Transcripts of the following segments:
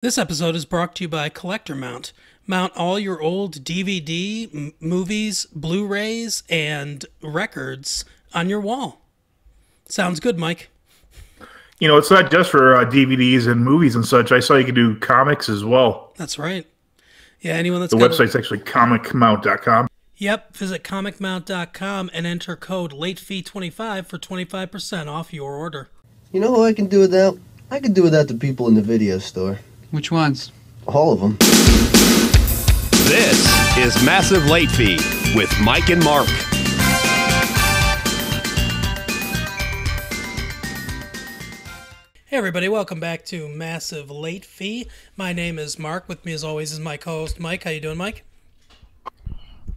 This episode is brought to you by Collector Mount. Mount all your old DVD, movies, Blu-rays, and records on your wall. Sounds good, Mike. You know, it's not just for DVDs and movies and such. I saw you could do comics as well. That's right. Yeah, anyone that's The got website's actually comicmount.com. Yep, visit comicmount.com and enter code LATEFEE25 for 25% off your order. You know who I can do without? I can do without the people in the video store. Which ones? All of them. This is Massive Late Fee with Mike and Mark. Hey everybody, welcome back to Massive Late Fee. My name is Mark. With me as always is my co-host Mike. How you doing, Mike?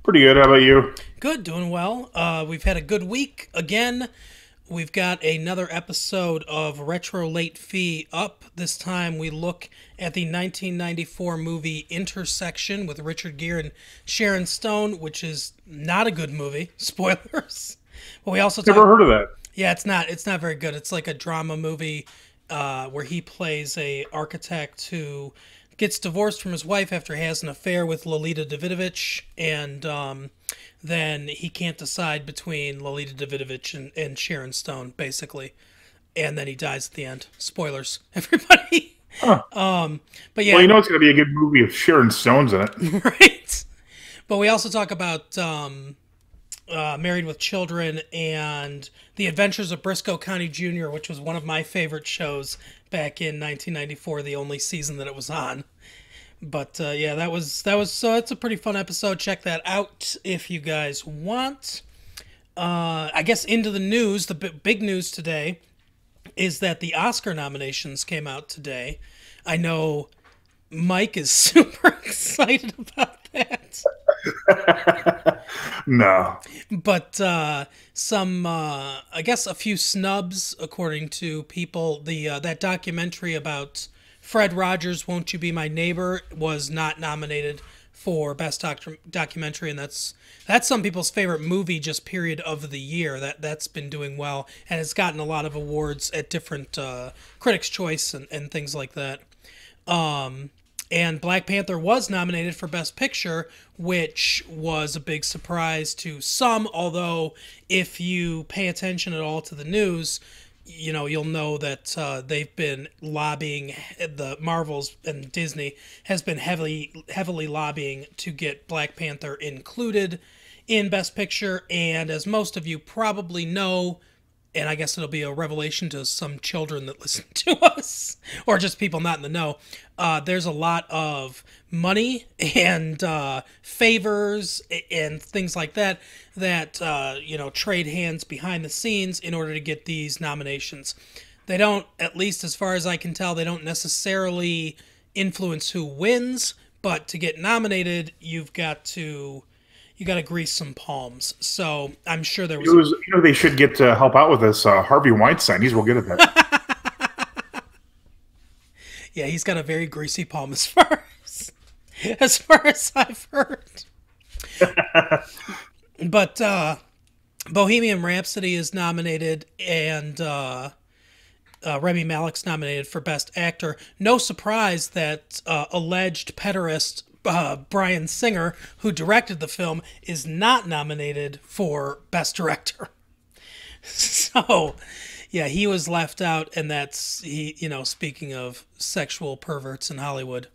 Pretty good. How about you? Good, doing well. We've had a good week again. We've got another episode of Retro Late Fee up. This time we look at the 1994 movie Intersection with Richard Gere and Sharon Stone, which is not a good movie. Spoilers. But we also Never heard of that. Yeah, it's not very good. It's like a drama movie where he plays a architect who gets divorced from his wife after he has an affair with Lolita Davidovich, and then he can't decide between Lolita Davidovich and Sharon Stone, basically. And then he dies at the end. Spoilers, everybody. Huh. But yeah. Well, you know it's going to be a good movie if Sharon Stone's in it. Right. But we also talk about Married with Children and The Adventures of Briscoe County Jr., which was one of my favorite shows back in 1994, the only season that it was on. But yeah, that was so it's a pretty fun episode. Check that out if you guys want. I guess into the news, the big news today is that the Oscar nominations came out today. I know Mike is super excited about that. No. But some, I guess, a few snubs, according to people. That documentary about Fred Rogers, Won't You Be My Neighbor, was not nominated for Best Documentary, and that's some people's favorite movie, just period of the year. That's been doing well, and it's gotten a lot of awards at different Critics' Choice and things like that. And Black Panther was nominated for Best Picture, which was a big surprise to some, although if you pay attention at all to the news, you know, you'll know that they've been lobbying, the Marvels and Disney has been heavily lobbying to get Black Panther included in Best Picture, and as most of you probably know, and I guess it'll be a revelation to some children that listen to us, or just people not in the know, there's a lot of money and favors and things like that trade hands behind the scenes in order to get these nominations. They don't, at least as far as I can tell, they don't necessarily influence who wins, but to get nominated, you got to grease some palms. So I'm sure there was. You know, they should get to help out with this. Harvey Weinstein, he's real good at that. Yeah, he's got a very greasy palm as far as I've heard. But Bohemian Rhapsody is nominated, and Rami Malek's nominated for Best Actor. No surprise that alleged pederast Bryan Singer, who directed the film, is not nominated for Best Director. So, yeah, he was left out, and that's, speaking of sexual perverts in Hollywood.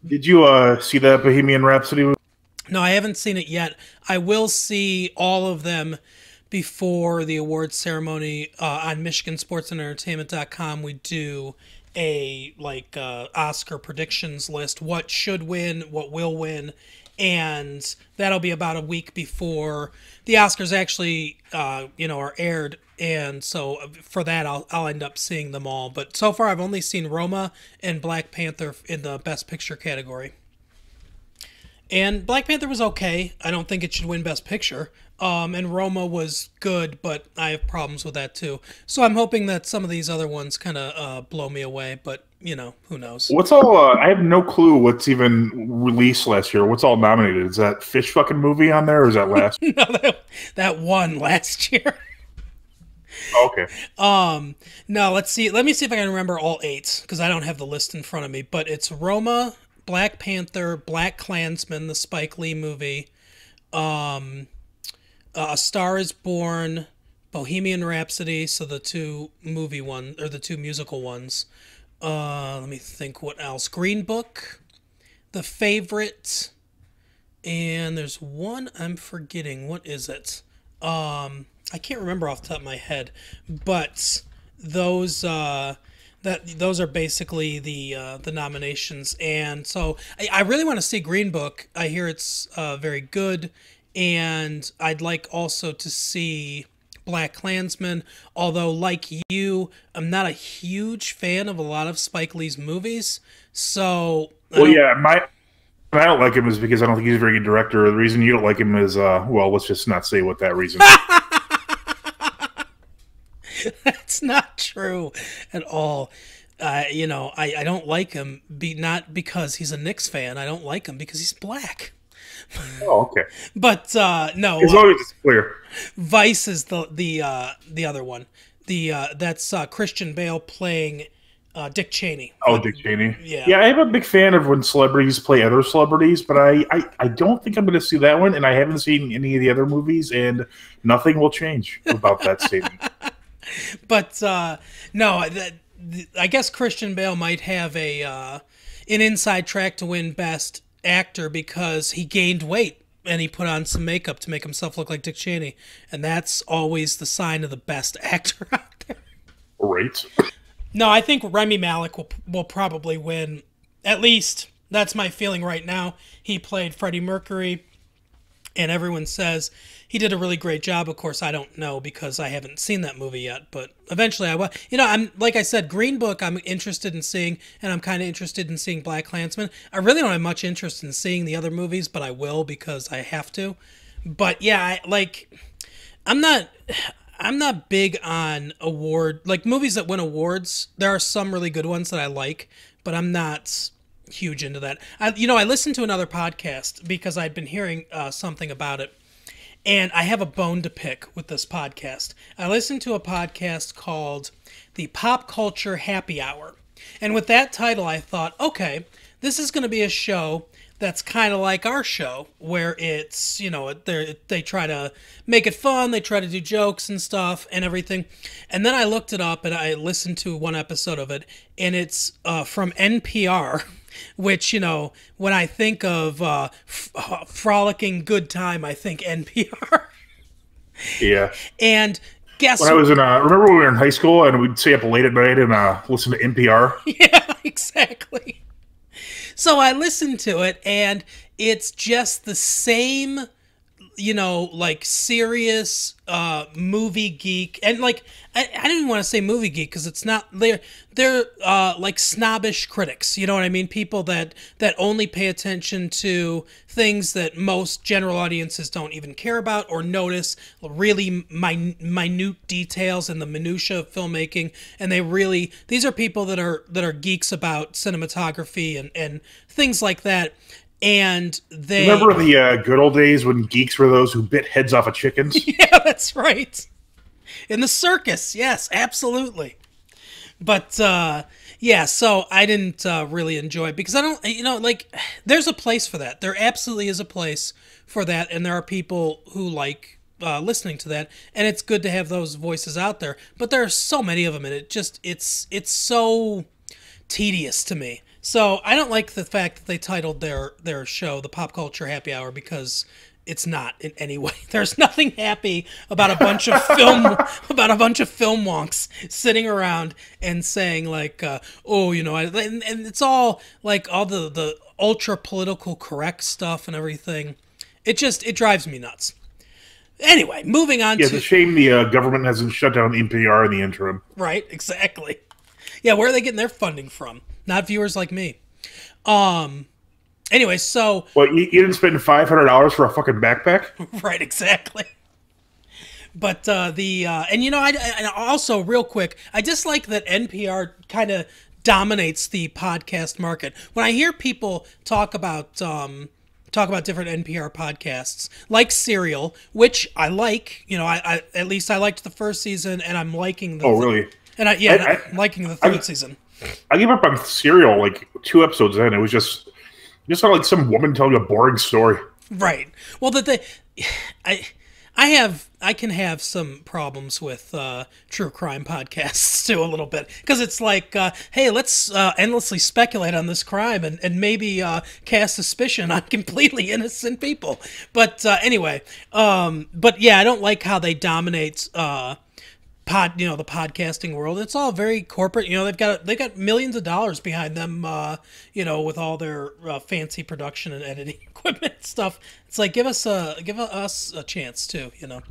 Did you see that Bohemian Rhapsody? No, I haven't seen it yet. I will see all of them before the awards ceremony. On MichiganSportsAndEntertainment.com, we do a Oscar predictions list, what should win, what will win, and that'll be about a week before the Oscars actually are aired, and so for that I'll end up seeing them all. But so far I've only seen Roma and Black Panther in the Best Picture category. And Black Panther was okay. I don't think it should win Best Picture. And Roma was good, but I have problems with that too. So I'm hoping that some of these other ones kind of blow me away, but, who knows? What's all, I have no clue what's even released last year. What's all nominated? Is that Fish fucking movie on there, or is that last? No, that won last year. Okay. No, let's see. Let me see if I can remember all 8 because I don't have the list in front of me. But it's Roma, Black Panther, Black Klansman, the Spike Lee movie, A Star Is Born, Bohemian Rhapsody. So the 2 movie one or the 2 musical ones. Let me think. What else? Green Book, The Favorite, and there's one I'm forgetting. What is it? I can't remember off the top of my head, but those those are basically the nominations, and so I really want to see Green Book. I hear it's very good, and I'd like also to see Black Klansman. Although, like you, I'm not a huge fan of a lot of Spike Lee's movies, so Well, yeah, I don't like him is because I don't think he's a very good director. The reason you don't like him is, well, let's just not say what that reason is. That's not true at all. I don't like him not because he's a Knicks fan. I don't like him because he's black. Oh, okay. But no, As long as it's clear. Vice is the other one. That's Christian Bale playing Dick Cheney. Oh, Dick Cheney. Yeah. Yeah, I'm a big fan of when celebrities play other celebrities, but I don't think I'm going to see that one, and I haven't seen any of the other movies, and nothing will change about that statement. But no, I guess Christian Bale might have an inside track to win Best Actor because he gained weight and he put on some makeup to make himself look like Dick Cheney, and that's always the sign of the best actor out there. Right. No, I think Rami Malek will probably win. At least that's my feeling right now. He played Freddie Mercury, and everyone says he did a really great job. Of course, I don't know because I haven't seen that movie yet, but eventually I will. I'm like I said, Green Book I'm interested in seeing, and I'm kind of interested in seeing Black Klansman. I really don't have much interest in seeing the other movies, but I will because I have to. But yeah, I'm not big on movies that win awards. There are some really good ones that I like, but I'm not huge into that. I listened to another podcast because I'd been hearing something about it, and I have a bone to pick with this podcast. I listened to a podcast called The Pop Culture Happy Hour, and with that title, I thought, okay, this is going to be a show that's kind of like our show, where it's, they try to make it fun, they try to do jokes and stuff and everything. And then I looked it up and I listened to one episode of it, and it's from NPR, which, when I think of frolicking good time, I think NPR. Yeah. And guess when I was remember when we were in high school and we'd stay up late at night and listen to NPR? Yeah, exactly. So I listened to it, and it's just the same, serious movie geek. And, I don't even want to say movie geek because it's not... They're snobbish critics, you know what I mean? People that only pay attention to things that most general audiences don't even care about or notice, really minute details in the minutia of filmmaking. And these are people that are geeks about cinematography and things like that. And they... Remember the good old days when geeks were those who bit heads off of chickens? Yeah, that's right. In the circus, yes, absolutely. But, so I didn't really enjoy it because I don't, there's a place for that. There absolutely is a place for that, and there are people who like listening to that, and it's good to have those voices out there. But there are so many of them, and it's so tedious to me. So I don't like the fact that they titled their show The Pop Culture Happy Hour because it's not in any way. There's nothing happy about a bunch of film wonks sitting around and saying and it's all all the ultra political correct stuff and everything. It drives me nuts. Anyway, moving on. It's a shame the government hasn't shut down NPR in the interim. Right, exactly. Yeah, where are they getting their funding from? Not viewers like me. Anyway, so... Well, you didn't spend $500 for a fucking backpack? Right, exactly. But I also, real quick, I just like that NPR kind of dominates the podcast market. When I hear people talk about talk about different NPR podcasts, like Serial, which I like. You know, I at least I liked the first season, and I'm liking the. Oh, really? And I'm liking the third season. I gave up on Serial like 2 episodes in. It was just felt like some woman telling a boring story. Right. Well, I can have some problems with true crime podcasts too a little bit, because it's like, hey, let's endlessly speculate on this crime and maybe cast suspicion on completely innocent people. But anyway, but yeah, I don't like how they dominate the podcasting world. It's all very corporate. You know, they've got millions of dollars behind them. With all their fancy production and editing equipment stuff. It's like give us a chance too. You know.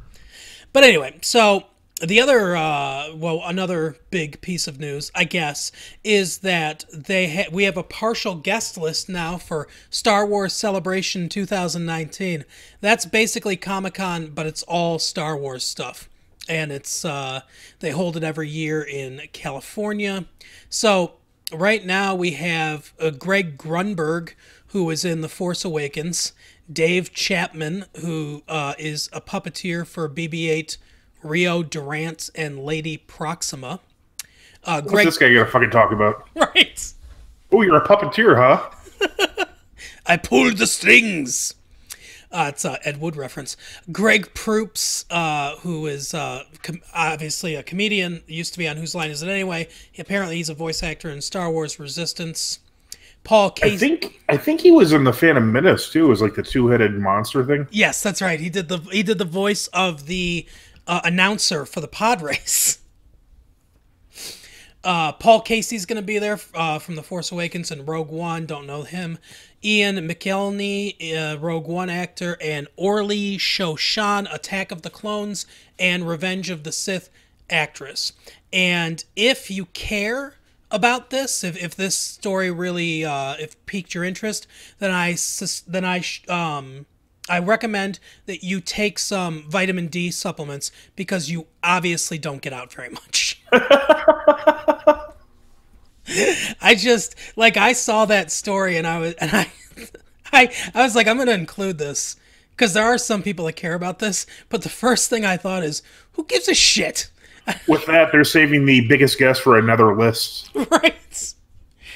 But anyway, so the other another big piece of news, I guess, is that we have a partial guest list now for Star Wars Celebration 2019. That's basically Comic-Con, but it's all Star Wars stuff. And it's they hold it every year in California. So right now we have Greg Grunberg, who is in The Force Awakens, Dave Chapman, who is a puppeteer for BB-8, Rio Durant, and Lady Proxima. What's this guy gonna fucking talk about? Right. Oh, you're a puppeteer, huh? I pulled the strings. It's an Ed Wood reference. Greg Proops, who is obviously a comedian, used to be on Whose Line Is It Anyway? Apparently he's a voice actor in Star Wars Resistance. Paul Casey. I think he was in the Phantom Menace too. It was like the two-headed monster thing. Yes, that's right. He did the voice of the announcer for the pod race. Paul Casey's going to be there from The Force Awakens and Rogue One. Don't know him. Ian McKellen, Rogue One actor, and Orly Shoshan, Attack of the Clones and Revenge of the Sith actress. And if you care about this, if this story really if piqued your interest, then I recommend that you take some vitamin D supplements, because you obviously don't get out very much. I saw that story and I was like, I'm going to include this because there are some people that care about this. But the first thing I thought is, who gives a shit? With that, they're saving the biggest guess for another list. Right.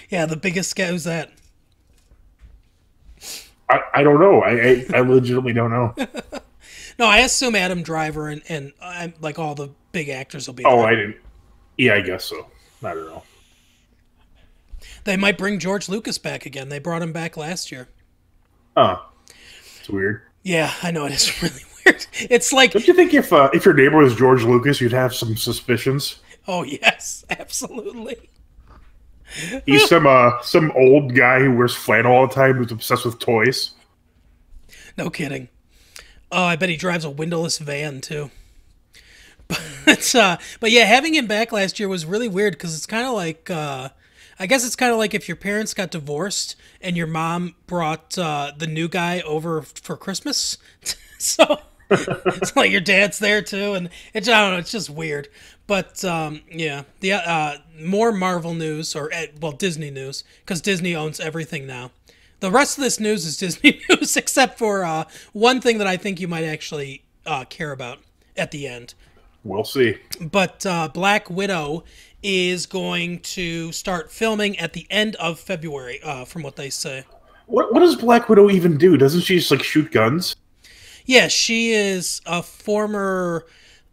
Yeah, the biggest guess. Who's that? I don't know. I legitimately don't know. No, I assume Adam Driver and like all the big actors will be there. Oh, I didn't. Yeah, I guess so. I don't know. They might bring George Lucas back again. They brought him back last year. Oh, it's weird. Yeah, I know, it is really weird. It's like, don't you think if your neighbor was George Lucas, you'd have some suspicions? Oh yes, absolutely. He's some old guy who wears flannel all the time, who's obsessed with toys. No kidding. Oh, I bet he drives a windowless van too. But yeah, having him back last year was really weird, because it's kind of like, I guess it's kind of like if your parents got divorced and your mom brought the new guy over for Christmas. So it's like your dad's there too, and I don't know, it's just weird. But yeah, the more Marvel news, or Disney news, because Disney owns everything now. The rest of this news is Disney news, except for one thing that I think you might actually care about at the end. We'll see. But Black Widow is going to start filming at the end of February, from what they say. What does Black Widow even do? Doesn't she just like shoot guns? Yeah, she is a former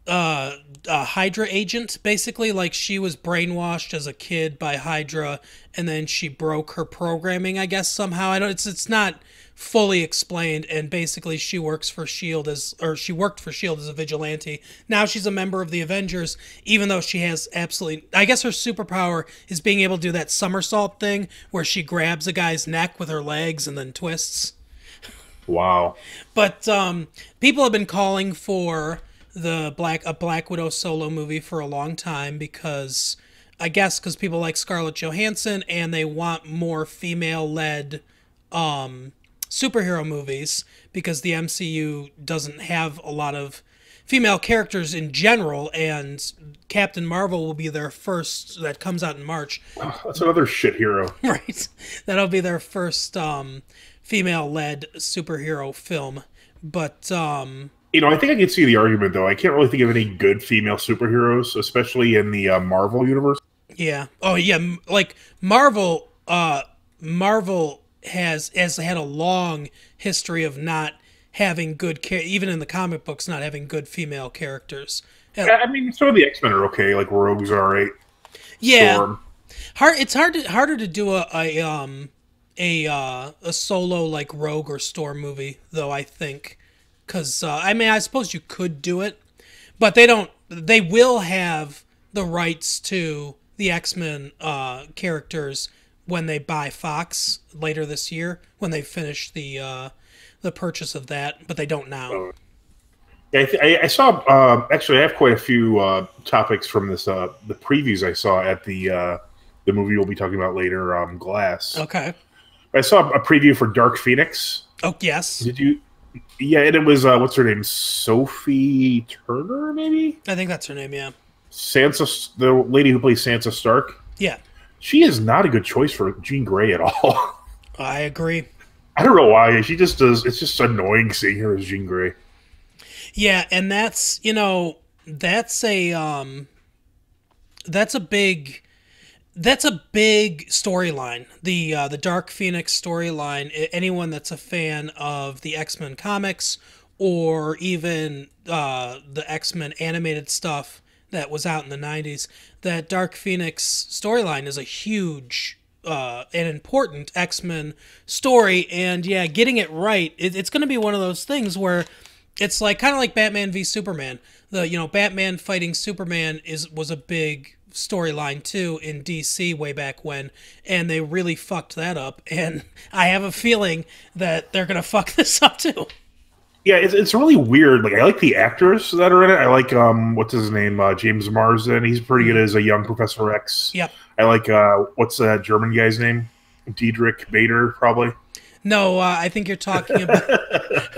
Hydra agent, basically. Like, she was brainwashed as a kid by Hydra, and then she broke her programming, I guess, somehow. It's not fully explained, and basically she works for S.H.I.E.L.D. she worked for S.H.I.E.L.D. as a vigilante. Now she's a member of the Avengers, even though she has absolutely, I guess her superpower is being able to do that somersault thing where she grabs a guy's neck with her legs and then twists. Wow. But people have been calling for a Black Widow solo movie for a long time, because I guess because people like Scarlett Johansson and they want more female-led superhero movies, because the MCU doesn't have a lot of female characters in general, and Captain Marvel will be their first, that comes out in March. That's another shit hero. Right. That'll be their first female-led superhero film. But I think I can see the argument, though. I can't really think of any good female superheroes, especially in the Marvel universe. yeah. Oh yeah, like Marvel has had a long history of not having good even in the comic books, not having good female characters. I mean, some of the X-Men are okay, like Rogue's alright. Yeah. Storm. It's harder to do a solo like Rogue or Storm movie, though, I think, because I mean, I suppose you could do it, but they will have the rights to the X-Men characters when they buy Fox later this year, when they finish the purchase of that, but they don't now. Yeah, I saw. Actually, I have quite a few topics from this. The previews I saw at the movie we'll be talking about later, Glass. Okay. I saw a preview for Dark Phoenix. Oh yes. Did you? Yeah, and it was what's her name? Sophie Turner, maybe. I think that's her name. Yeah. Sansa, the lady who plays Sansa Stark. Yeah. She is not a good choice for Jean Grey at all. I agree. I don't know why. She just does. It's just annoying seeing her as Jean Grey. Yeah, and that's a big storyline. The Dark Phoenix storyline. Anyone that's a fan of the X-Men comics or even the X-Men animated stuff that was out in the 90s, that Dark Phoenix storyline is a huge and important X-Men story. And yeah, getting it right, it's going to be one of those things where it's like kind of like Batman v Superman. Batman fighting Superman was a big storyline too in DC way back when, and they really fucked that up. And I have a feeling that they're gonna fuck this up too. Yeah, it's really weird. Like, I like the actors that are in it. I like what's his name, James Marsden. He's pretty good as a young Professor X. Yep. I like what's that German guy's name? Diedrich Bader, probably. No, I think you're talking about.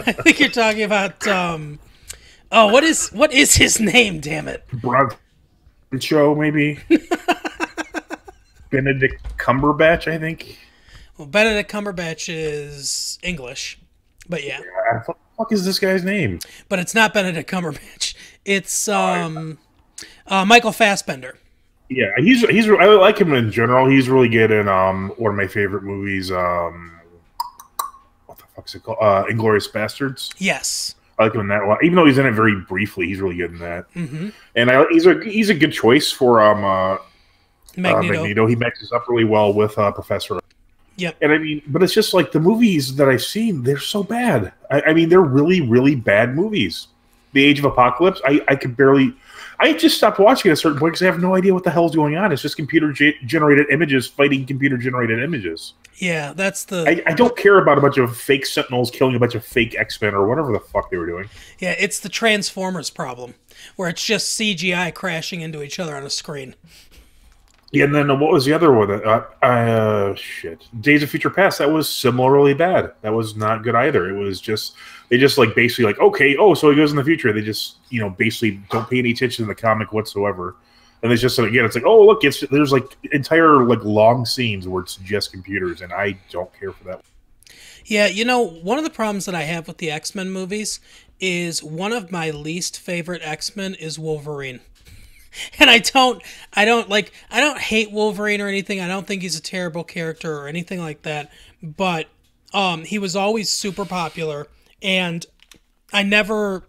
I think you're talking about. What is his name? Damn it. Bronson Show, maybe. Benedict Cumberbatch, I think. Well, Benedict Cumberbatch is English, but yeah. What the fuck is this guy's name? But it's not Benedict Cumberbatch. It's Michael Fassbender. Yeah, I like him in general. He's really good in one of my favorite movies. What the fuck's it called? Inglourious Bastards. Yes. I like him in that a lot. Even though he's in it very briefly, he's really good in that. Mm-hmm. And he's a good choice for Magneto. He matches up really well with Professor. Yep. And I mean, but it's just like the movies that I've seen, they're so bad. I mean, they're really, really bad movies. The Age of Apocalypse, I could barely. I just stopped watching at a certain point because I have no idea what the hell's going on. It's just computer-generated images fighting computer-generated images. Yeah, that's the... I don't care about a bunch of fake Sentinels killing a bunch of fake X-Men or whatever the fuck they were doing. Yeah, it's the Transformers problem, where it's just CGI crashing into each other on a screen. Yeah, and then what was the other one? Shit. Days of Future Past, that was similarly bad. That was not good either. It was just... They just basically okay, so he goes in the future. They just, basically don't pay any attention to the comic whatsoever. And it's just, again, it's like, oh, look, there's entire long scenes where it's just computers, and I don't care for that. Yeah, one of the problems that I have with the X-Men movies is one of my least favorite X-Men is Wolverine. And I don't hate Wolverine or anything. I don't think he's a terrible character or anything like that. But he was always super popular. And I never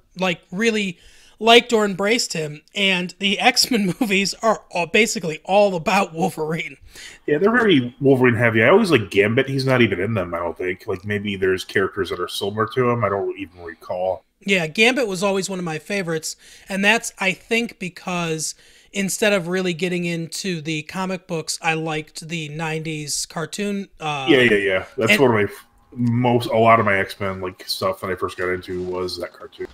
really liked or embraced him. And the X-Men movies are basically all about Wolverine. Yeah, they're very Wolverine heavy. I always like Gambit. He's not even in them, I don't think. Maybe there's characters that are similar to him. I don't even recall. Yeah, Gambit was always one of my favorites. And that's, I think, because instead of really getting into the comic books, I liked the 90s cartoon. Yeah. That's one of my a lot of my X-Men like stuff that I first got into was that cartoon.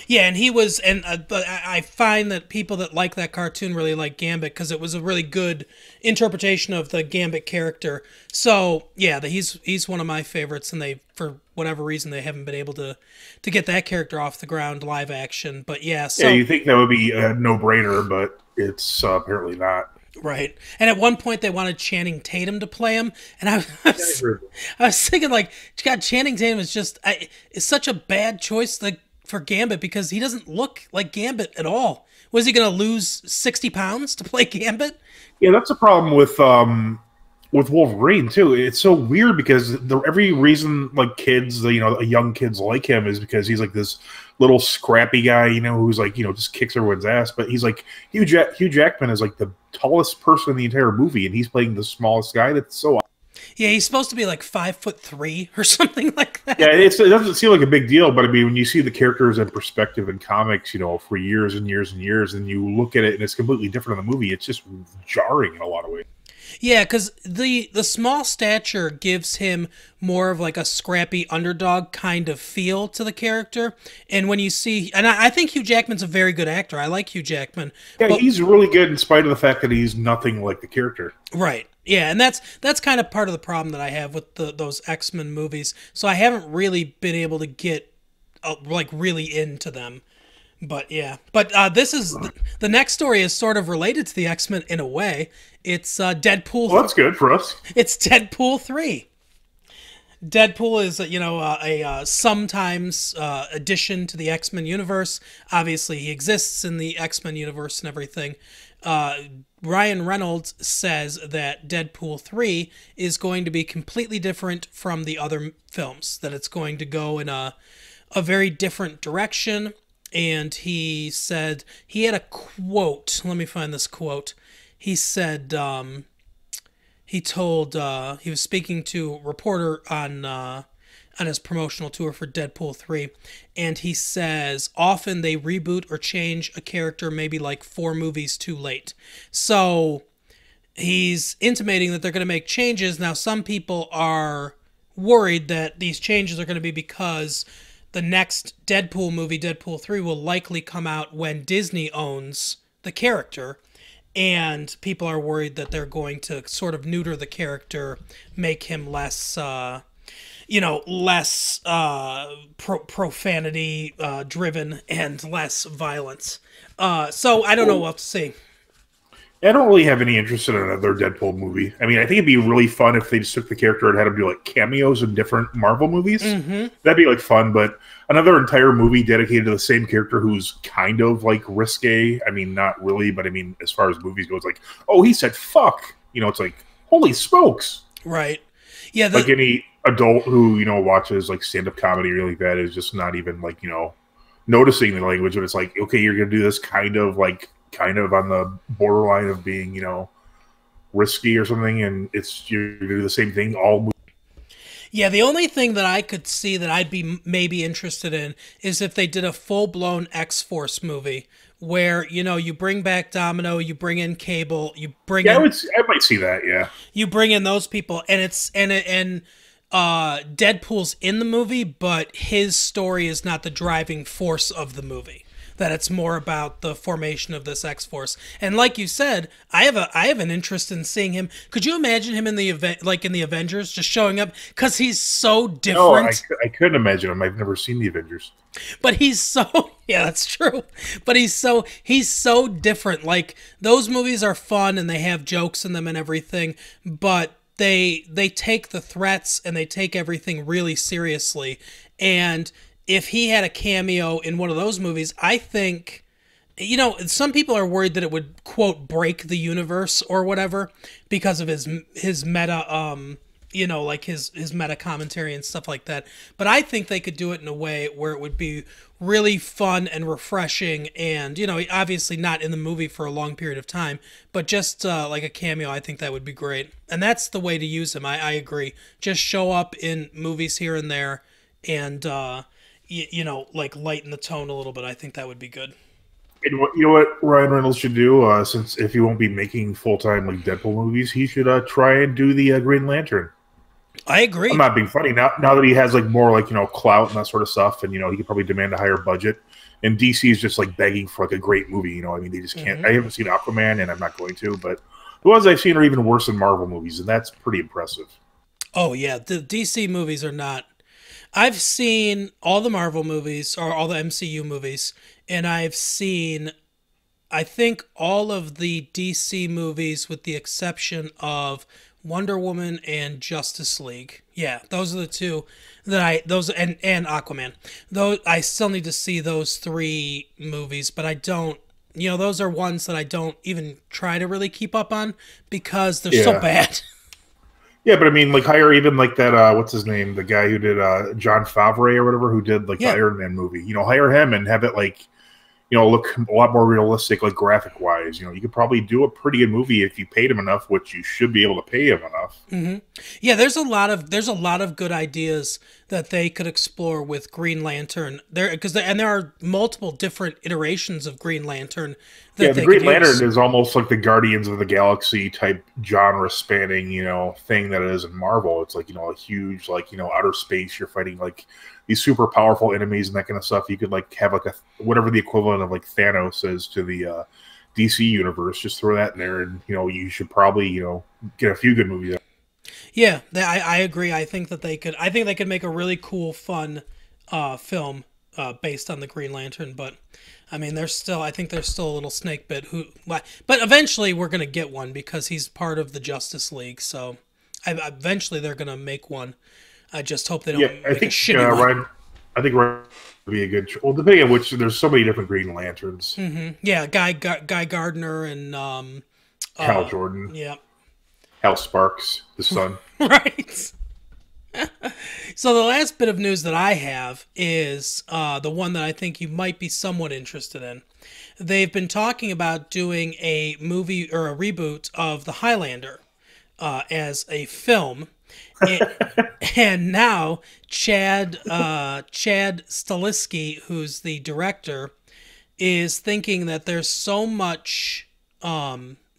Yeah, and he was, and but I find that people that like that cartoon really like Gambit because it was a really good interpretation of the Gambit character. So yeah, he's one of my favorites, and they, for whatever reason, they haven't been able to get that character off the ground live action. But yeah, so yeah, you think that would be a no-brainer, but it's apparently not. Right. And at one point they wanted Channing Tatum to play him, and I was thinking, like, God, Channing Tatum is just is such a bad choice, like, for Gambit, because he doesn't look like Gambit at all. Was he going to lose 60 pounds to play Gambit? Yeah, that's a problem with Wolverine too. It's so weird because every reason like kids, young kids like him is because he's like this little scrappy guy, who's like, just kicks everyone's ass. But he's like Hugh Jackman is like the tallest person in the entire movie, and he's playing the smallest guy. That's so. Yeah, he's supposed to be like 5'3" or something like that. Yeah, it doesn't seem like a big deal, but I mean, when you see the characters in perspective in comics, for years and years and years, and you look at it and it's completely different in the movie, it's just jarring in a lot of ways. Yeah, because the small stature gives him more of like a scrappy underdog kind of feel to the character. And when you see, and I think Hugh Jackman's a very good actor. I like Hugh Jackman. Yeah, he's really good in spite of the fact that he's nothing like the character. Right. Yeah, and that's kind of part of the problem that I have with those X-Men movies. So I haven't really been able to get like really into them. But yeah, but this is the next story is sort of related to the X-Men in a way. It's Deadpool. Well, that's good for us. It's Deadpool 3. Deadpool is a sometimes addition to the X-Men universe. Obviously, he exists in the X-Men universe and everything. Ryan Reynolds says that Deadpool 3 is going to be completely different from the other films. That it's going to go in a very different direction. And he said, he had a quote. Let me find this quote. He said, he was speaking to a reporter on his promotional tour for Deadpool 3. And he says, often they reboot or change a character maybe like 4 movies too late. So he's intimating that they're going to make changes. Now, some people are worried that these changes are going to be because the next Deadpool movie, Deadpool 3, will likely come out when Disney owns the character, and people are worried that they're going to sort of neuter the character, make him less, profanity driven and less violence. So I don't know what to say. I don't really have any interest in another Deadpool movie. I mean, I think it'd be really fun if they just took the character and had him do like cameos in different Marvel movies. Mm-hmm. That'd be like fun, but another entire movie dedicated to the same character who's kind of like risque. I mean, not really, but I mean, as far as movies go, it's like, oh, he said fuck. It's like, holy smokes. Right. Yeah. Like any adult who, watches like stand-up comedy or like that is just not even like, noticing the language. But it's like, okay, you're going to do this kind of on the borderline of being, risky or something, and you're gonna do the same thing all movies. Yeah, the only thing that I could see that I'd be maybe interested in is if they did a full-blown X-Force movie where, you bring back Domino, you bring in Cable, you bring in... I might see that, yeah. You bring in those people, and Deadpool's in the movie, but his story is not the driving force of the movie. That it's more about the formation of this X-Force. And like you said, I have an interest in seeing him. Could you imagine him in the event, like in the Avengers, just showing up? Because he's so different. No, I couldn't imagine him. I've never seen the Avengers. But he's so... Yeah, that's true. But he's so different. Like, those movies are fun and they have jokes in them and everything, but they take the threats and they take everything really seriously. And if he had a cameo in one of those movies, I think, some people are worried that it would, quote, break the universe or whatever because of his meta, like his meta commentary and stuff like that. But I think they could do it in a way where it would be really fun and refreshing and, obviously not in the movie for a long period of time, but just like a cameo. I think that would be great. And that's the way to use him. I agree. Just show up in movies here and there and, like lighten the tone a little bit. I think that would be good. And you know what Ryan Reynolds should do? Since if he won't be making full-time like Deadpool movies, he should try and do the Green Lantern. I agree. I'm not being funny now that he has like more like clout and that sort of stuff, and he could probably demand a higher budget. And DC is just like begging for like a great movie. I mean, they just can't. I haven't seen Aquaman, and I'm not going to. But the ones I've seen are even worse than Marvel movies, and that's pretty impressive. Oh yeah, the DC movies are not. I've seen all the Marvel movies or all the MCU movies, and I've seen, I think, all of the DC movies with the exception of Wonder Woman and Justice League. Yeah, those are the two that and Aquaman. Though I still need to see those three movies, but I don't. Those are ones that I don't even try to really keep up on because they're so bad. Yeah, but I mean, like hire even like that. What's his name? The guy who did John Favreau or whatever, who did like the Iron Man movie. Hire him and have it like, look a lot more realistic, like graphic wise. You could probably do a pretty good movie if you paid him enough, which you should be able to pay him enough. Mm-hmm. Yeah, there's a lot of good ideas that they could explore with Green Lantern. There are multiple different iterations of Green Lantern. The Green Lantern is almost like the Guardians of the Galaxy type genre spanning, thing that it is in Marvel. It's like a huge outer space. You're fighting like these super powerful enemies and that kind of stuff. You could like have like whatever the equivalent of like Thanos is to the DC universe. Just throw that in there, and you should probably get a few good movies out. Yeah, I agree. I think they could make a really cool, fun film based on the Green Lantern. But I mean, I think there's still a little snake bit. But eventually, we're gonna get one because he's part of the Justice League. So eventually, they're gonna make one. I just hope they don't. Yeah, I think Ryan. I think Ryan would be a good. Well, depending on which, there's so many different Green Lanterns. Mm-hmm. Yeah, Guy Gardner and Hal Jordan. Yeah. Hal Sparks, the son. Right. So the last bit of news that I have is the one that I think you might be somewhat interested in. They've been talking about doing a movie or a reboot of The Highlander as a film. And now Chad Stahelski, who's the director, is thinking that there's so much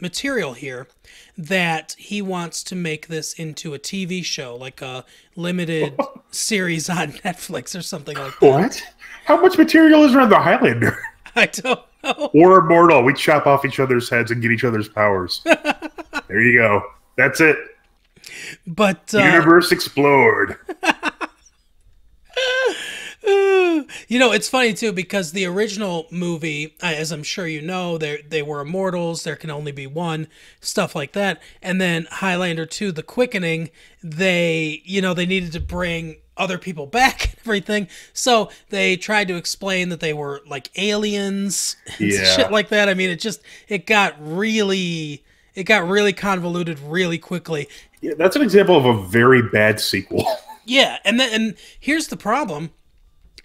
material here that he wants to make this into a TV show, like a limited series on Netflix or something like that. What? How much material is around the Highlander? I don't know. We're immortal. We chop off each other's heads and get each other's powers. There you go. That's it. But universe explored. It's funny too because the original movie, as I'm sure you know, they were immortals. There can only be one, stuff like that. And then Highlander 2, The Quickening, they needed to bring other people back and everything. So they tried to explain that they were like aliens and shit like that. I mean, it got really convoluted really quickly. Yeah, that's an example of a very bad sequel. Yeah, and here's the problem.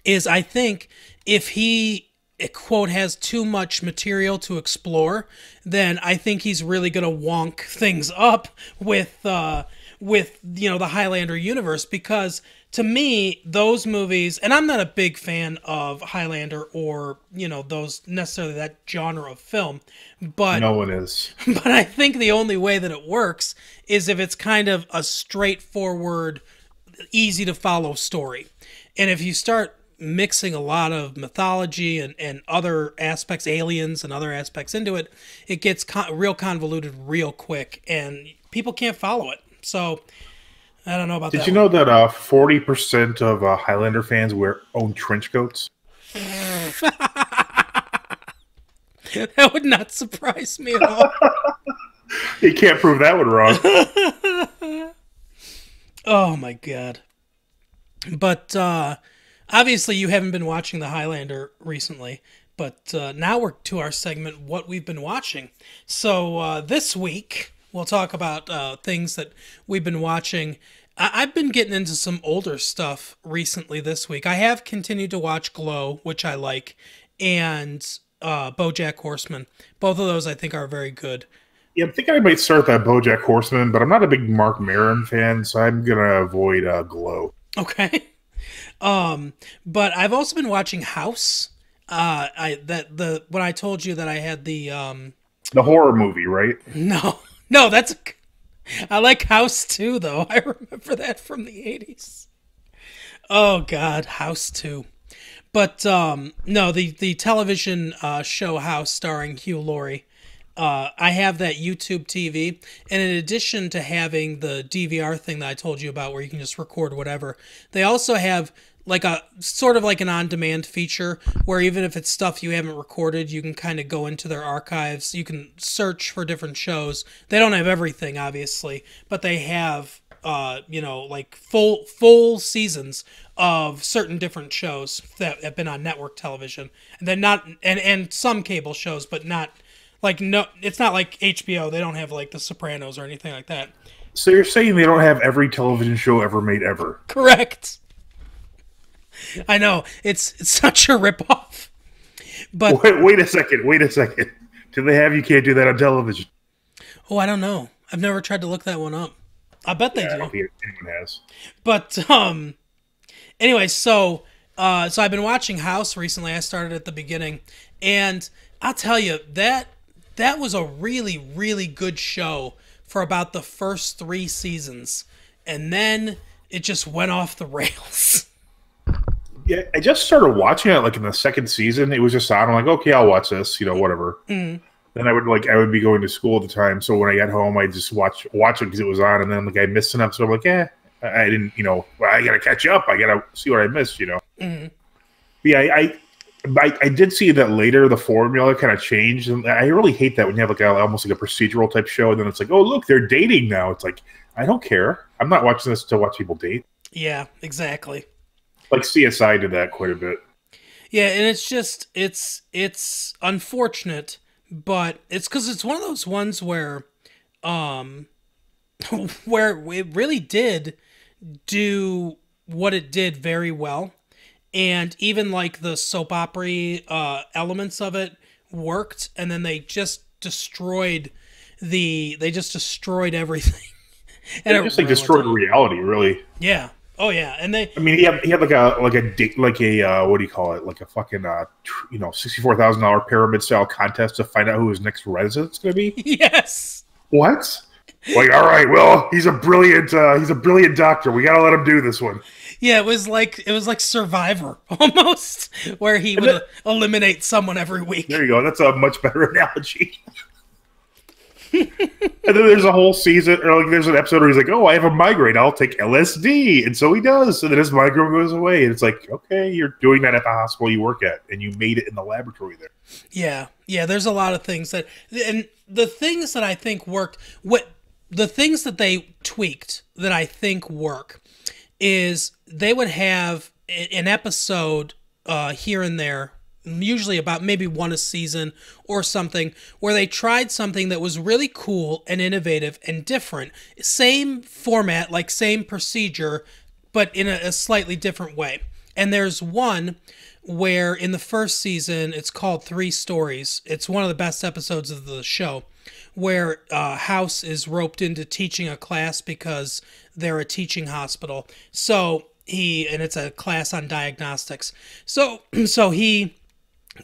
Is I think if he, quote, has too much material to explore, then I think he's really going to wonk things up with the Highlander universe, because to me, those movies, and I'm not a big fan of Highlander or, those necessarily that genre of film, but no one is. But I think the only way that it works is if it's kind of a straightforward, easy to follow story. And if you start mixing a lot of mythology and other aspects, aliens and other aspects into it, it gets real convoluted real quick, and people can't follow it. So I don't know about that. Did you know that 40% of Highlander fans own trench coats? That would not surprise me at all. You can't prove that one wrong. Oh my god. But obviously, you haven't been watching The Highlander recently, but now we're to our segment, What We've Been Watching. So this week, we'll talk about things that we've been watching. I've been getting into some older stuff recently this week. I have continued to watch Glow, which I like, and BoJack Horseman. Both of those I think are very good. Yeah, I'm thinking I might start that BoJack Horseman, but I'm not a big Mark Maron fan, so I'm going to avoid Glow. Okay. But I've also been watching House. When I told you that I had the horror movie, right? No, I like House 2, though. I remember that from the 80s. Oh, God, House 2. But, no, the television show House starring Hugh Laurie, I have that YouTube TV, and in addition to having the DVR thing that I told you about where you can just record whatever, they also have like a sort of like an on-demand feature where even if it's stuff you haven't recorded, you can kind of go into their archives. You can search for different shows. They don't have everything, obviously, but they have, like full seasons of certain different shows that have been on network television, and then not and some cable shows, but not like no. It's not like HBO. They don't have like The Sopranos or anything like that. So you're saying they don't have every television show ever made ever? Correct. I know it's such a ripoff. But wait a second. Do they have You Can't Do That on Television? Oh, I don't know. I've never tried to look that one up. I bet they do. I don't think anyone has. But anyway, so I've been watching House recently. I started at the beginning, and I'll tell you that was a really, really good show for about the first 3 seasons, and then it just went off the rails. Yeah, I just started watching it like in the 2nd season. It was just on. I'm like, okay, I'll watch this. Whatever. Mm. Then I would be going to school at the time, so when I got home, I just watch it because it was on, and then I missed an episode. I'm like, I didn't. I gotta catch up. I gotta see what I missed. Mm. Yeah, I did see that later. The formula kind of changed, and I really hate that when you have almost like a procedural type show, and then it's like, oh look, they're dating now. It's like, I don't care. I'm not watching this to watch people date. Yeah, exactly. Like CSI did that quite a bit. Yeah, and it's just it's unfortunate, but it's because it's one of those ones where where it really did do what it did very well, and even like the soap opera elements of it worked, and then they just destroyed everything. And it just destroyed reality, really. Yeah. Oh yeah, and he had like a what do you call it? Like a fucking $64,000 pyramid style contest to find out who his next resident's going to be. Yes. What? Like, all right, well, he's a brilliant doctor. We got to let him do this one. Yeah, it was like Survivor almost, where he would eliminate someone every week. There you go. That's a much better analogy. And then there's a whole season, or there's an episode where he's like, "Oh, I have a migraine. I'll take LSD," and so he does. And then his migraine goes away, and it's like, okay, you're doing that at the hospital you work at, and you made it in the laboratory there. Yeah. There's a lot of things and the things that I think worked. The things that they tweaked that I think work is they would have an episode here and there, usually about maybe one a season or something, where they tried something that was really cool and innovative and different. Same format, like same procedure, but in a slightly different way. And there's one where in the first season, it's called 3 Stories. It's one of the best episodes of the show, where House is roped into teaching a class because they're a teaching hospital. So and it's a class on diagnostics. So he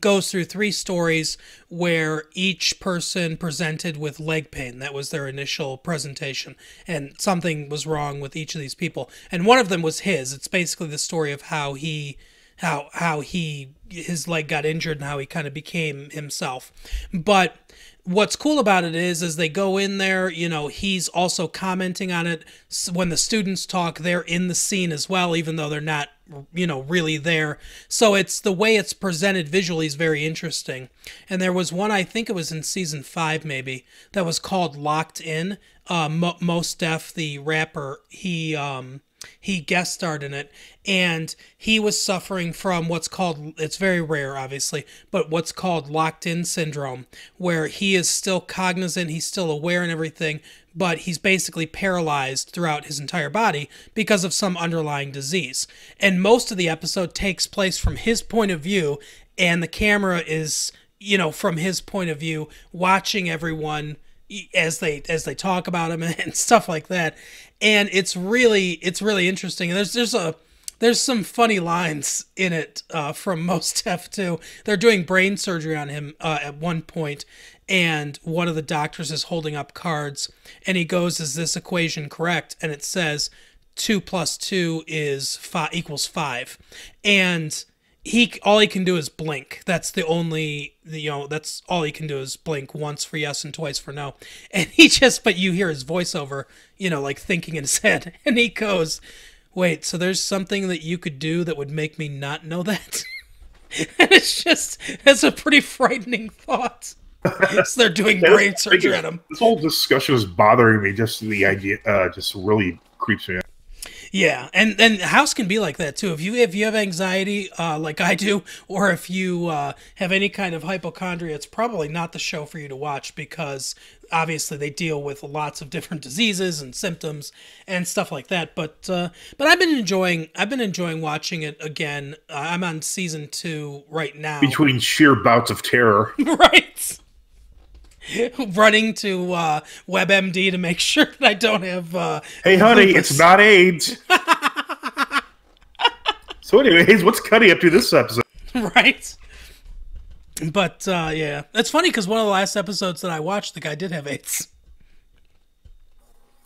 goes through 3 stories where each person presented with leg pain. That was their initial presentation, and something was wrong with each of these people. And one of them was his. It's basically the story of how his leg got injured and how he kind of became himself. But what's cool about it is as they go in there, he's also commenting on it. When the students talk, they're in the scene as well, even though they're not, really there. So it's the way it's presented visually is very interesting. And there was one, I think it was in season 5 maybe, that was called Locked In. Mos Def, the rapper, he guest starred in it, and he was suffering from what's called, it's very rare obviously, but what's called locked in syndrome, where he is still cognizant, he's still aware and everything, but he's basically paralyzed throughout his entire body because of some underlying disease. And most of the episode takes place from his point of view, and the camera is, from his point of view, watching everyone as they talk about him and stuff like that. And it's really interesting. And there's There's some funny lines in it from Mos Def too. They're doing brain surgery on him at one point, and one of the doctors is holding up cards, and he goes, "Is this equation correct?" And it says 2 + 2 equals 5, and all he can do is blink. That's the only, that's all he can do is blink once for yes and twice for no. And but you hear his voiceover, like thinking in his head, and he goes, "Wait, so there's something that you could do that would make me not know that?" And it's a pretty frightening thought. So they're doing brain surgery on him. This whole discussion is bothering me. Just the idea, just really creeps me out. Yeah, and House can be like that too. If you have anxiety, like I do, or if you have any kind of hypochondria, it's probably not the show for you to watch, because obviously they deal with lots of different diseases and symptoms and stuff like that. But I've been enjoying watching it again. I'm on season 2 right now. Between sheer bouts of terror, right? Running to WebMD to make sure that I don't have. Hey, honey, lupus. it's not AIDS. So, anyways, what's Cuddy up to this episode? Right. But yeah, it's funny because one of the last episodes that I watched, the guy did have AIDS.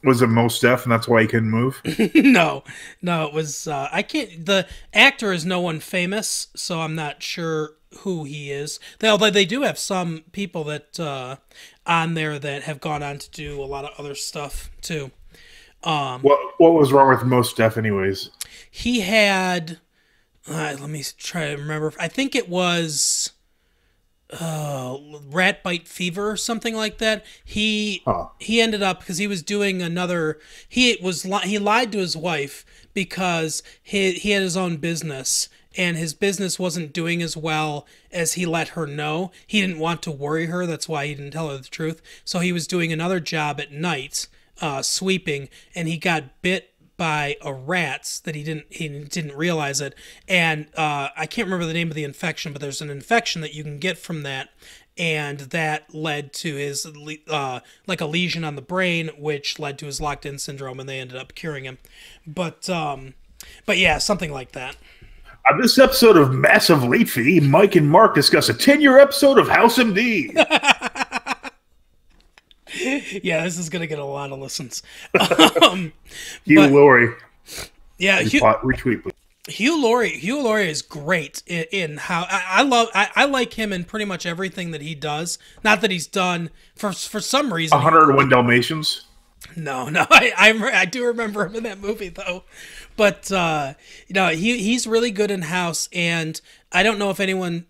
Was it Mos Def, and that's why he couldn't move? No, it was. I can't. The actor is no one famous, so I'm not sure who he is. Although they do have some people that on there that have gone on to do a lot of other stuff too. What was wrong with Mos Def, anyways? He had. Let me try to remember. I think it was rat bite fever or something like that. He ended up, because he was doing another. He lied to his wife because he had his own business, and his business wasn't doing as well as he let her know. He didn't want to worry her. That's why he didn't tell her the truth. So he was doing another job at night, sweeping, and he got bit by a rat that he didn't realize it. And I can't remember the name of the infection, but there's an infection that you can get from that. And that led to his, like a lesion on the brain, which led to his locked-in syndrome, and they ended up curing him. But yeah, something like that. On this episode of Massive Late Fee, Mike and Mark discuss a 10-year episode of House MD. Yeah, this is going to get a lot of listens. Hugh Laurie. Yeah, retweet, please. Hugh Laurie is great in how I like him in pretty much everything that he does. Not that he's done for some reason. 101 Dalmatians. No, I do remember him in that movie though. But he's really good in House, and I don't know if anyone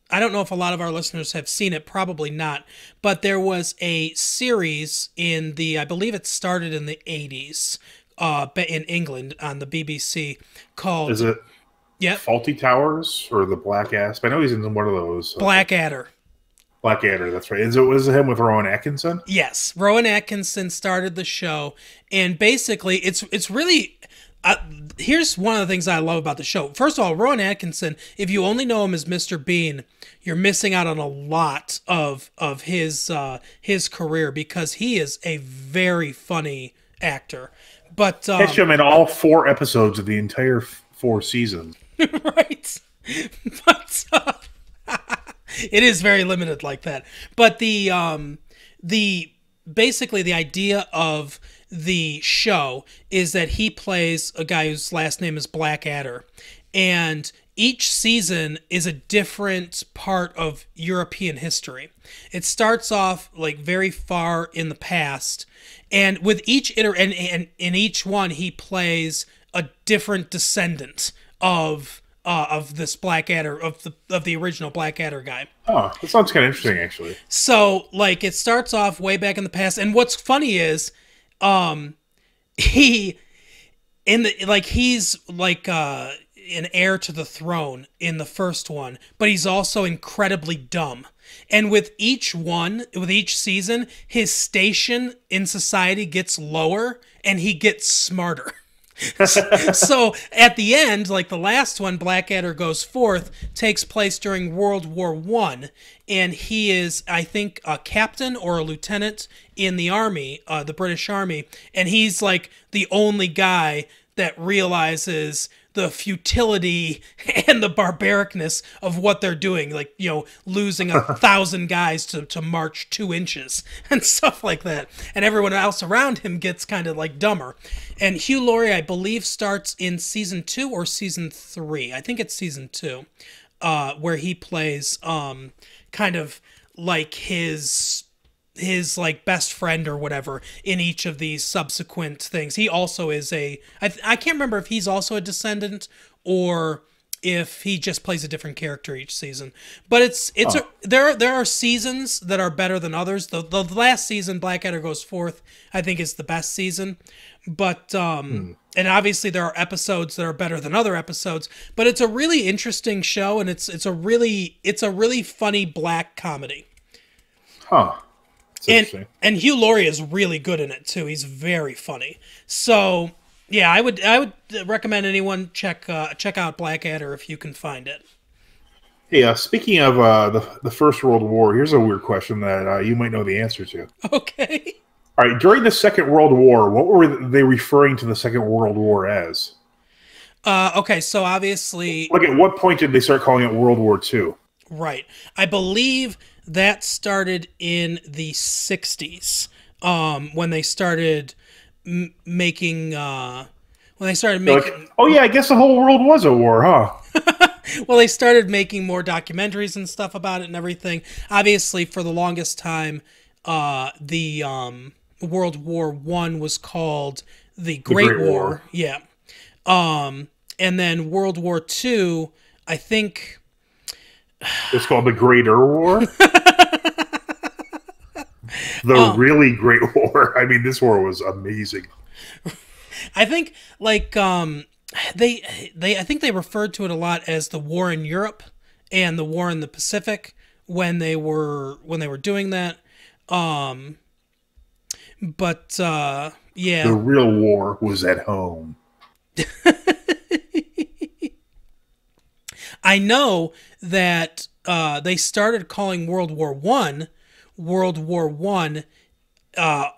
I don't know if a lot of our listeners have seen it, probably not, but there was a series I believe it started in the 80s, in England on the BBC called... Is it Faulty Towers or The Black Asp? I know he's in one of those. Blackadder. Blackadder, that's right. Was it him with Rowan Atkinson? Yes, Rowan Atkinson started the show, and basically it's really... here's one of the things I love about the show. First of all, Rowan Atkinson, if you only know him as Mr. Bean, you're missing out on a lot of his career, because he is a very funny actor. But catch him in all 4 episodes of the entire 4 seasons. Right. But it is very limited like that. But basically the idea of the show is that he plays a guy whose last name is Blackadder, and each season is a different part of European history. It starts off like very far in the past, and with each and in each one he plays a different descendant of this Blackadder, of the original Blackadder guy. Oh, that sounds kind of interesting, actually. So like it starts off way back in the past, and what's funny is he's like an heir to the throne in the first one, but he's also incredibly dumb. And with each season, his station in society gets lower and he gets smarter. So at the end, like the last one, Blackadder Goes Forth, takes place during World War I, and he is, I think, a captain or a lieutenant in the army, the British Army, and he's like the only guy that realizes the futility and the barbaricness of what they're doing, like, you know, losing 1,000 guys to march 2 inches and stuff like that. And everyone else around him gets kind of like dumber. And Hugh Laurie, I believe, starts in season 2 or season 3. I think it's season 2, where he plays kind of like his like best friend or whatever in each of these subsequent things. He also is I can't remember if he's also a descendant or if he just plays a different character each season. But there are seasons that are better than others. The last season, Blackadder Goes Forth, I think is the best season. But and obviously there are episodes that are better than other episodes. But it's a really interesting show, and it's a really funny black comedy. Huh. And Hugh Laurie is really good in it too. He's very funny. So yeah, I would recommend anyone check out Blackadder if you can find it. Hey, speaking of the First World War, here's a weird question that you might know the answer to. Okay. All right, during the Second World War, what were they referring to the Second World War as? Okay, so obviously, like, at what point did they start calling it World War II? Right. I believe that started in the 60s, when they started making... Like, oh yeah, I guess the whole world was a war, huh? Well, they started making more documentaries and stuff about it and everything. Obviously, for the longest time, the World War I was called the Great War. Yeah. And then World War II, I think... It's called the Greater War? The really Great War. I mean, this war was amazing. I think, like, I think they referred to it a lot as the war in Europe and the war in the Pacific when they were doing that. But yeah, the real war was at home. I know that they started calling World War I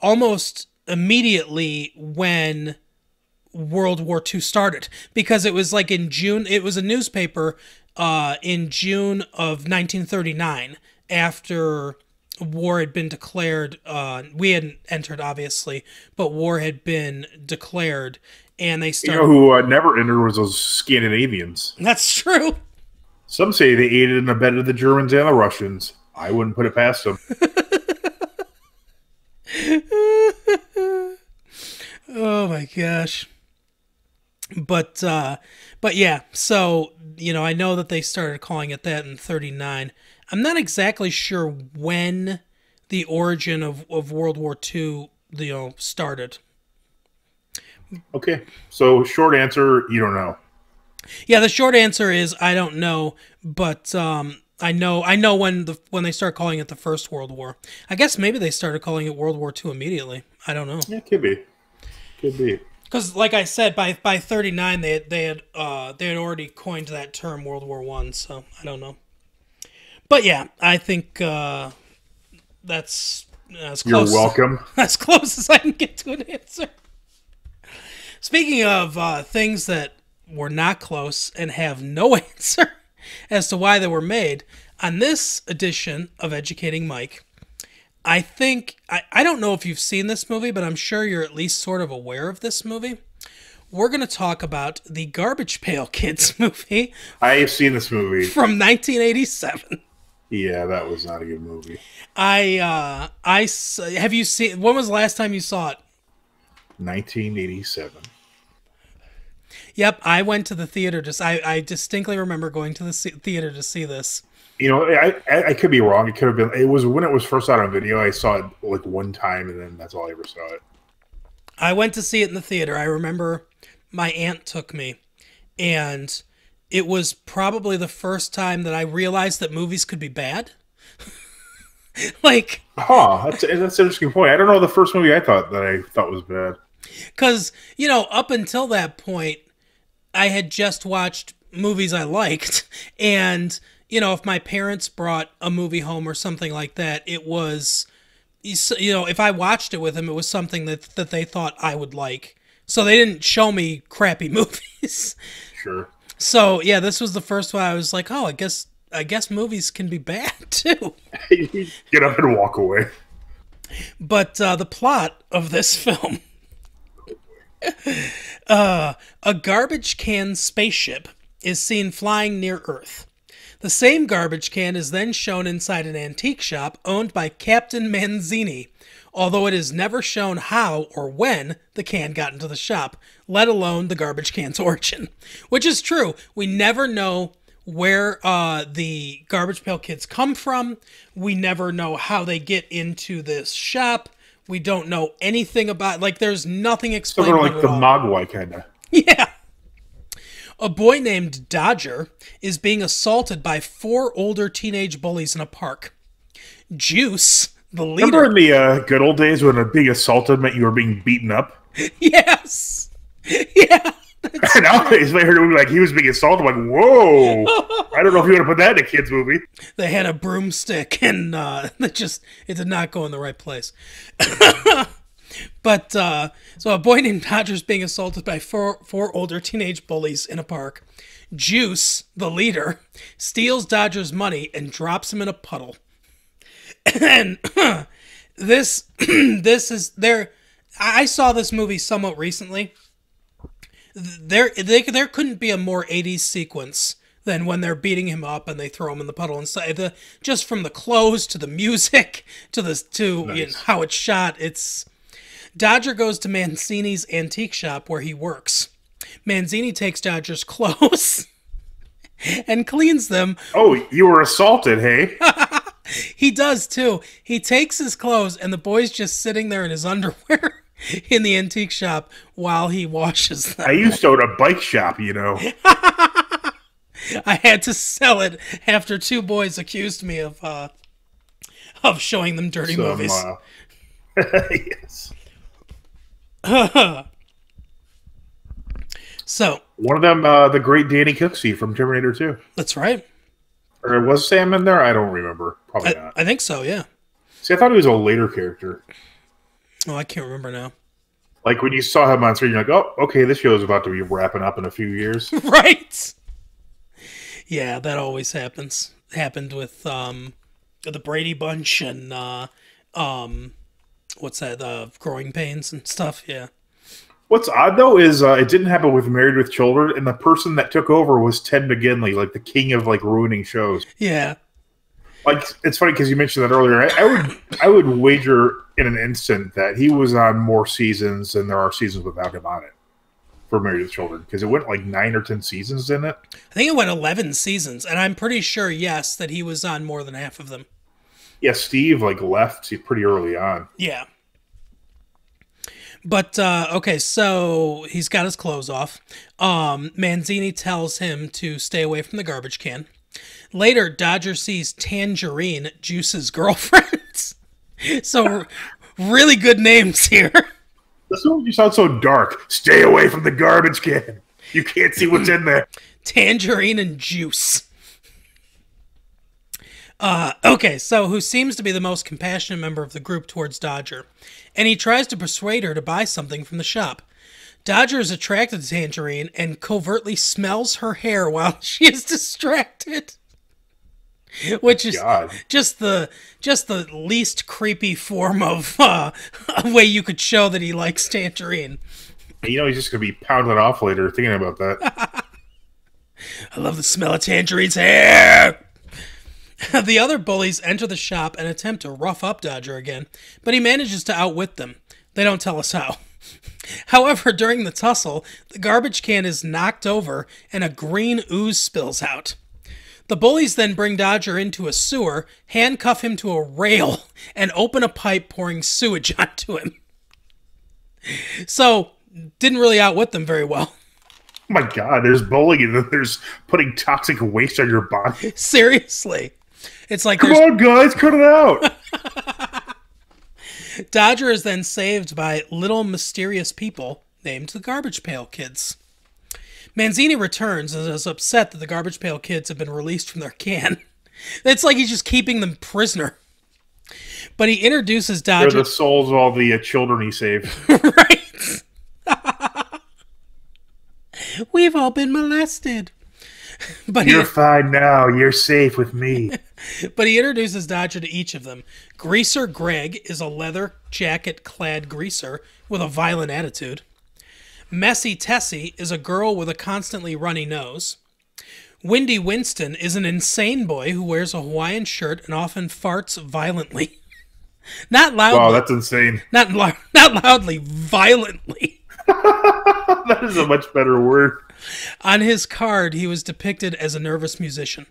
almost immediately when World War II started, because it was like in June. It was a newspaper in June of 1939, after war had been declared. We hadn't entered, obviously, but war had been declared, and they started... You know who never entered was those Scandinavians. That's true. Some say they aided and abetted the Germans and the Russians. I wouldn't put it past them. Oh my gosh. But yeah, so, you know, I know that they started calling it that in 39. I'm not exactly sure when the origin of World War II, you know, started. Okay, so short answer, you don't know. Yeah, the short answer is I don't know, but I know when they start calling it the First World War. I guess maybe they started calling it World War II immediately. I don't know. Yeah, it could be. Could be. Because, like I said, by 39 they had already coined that term World War I. So I don't know. But yeah, I think that's as close. You're welcome. As close as I can get to an answer. Speaking of things that were not close and have no answer as to why they were made, on this edition of Educating Mike, I think, I don't know if you've seen this movie, but I'm sure you're at least sort of aware of this movie. We're going to talk about the Garbage Pail Kids movie. I have seen this movie. From 1987. Yeah, that was not a good movie. Have you seen, when was the last time you saw it? 1987. Yep, I went to the theater. I distinctly remember going to the theater to see this. You know, I could be wrong. It could have been. It was when it was first out on video. I saw it like one time, and then that's all I ever saw it. I went to see it in the theater. I remember my aunt took me, and it was probably the first time that I realized that movies could be bad. Like, that's an interesting point. I don't know the first movie I thought was bad. Because, you know, up until that point, I had just watched movies I liked, and, you know, if my parents brought a movie home or something like that, it was, you know, if I watched it with them, it was something that they thought I would like. So they didn't show me crappy movies. Sure. So yeah, this was the first one I was like, oh, I guess movies can be bad too. Get up and walk away. But the plot of this film, a garbage can spaceship is seen flying near Earth. The same garbage can is then shown inside an antique shop owned by Captain Manzini, although it is never shown how or when the can got into the shop, let alone the garbage can's origin. Which is true. We never know where the Garbage Pail Kids come from. We never know how they get into this shop. We don't know anything about, like, there's nothing explained. So they're like the Mogwai kind of. Yeah. A boy named Dodger is being assaulted by 4 older teenage bullies in a park. Juice, the leader... Remember in the good old days when being assaulted meant you were being beaten up? Yes! Yeah! Nowadays, I heard it like he was being assaulted. I'm like, whoa! I don't know if you want to put that in a kid's movie. They had a broomstick and it did not go in the right place. But, so a boy named Dodger is being assaulted by four older teenage bullies in a park. Juice, the leader, steals Dodger's money and drops him in a puddle. And this is there. I saw this movie somewhat recently. There couldn't be a more 80s sequence than when they're beating him up and they throw him in the puddle. And just from the clothes to the music to Nice. how it's shot, it's... Dodger goes to Manzini's antique shop where he works. Manzini takes Dodger's clothes and cleans them. Oh, you were assaulted, hey? He does too. He takes his clothes and the boy's just sitting there in his underwear in the antique shop while he washes them. I used to own a bike shop, you know. I had to sell it after 2 boys accused me of showing them dirty movies. Yes. So One of them, the great Danny Cooksey from Terminator 2. that's right. Or was Sam in there? I don't remember. Probably not. I think so, yeah. See, I thought he was a later character. Oh, I can't remember now. Like when you saw him on screen, you're like, oh, okay, this show is about to be wrapping up in a few years. Right? Yeah, that always happens. Happened with the Brady Bunch and what's that? Growing Pains and stuff. Yeah. What's odd though is it didn't happen with Married with Children, and the person that took over was Ted McGinley, like the king of like ruining shows. Yeah. Like it's funny because you mentioned that earlier. I would wager in an instant that he was on more seasons than there are seasons without him on it for Married with Children, because it went like 9 or 10 seasons in it. I think it went 11 seasons, and I'm pretty sure, yes, that he was on more than half of them. Yeah, Steve like left pretty early on. Yeah. But, okay, so he's got his clothes off. Manzini tells him to stay away from the garbage can. Later, Dodger sees Tangerine, Juice's girlfriend. So, really good names here. This one, you sound so dark. Stay away from the garbage can. You can't see what's in there. Tangerine and Juice. Okay, so who seems to be the most compassionate member of the group towards Dodger, and he tries to persuade her to buy something from the shop. Dodger is attracted to Tangerine and covertly smells her hair while she is distracted, which is just the least creepy form of a way you could show that he likes Tangerine. You know he's just gonna be pounding off later thinking about that. I love the smell of Tangerine's hair. The other bullies enter the shop and attempt to rough up Dodger again, but he manages to outwit them. They don't tell us how. However, during the tussle, the garbage can is knocked over and a green ooze spills out. The bullies then bring Dodger into a sewer, handcuff him to a rail, and open a pipe pouring sewage onto him. So, didn't really outwit them very well. Oh my god, there's bullying and then there's putting toxic waste on your body. Seriously. It's like, come on, guys, cut it out. Dodger is then saved by little mysterious people named the Garbage Pail Kids. Manzini returns and is upset that the Garbage Pail Kids have been released from their can. It's like he's just keeping them prisoner. But he introduces Dodger... They're the souls of all the children he saved. Right. We've all been molested. But You're fine now. You're safe with me. But he introduces Dodger to each of them. Greaser Greg is a leather jacket-clad greaser with a violent attitude. Messy Tessie is a girl with a constantly runny nose. Windy Winston is an insane boy who wears a Hawaiian shirt and often farts violently. Not loudly. Wow, that's insane. Not loudly, violently. That is a much better word. On his card, he was depicted as a nervous musician.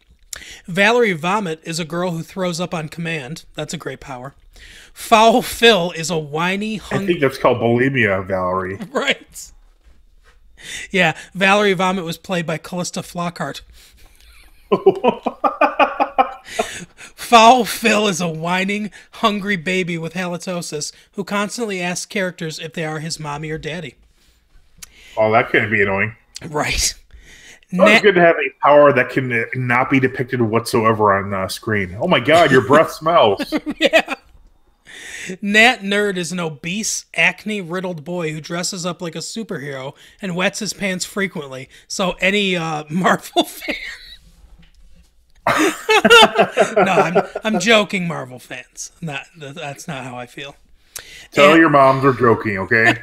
Valerie Vomit is a girl who throws up on command. That's a great power. Foul Phil is a whiny, I think that's called bulimia, Valerie. Right. Yeah, Valerie Vomit was played by Callista Flockhart. Foul Phil is a whining, hungry baby with halitosis who constantly asks characters if they are his mommy or daddy. Oh, that can be annoying. Right. It's good to have a power that can not be depicted whatsoever on screen. Oh my god, your breath smells. Yeah. Nat Nerd is an obese, acne-riddled boy who dresses up like a superhero and wets his pants frequently. So any Marvel fan... No, I'm joking, Marvel fans. That's not how I feel. Tell your moms we're joking, okay?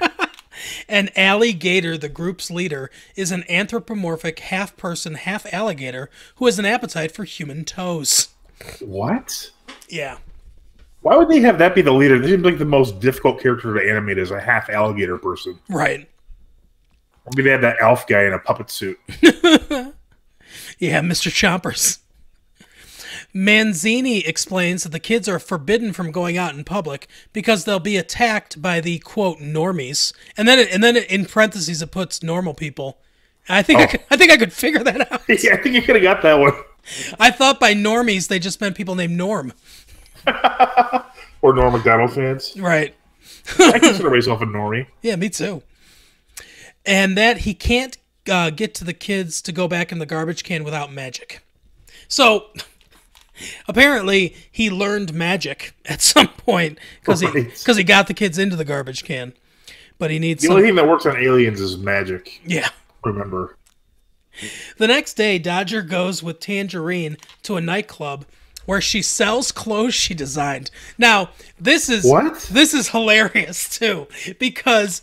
And Alligator, the group's leader, is an anthropomorphic half-person, half-alligator who has an appetite for human toes. What? Yeah. Why would they have that be the leader? This seems like the most difficult character to animate as a half-alligator person. Right. Maybe they had that elf guy in a puppet suit. Yeah, Mr. Chompers. Manzini explains that the kids are forbidden from going out in public because they'll be attacked by the, quote, normies. And then in parentheses it puts normal people. I think I could figure that out. Yeah, I think you could have got that one. I thought by normies they just meant people named Norm. Or Norm Macdonald fans. Right. I consider myself a normie. Yeah, me too. And that he can't get to the kids to go back in the garbage can without magic. So... apparently, he learned magic at some point because he got the kids into the garbage can. But he needs the only thing that works on aliens is magic. Yeah. Remember. The next day, Dodger goes with Tangerine to a nightclub where she sells clothes she designed. Now, this is hilarious too, because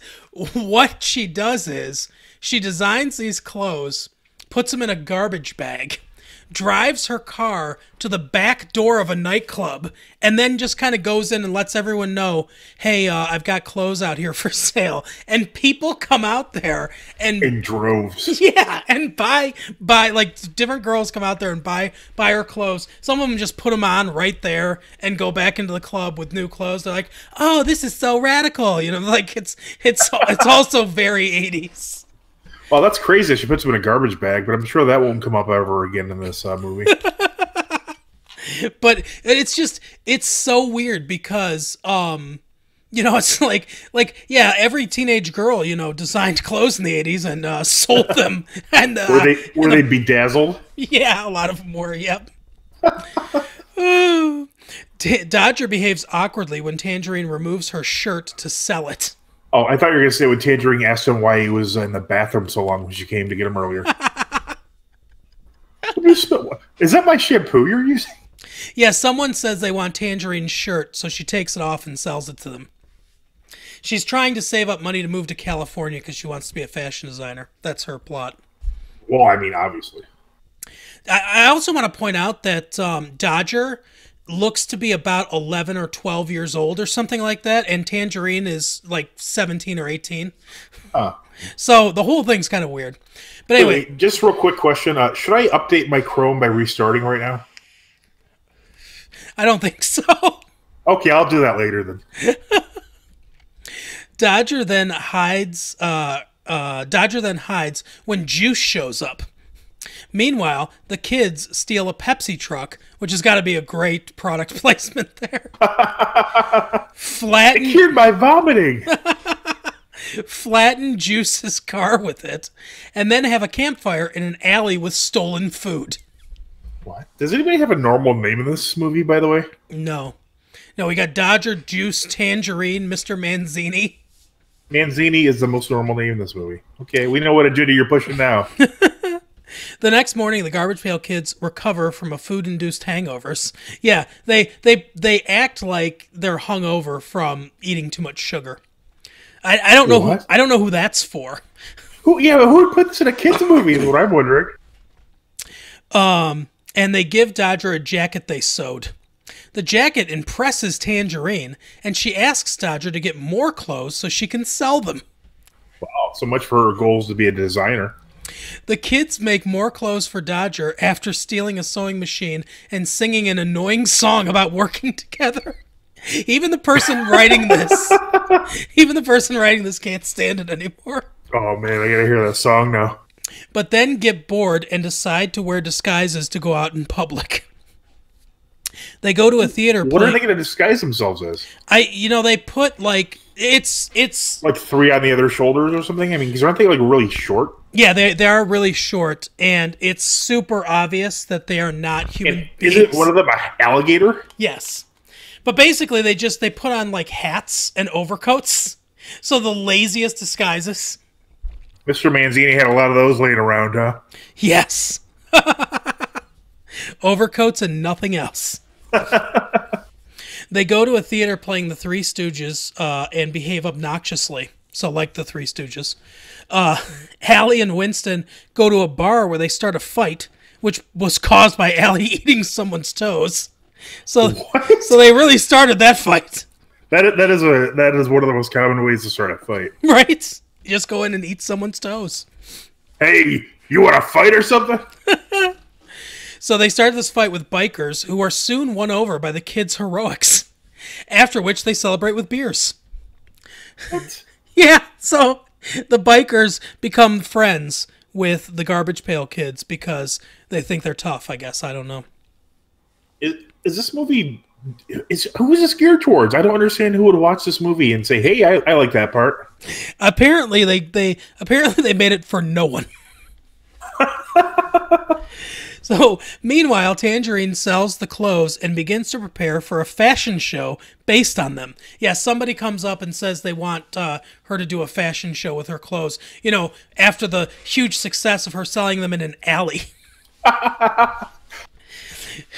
what she does is she designs these clothes, puts them in a garbage bag, drives her car to the back door of a nightclub, and then just kind of goes in and lets everyone know, hey, I've got clothes out here for sale. And people come out there and... in droves. Yeah, and buy like, different girls come out there and buy her clothes. Some of them just put them on right there and go back into the club with new clothes. They're like, oh, this is so radical. You know, like, it's also very 80s. Well, that's crazy. She puts them in a garbage bag, but I'm sure that won't come up ever again in this movie. But it's so weird because, it's like, yeah, every teenage girl, designed clothes in the 80s and sold them. And were they bedazzled? Yeah, a lot of them were, yep. Dodger behaves awkwardly when Tangerine removes her shirt to sell it. Oh, I thought you were going to say when Tangerine asked him why he was in the bathroom so long when she came to get him earlier. Is that my shampoo you're using? Yeah, someone says they want Tangerine's shirt, so she takes it off and sells it to them. She's trying to save up money to move to California because she wants to be a fashion designer. That's her plot. Well, I mean, obviously. I also want to point out that Dodger looks to be about 11 or 12 years old or something like that, and Tangerine is like 17 or 18. So the whole thing's kind of weird. But anyway. Wait, just real quick question. Should I update my Chrome by restarting right now? I don't think so. Okay, I'll do that later then. Dodger then hides when Juice shows up. Meanwhile, the kids steal a Pepsi truck, which has got to be a great product placement there. It cured my vomiting. Flatten Juice's car with it, and then have a campfire in an alley with stolen food. What? Does anybody have a normal name in this movie, by the way? No, we got Dodger, Juice, Tangerine, Mr. Manzini. Manzini is the most normal name in this movie. Okay, we know what agenda you're pushing now. The next morning, the Garbage Pail Kids recover from a food-induced hangovers. Yeah, they act like they're hungover from eating too much sugar. I don't know who that's for. Who would put this in a kids movie? Is what I'm wondering. And they give Dodger a jacket they sewed. The jacket impresses Tangerine, and she asks Dodger to get more clothes so she can sell them. Wow, so much for her goals to be a designer. The kids make more clothes for Dodger after stealing a sewing machine and singing an annoying song about working together. Even the person writing this can't stand it anymore. Oh man, I gotta hear that song now. But then get bored and decide to wear disguises to go out in public. They go to a theater. What are they going to disguise themselves as? They put like it's like 3 on the other shoulders or something. I mean, because aren't they like really short? Yeah, they are really short, and it's super obvious that they are not human beings. Is it one of them an alligator? Yes, but basically they put on like hats and overcoats. So the laziest disguises. Mr. Manzini had a lot of those laying around, huh? Yes. Overcoats and nothing else. They go to a theater playing the Three Stooges and behave obnoxiously. So like the Three Stooges. Allie and Winston go to a bar where they start a fight, which was caused by Allie eating someone's toes. So they really started that fight. That is one of the most common ways to start a fight. Right? You just go in and eat someone's toes. Hey, you want to fight or something? So they start this fight with bikers who are soon won over by the kids' heroics. After which they celebrate with beers. What? Yeah, so the bikers become friends with the Garbage Pail Kids because they think they're tough, I guess. I don't know. Is this movie... who is this geared towards? I don't understand who would watch this movie and say, hey, I like that part. Apparently they made it for no one. So, meanwhile, Tangerine sells the clothes and begins to prepare for a fashion show based on them. Yeah, somebody comes up and says they want her to do a fashion show with her clothes. After the huge success of her selling them in an alley.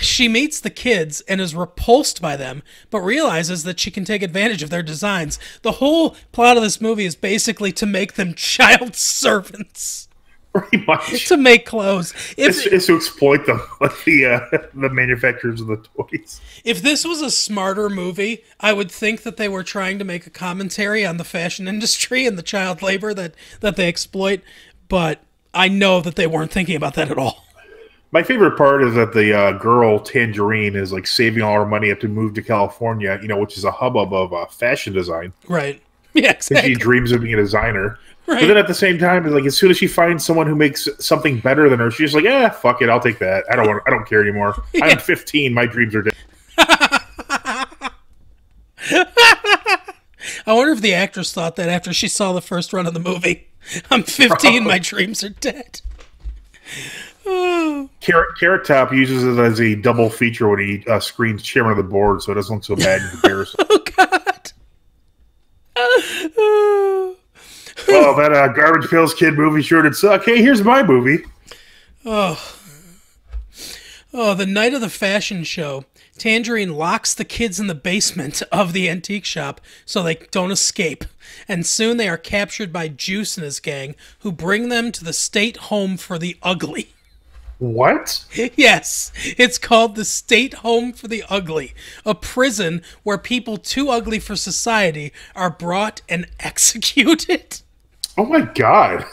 She meets the kids and is repulsed by them, but realizes that she can take advantage of their designs. The whole plot of this movie is basically to make them child servants. Pretty much. To make clothes. It's to exploit them, like the manufacturers of the toys. If this was a smarter movie, I would think that they were trying to make a commentary on the fashion industry and the child labor that they exploit, but I know that they weren't thinking about that at all. My favorite part is that the girl, Tangerine, is like saving all her money up to move to California, which is a hubbub of fashion design. Right. Yeah, exactly. And she dreams of being a designer. Right. But then at the same time, it's like as soon as she finds someone who makes something better than her, she's like, fuck it, I'll take that. I don't care anymore. Yeah. I'm 15, my dreams are dead. I wonder if the actress thought that after she saw the first run of the movie. I'm 15, my dreams are dead. Carrot Top uses it as a double feature when he screens Chairman of the Board, so it doesn't look so bad in comparison. Oh, God. Well, that Garbage Pails Kid movie sure did suck. Hey, here's my movie. Oh, the night of the fashion show, Tangerine locks the kids in the basement of the antique shop so they don't escape. And soon they are captured by Juice and his gang, who bring them to the State Home for the Ugly. What? Yes, it's called the State Home for the Ugly, a prison where people too ugly for society are brought and executed. Oh my God.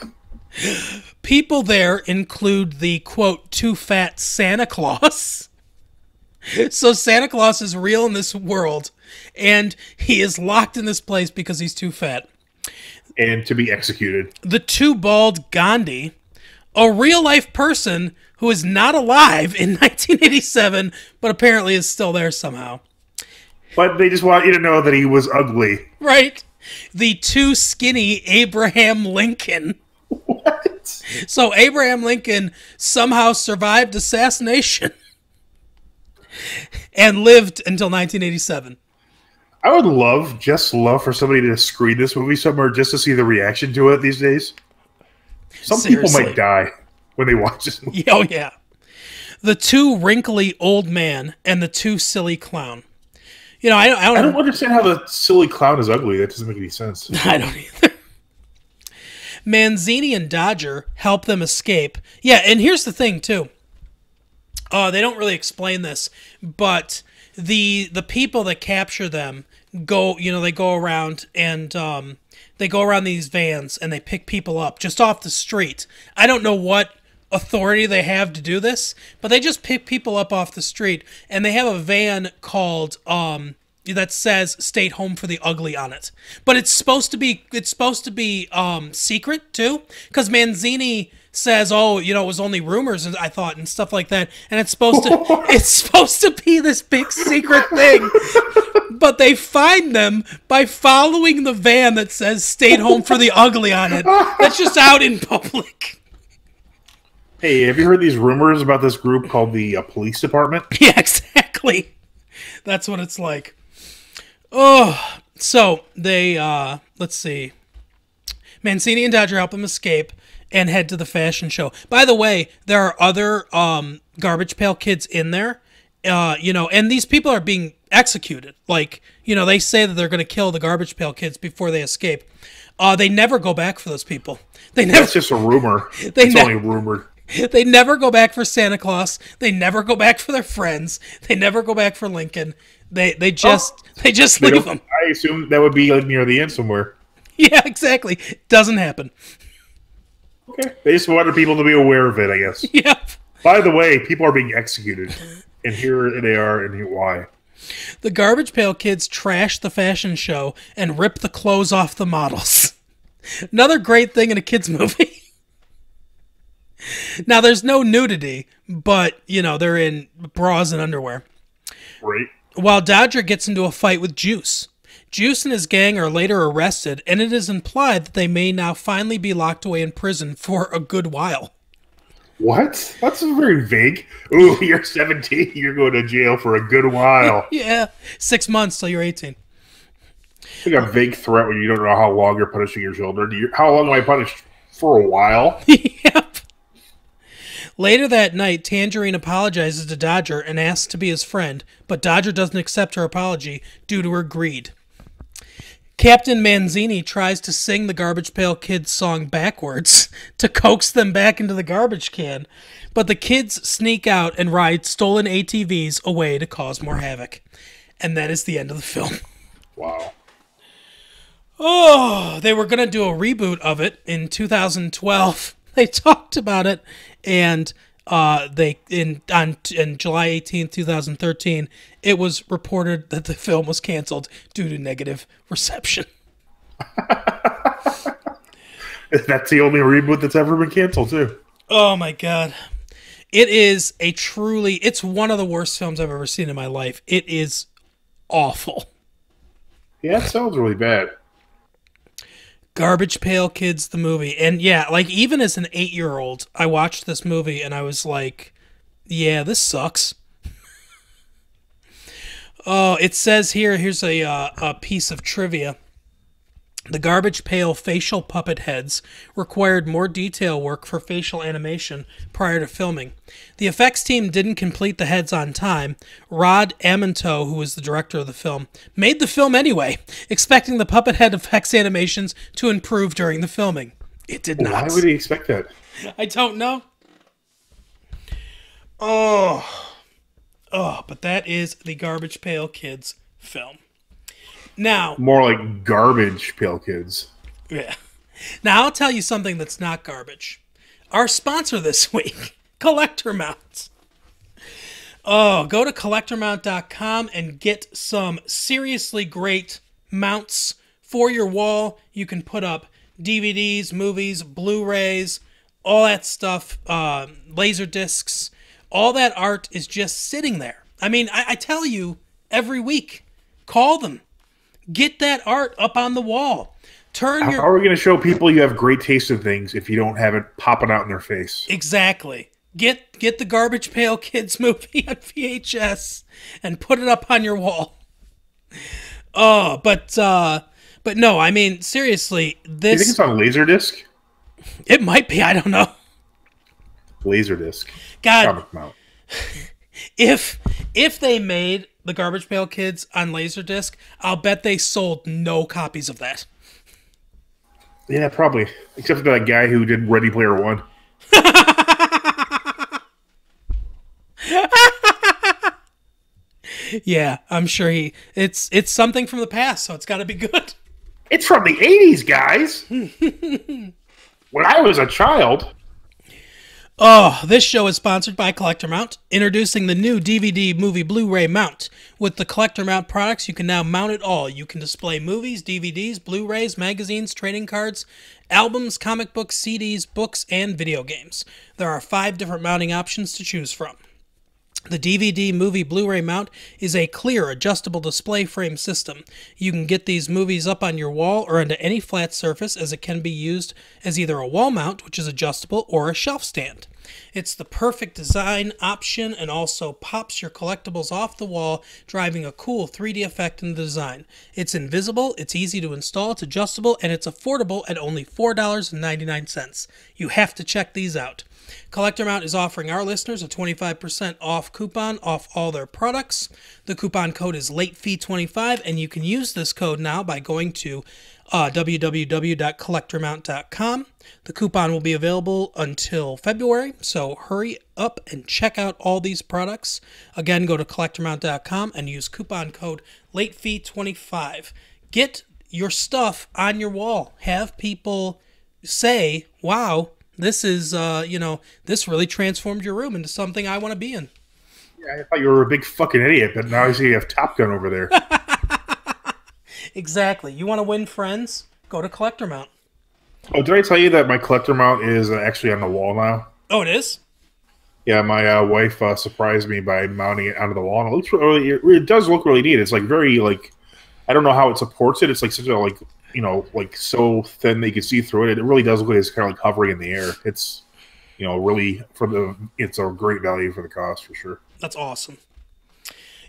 People there include the, quote, too fat Santa Claus. So Santa Claus is real in this world, and he is locked in this place because he's too fat. And to be executed. The too bald Gandhi, a real-life person who is not alive in 1987, but apparently is still there somehow. But they just want you to know that he was ugly. Right. The too skinny Abraham Lincoln. What? So Abraham Lincoln somehow survived assassination and lived until 1987. I would love for somebody to screen this movie somewhere just to see the reaction to it these days. Some people might die when they watch this movie. Oh, yeah. The Too Wrinkly Old Man and the Too Silly Clown. You know, I don't understand how the silly clown is ugly. That doesn't make any sense. I don't either. Manzini and Dodger help them escape. Yeah, and here's the thing, too. They don't really explain this, but the people that capture them they go around and they go around these vans and they pick people up just off the street. I don't know what authority they have to do this, but they just pick people up off the street, and they have a van called that says "Stay Home for the Ugly" on it. But it's supposed to be secret too, because Manzini says, "Oh, it was only rumors," and I thought, and stuff like that, and it's supposed to be this big secret thing. But they find them by following the van that says "Stay Home for the Ugly" on it. That's just out in public. Hey, have you heard these rumors about this group called the Police Department? Yeah, exactly. That's what it's like. Oh, so they, let's see. Mancini and Dodger help them escape and head to the fashion show. By the way, there are other Garbage Pail Kids in there, and these people are being executed. Like, they say that they're going to kill the Garbage Pail Kids before they escape. They never go back for those people. That's just a rumor. It's only rumored. They never go back for Santa Claus. They never go back for their friends. They never go back for Lincoln. They just leave them. I assume that would be like near the end somewhere. Yeah, exactly. Doesn't happen. Okay. They just wanted people to be aware of it, I guess. Yep. By the way, people are being executed. And here they are, and why. The Garbage Pail Kids trash the fashion show and rip the clothes off the models. Another great thing in a kid's movie. Now, there's no nudity, but, they're in bras and underwear. Right. While Dodger gets into a fight with Juice. Juice and his gang are later arrested, and it is implied that they may now finally be locked away in prison for a good while. What? That's very vague. Ooh, you're 17, you're going to jail for a good while. Yeah, 6 months till you're 18. It's like a vague threat when you don't know how long you're punishing your children. How long am I punished? For a while? Yep. Later that night, Tangerine apologizes to Dodger and asks to be his friend, but Dodger doesn't accept her apology due to her greed. Captain Manzini tries to sing the Garbage Pail Kids song backwards to coax them back into the garbage can, but the kids sneak out and ride stolen ATVs away to cause more havoc. And that is the end of the film. Wow. Oh, they were going to do a reboot of it in 2012. They talked about it, and on July 18th, 2013, it was reported that the film was canceled due to negative reception. That's the only reboot that's ever been canceled, too. Oh, my God. It is it's one of the worst films I've ever seen in my life. It is awful. Yeah, it sounds really bad. Garbage Pail Kids, the movie. And yeah, like even as an 8-year-old, I watched this movie and I was like, yeah, this sucks. Oh, it says here's a piece of trivia. The Garbage Pail facial puppet heads required more detail work for facial animation prior to filming. The effects team didn't complete the heads on time. Rod Amanto, who was the director of the film, made the film anyway, expecting the puppet head effects animations to improve during the filming. It did not. Why would he expect that? I don't know. Oh, but that is the Garbage Pail Kids film. Now, more like Garbage Pail Kids. Yeah. Now, I'll tell you something that's not garbage. Our sponsor this week, Collector Mounts. Oh, go to collectormount.com and get some seriously great mounts for your wall. You can put up DVDs, movies, Blu-rays, all that stuff, laser discs. All that art is just sitting there. I mean, I tell you every week, call them. Get that art up on the wall. How are we going to show people you have great taste in things if you don't have it popping out in their face? Exactly. Get the Garbage Pail Kids movie on VHS and put it up on your wall. But no, I mean seriously, Do you think this it's on Laserdisc? it might be. I don't know. Laserdisc. God, Comic Mount. if they made the Garbage Pail Kids on Laserdisc, I'll bet they sold no copies of that. Yeah, probably. Except for that guy who did Ready Player One. Yeah, I'm sure it's something from the past, so it's got to be good. It's from the 80s, guys. When I was a child. Oh, this show is sponsored by Collector Mount, introducing the new DVD movie Blu-ray mount. With the Collector Mount products, you can now mount it all. You can display movies, DVDs, Blu-rays, magazines, trading cards, albums, comic books, CDs, books, and video games. There are 5 different mounting options to choose from. The DVD movie Blu-ray mount is a clear adjustable display frame system. You can get these movies up on your wall or onto any flat surface, as it can be used as either a wall mount, which is adjustable, or a shelf stand. It's the perfect design option and also pops your collectibles off the wall, driving a cool 3D effect in the design. It's invisible, it's easy to install, it's adjustable, and it's affordable at only $4.99. You have to check these out. Collector Mount is offering our listeners a 25% off coupon off all their products. The coupon code is LATEFEE25, and you can use this code now by going to www.collectormount.com. The coupon will be available until February, so hurry up and check out all these products. Again, go to collectormount.com and use coupon code LATEFEE25. Get your stuff on your wall. Have people say, wow, this is, this really transformed your room into something I want to be in. Yeah, I thought you were a big fucking idiot, but now I see you have Top Gun over there. Exactly. You want to win friends? Go to Collector Mount. Oh, did I tell you that my Collector Mount is actually on the wall now? Oh, it is? Yeah, my wife surprised me by mounting it onto the wall. And it looks really, it does look really neat. It's like very, like, I don't know how it supports it. It's like such a, like, like so thin that you can see through it. It really does look like it's kind of like hovering in the air. It's, really it's a great value for the cost for sure. That's awesome.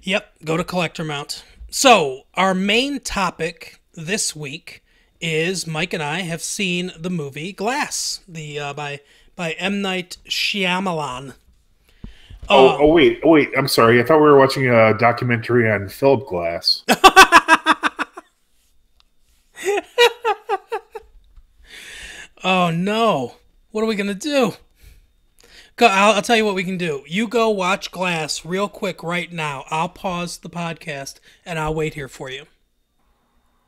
Yep, go to Collector Mount. So, our main topic this week is Mike and I have seen the movie Glass, the by M. Night Shyamalan. Wait, I'm sorry. I thought we were watching a documentary on Philip Glass. Oh no. What are we going to do? I'll tell you what we can do. You go watch Glass real quick right now. I'll pause the podcast and I'll wait here for you.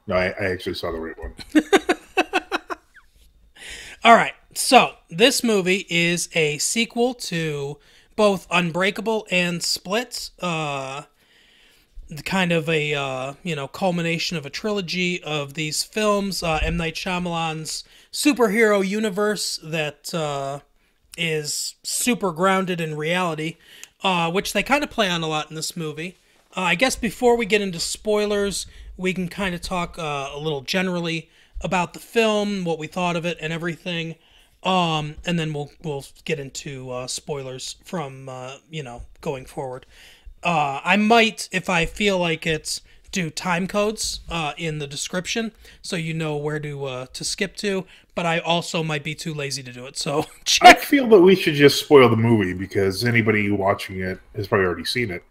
No, I actually saw the right one. All right. So this movie is a sequel to both Unbreakable and Split. Kind of a culmination of a trilogy of these films. M. Night Shyamalan's superhero universe that is super grounded in reality, which they kind of play on a lot in this movie. I guess before we get into spoilers, we can kind of talk a little generally about the film, what we thought of it, and everything. And then we'll get into spoilers from going forward. I might, if I feel like it, do time codes in the description so you know where to skip to. But I also might be too lazy to do it. So I feel that we should just spoil the movie because anybody watching it has probably already seen it,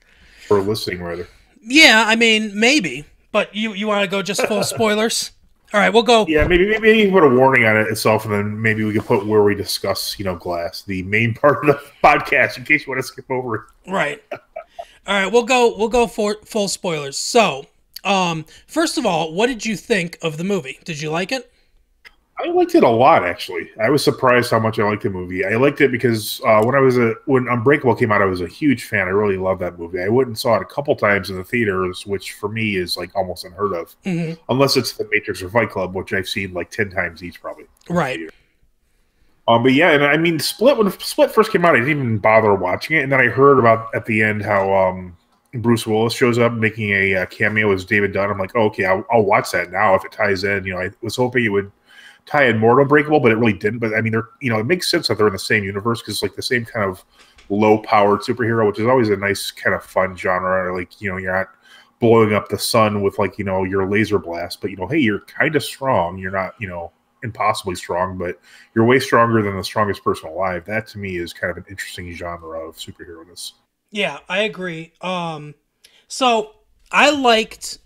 or listening rather. Yeah, I mean maybe. But you want to go just full spoilers? All right, we'll go. Yeah, maybe you can put a warning on it itself, and then maybe we can put where we discuss, Glass, the main part of the podcast, in case you want to skip over it. Right. All right, we'll go for full spoilers. So, first of all, what did you think of the movie? Did you like it? I liked it a lot, actually. I was surprised how much I liked the movie. I liked it because when Unbreakable came out, I was a huge fan. I really loved that movie. I went and saw it a couple times in the theaters, which for me is like almost unheard of, unless it's The Matrix or Fight Club, which I've seen like 10 times each, probably. Right. But yeah, and I mean, when Split first came out, I didn't even bother watching it, and then I heard about at the end how Bruce Willis shows up making a cameo as David Dunn. I'm like, oh, okay, I'll watch that now if it ties in. I was hoping it would tie in more to Unbreakable, but it really didn't. But I mean, it makes sense that they're in the same universe because it's like the same kind of low-powered superhero, which is always a nice kind of fun genre. Like, you're not blowing up the sun with like, your laser blast, but hey, you're kind of strong. You're not, impossibly strong, but you're way stronger than the strongest person alive. That to me is kind of an interesting genre of superhero-ness. Yeah, I agree. So I liked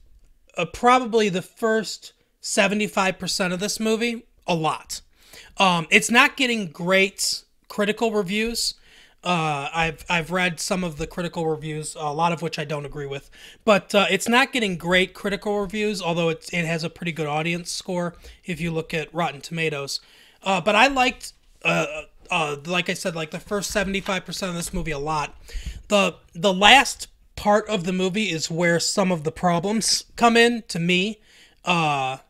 probably the first 75% of this movie a lot. It's not getting great critical reviews. I've read some of the critical reviews, a lot of which I don't agree with, but it's not getting great critical reviews, although it has a pretty good audience score if you look at Rotten Tomatoes. But I liked, like I said, like the first 75% of this movie a lot. The last part of the movie is where some of the problems come in to me, and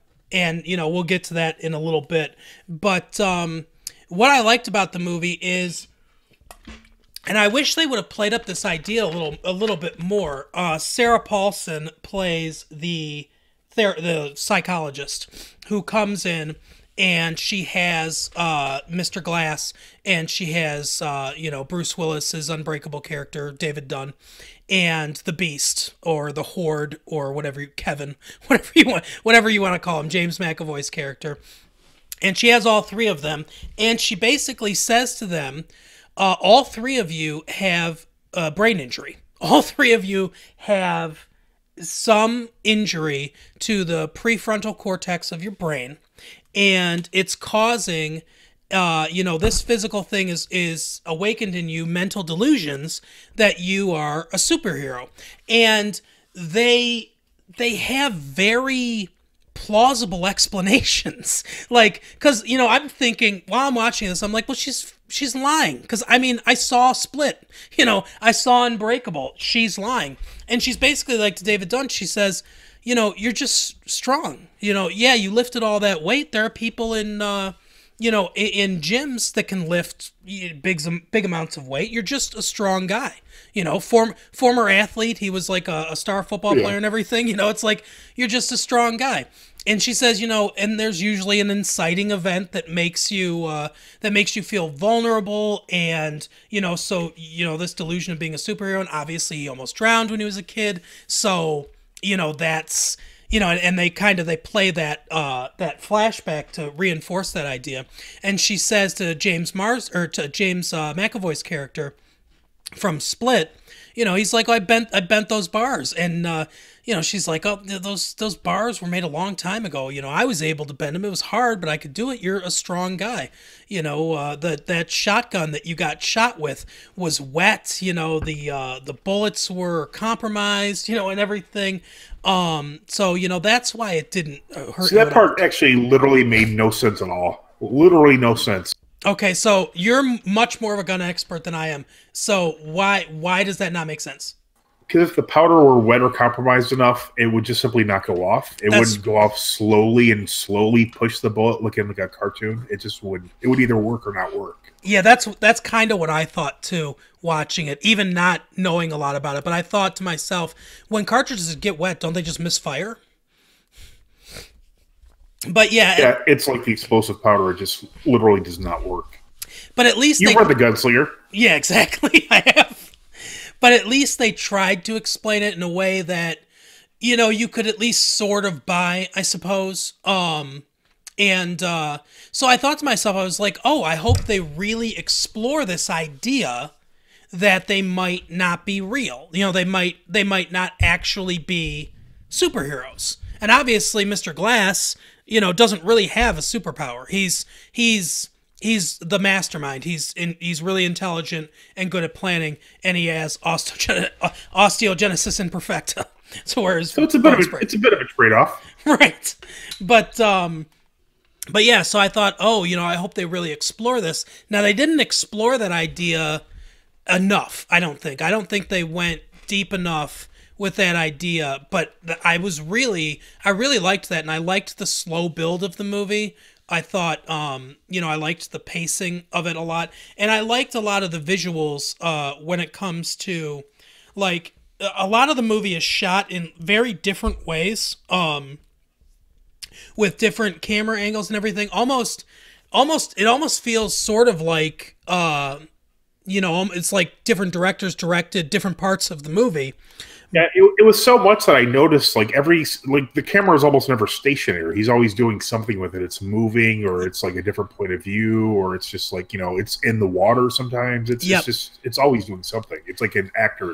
we'll get to that in a little bit. But what I liked about the movie is, and I wish they would have played up this idea a little bit more. Sarah Paulson plays the psychologist who comes in, and she has Mr. Glass, and she has Bruce Willis's unbreakable character David Dunn, and the Beast or the Horde or whatever you want to call him, James McAvoy's character, and she has all three of them, and she basically says to them, all three of you have a brain injury. All three of you have some injury to the prefrontal cortex of your brain, and it's causing, this physical thing is awakened in you mental delusions that you are a superhero. And they have very plausible explanations. Like, because, I'm thinking, while I'm watching this, I'm like, well, she's lying. Because, I saw Split. I saw Unbreakable. She's lying. And she's basically like to David Dunn, she says, you're just strong. Yeah, you lifted all that weight. There are people in gyms that can lift big amounts of weight. You're just a strong guy. Former athlete. He was like a star football player and everything. It's like, you're just a strong guy. And she says, and there's usually an inciting event that makes you feel vulnerable, and so this delusion of being a superhero. And obviously, he almost drowned when he was a kid. So that's and they play that flashback to reinforce that idea. And she says to James McAvoy's character from Split, he's like, oh, I bent those bars, and she's like, oh, those bars were made a long time ago. I was able to bend them. It was hard, but I could do it. You're a strong guy. That shotgun that you got shot with was wet. The bullets were compromised. And everything. So that's why it didn't hurt. See, that part actually literally made no sense at all. Literally no sense. Okay, so you're much more of a gun expert than I am. So why does that not make sense? Because if the powder were wet or compromised enough, it would just simply not go off. It wouldn't go off slowly and slowly push the bullet looking like a cartoon. It just wouldn't. It would either work or not work. Yeah, that's kind of what I thought too, watching it, even not knowing a lot about it. But I thought to myself, when cartridges get wet, don't they just misfire? But yeah, it's like the explosive powder. It just literally does not work. But at least you read The Gunslinger. Yeah, exactly. I have. But at least they tried to explain it in a way that, you could at least sort of buy, I suppose. So I thought to myself, I was like, oh, I hope they really explore this idea that they might not be real. They might not actually be superheroes. And obviously, Mr. Glass, doesn't really have a superpower. He's the mastermind. He's really intelligent and good at planning, and he has osteogenesis imperfecta. So it's a bit of a trade-off, right? But yeah. So I thought, I hope they really explore this. Now they didn't explore that idea enough. I don't think they went deep enough with that idea. But I really liked that, and I liked the slow build of the movie. I thought, I liked the pacing of it a lot. And I liked a lot of the visuals when it comes to, like, a lot of the movie is shot in very different ways, with different camera angles and everything. It almost feels sort of like you know, it's like different directors directed different parts of the movie. Yeah, it was so much that I noticed like the camera is almost never stationary. He's always doing something with it. It's moving, or it's like a different point of view, or it's just like, you know, it's in the water sometimes. It's always doing something. It's like an actor.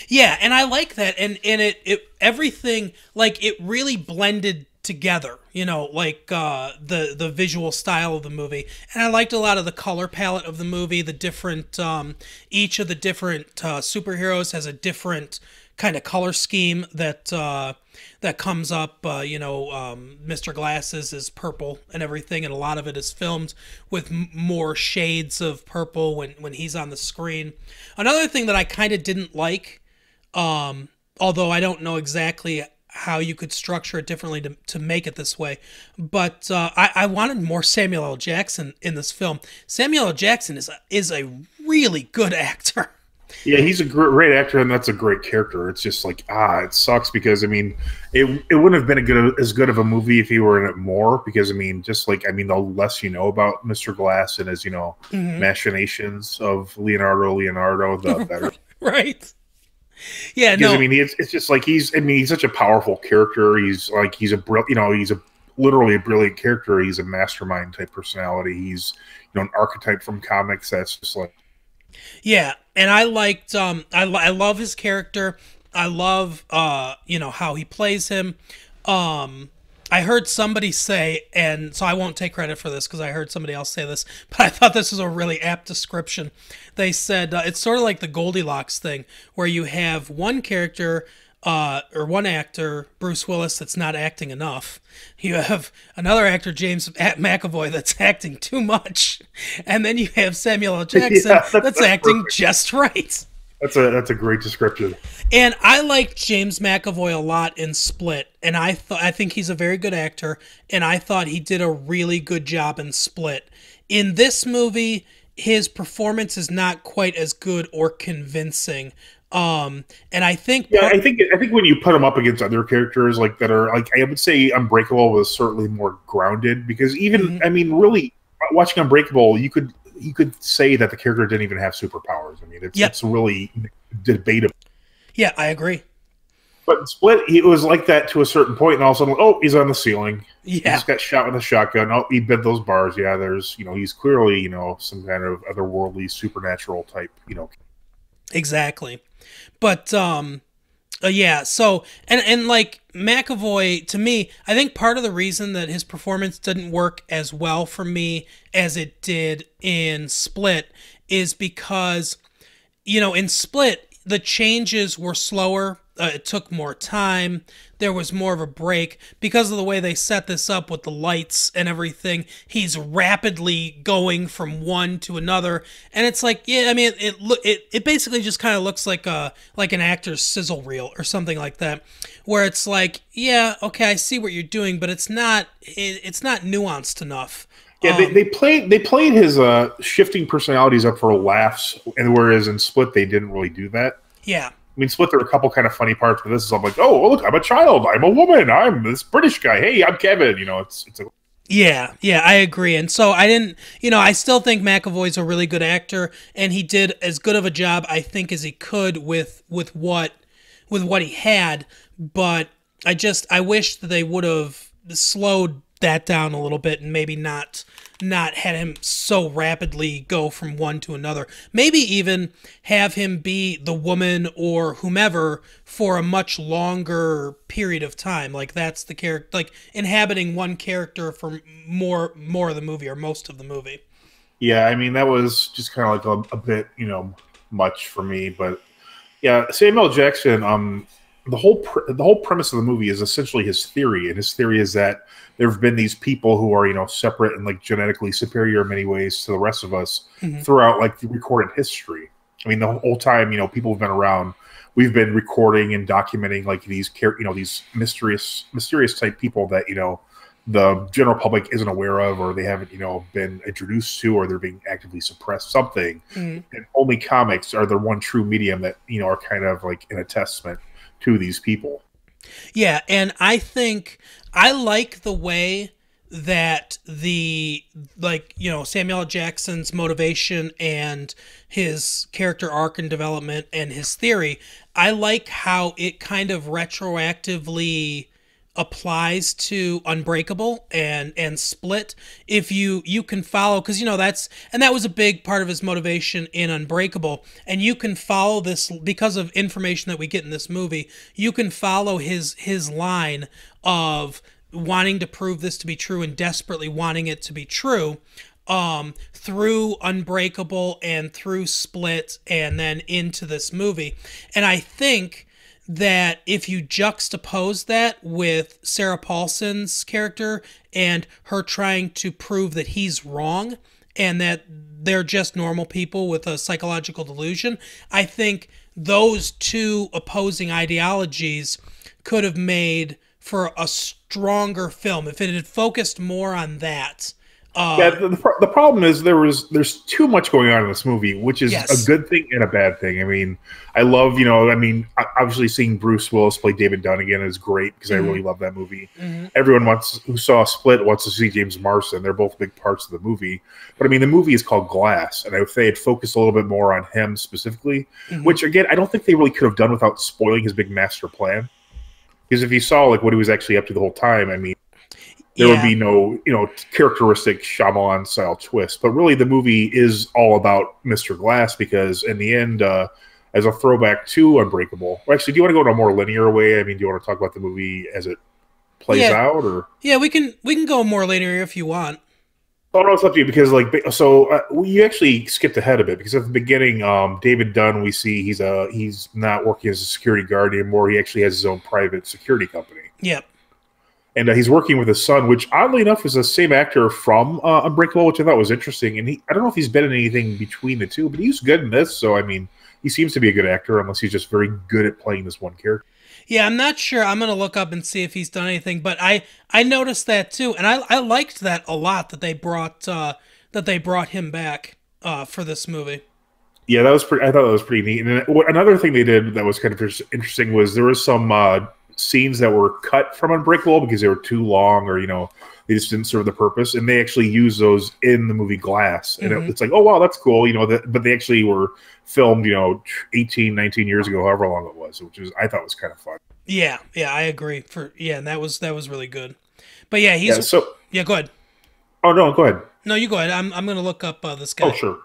Yeah, and I like that, and it everything, like, it really blended together, you know, like the visual style of the movie. And I liked a lot of the color palette of the movie. The different each of the different superheroes has a different kind of color scheme that that comes up. You know, Mr. Glasses is purple and everything, and a lot of it is filmed with more shades of purple when he's on the screen. Another thing that I kind of didn't like, although I don't know exactly how you could structure it differently to make it this way, but I wanted more Samuel L. Jackson in this film. Samuel L. Jackson is a really good actor. Yeah, he's a great actor, and that's a great character. It's just like, it sucks because, I mean, it wouldn't have been as good of a movie if he were in it more, because, I mean, the less you know about Mr. Glass and his, you know, machinations of Leonardo, the better. Right. Yeah, because, no. I mean, it's just like he's such a powerful character. He's literally a brilliant character. He's a mastermind type personality. He's, you know, an archetype from comics that's just like. Yeah, and I liked I love his character. I love you know, how he plays him. I heard somebody say, and so I won't take credit for this because I heard somebody else say this, but I thought this was a really apt description. They said it's sort of like the Goldilocks thing, where you have one character or one actor, Bruce Willis, that's not acting enough. You have another actor, James McAvoy, that's acting too much, and then you have Samuel L. Jackson that's acting perfect. Just right. That's a great description. And I liked James McAvoy a lot in Split, and I think he's a very good actor, and I thought he did a really good job in Split. In this movie, his performance is not quite as good or convincing. And I think I think when you put him up against other characters like that are like, I would say Unbreakable was certainly more grounded, because even I mean, really watching Unbreakable, you could say that the character didn't even have superpowers. I mean, it's really debatable. Yeah, I agree. But in Split, it was like that to a certain point, and all of a sudden, oh, he's on the ceiling. Yeah, he just got shot with a shotgun. Oh, he bent those bars. Yeah, there's, you know, he's clearly, you know, some kind of otherworldly, supernatural type, you know. Exactly. But yeah, so and like McAvoy, to me, I think part of the reason that his performance didn't work as well for me as it did in Split is because, you know, in Split the changes were slower. It took more time. There was more of a break because of the way they set this up with the lights and everything. He's rapidly going from one to another, and it's like, yeah, I mean, it basically just kind of looks like an actor's sizzle reel or something like that, where it's like, yeah, okay, I see what you're doing, but it's not nuanced enough. Yeah, they played his shifting personalities up for laughs, and whereas in Split they didn't really do that. Yeah. I mean, Split, there are a couple kind of funny parts, but this is all like, oh, look, I'm a child, I'm a woman, I'm this British guy, hey, I'm Kevin, you know, it's a... Yeah, I agree. And so I didn't, you know, I still think McAvoy's a really good actor, and he did as good of a job, I think, as he could with what he had, but I wish that they would have slowed that down a little bit and maybe not had him so rapidly go from one to another. Maybe even have him be the woman or whomever for a much longer period of time. Like that's the character, like inhabiting one character for more of the movie or most of the movie. Yeah, I mean, that was just kind of like a bit, you know, much for me. But yeah, Samuel Jackson, the whole premise of the movie is essentially his theory, and his theory is that there have been these people who are, you know, separate and like genetically superior in many ways to the rest of us throughout like the recorded history. I mean, the whole time, you know, people have been around. We've been recording and documenting like these, you know, these mysterious type people that, you know, the general public isn't aware of, or they haven't, you know, been introduced to, or they're being actively suppressed. Something, and only comics are the one true medium that, you know, are kind of like an attestment to these people. Yeah, and I think I like the way that Samuel L. Jackson's motivation and his character arc and development and his theory, I like how it kind of retroactively applies to Unbreakable and Split. If you can follow, because that was a big part of his motivation in Unbreakable, and you can follow this because of information that we get in this movie. You can follow his line of wanting to prove this to be true and desperately wanting it to be true, through Unbreakable and through Split and then into this movie. And I think that if you juxtapose that with Sarah Paulson's character and her trying to prove that he's wrong and that they're just normal people with a psychological delusion, I think those two opposing ideologies could have made for a stronger film if it had focused more on that. The problem is there's too much going on in this movie, which is Yes. a good thing and a bad thing. I mean, I love, obviously seeing Bruce Willis play David Dunn again is great because I really love that movie. Everyone who saw Split wants to see James Marsden. They're both big parts of the movie. But I mean, the movie is called Glass, and if they had focused a little bit more on him specifically, which again, I don't think they really could have done without spoiling his big master plan. Because if you saw what he was actually up to the whole time, I mean, there would be no, characteristic Shyamalan style twist. But really, the movie is all about Mr. Glass because in the end, as a throwback to Unbreakable. Well, actually, do you want to go in a more linear way? I mean, do you want to talk about the movie as it plays out, or we can go more linear if you want. Oh no, it's up to you because you actually skipped ahead a bit because at the beginning, David Dunn, we see he's not working as a security guard anymore. He actually has his own private security company. Yep. And he's working with his son, which oddly enough is the same actor from Unbreakable, which I thought was interesting. And I don't know if he's been in anything between the two, but he's good in this. So, I mean, he seems to be a good actor unless he's just very good at playing this one character. Yeah, I'm not sure. I'm going to look up and see if he's done anything. But I noticed that too. And I liked that a lot that they brought him back for this movie. Yeah, I thought that was pretty neat. And another thing they did that was kind of interesting was there was some scenes that were cut from Unbreakable because they were too long or, they just didn't serve the purpose. And they actually used those in the movie Glass. And it's like, oh, wow, that's cool. But they actually were filmed, 18, 19 years ago, however long it was, I thought was kind of fun. Yeah, I agree. And that was really good. But yeah, go ahead. Oh, no, go ahead. No, you go ahead. I'm going to look up this guy. Oh, sure.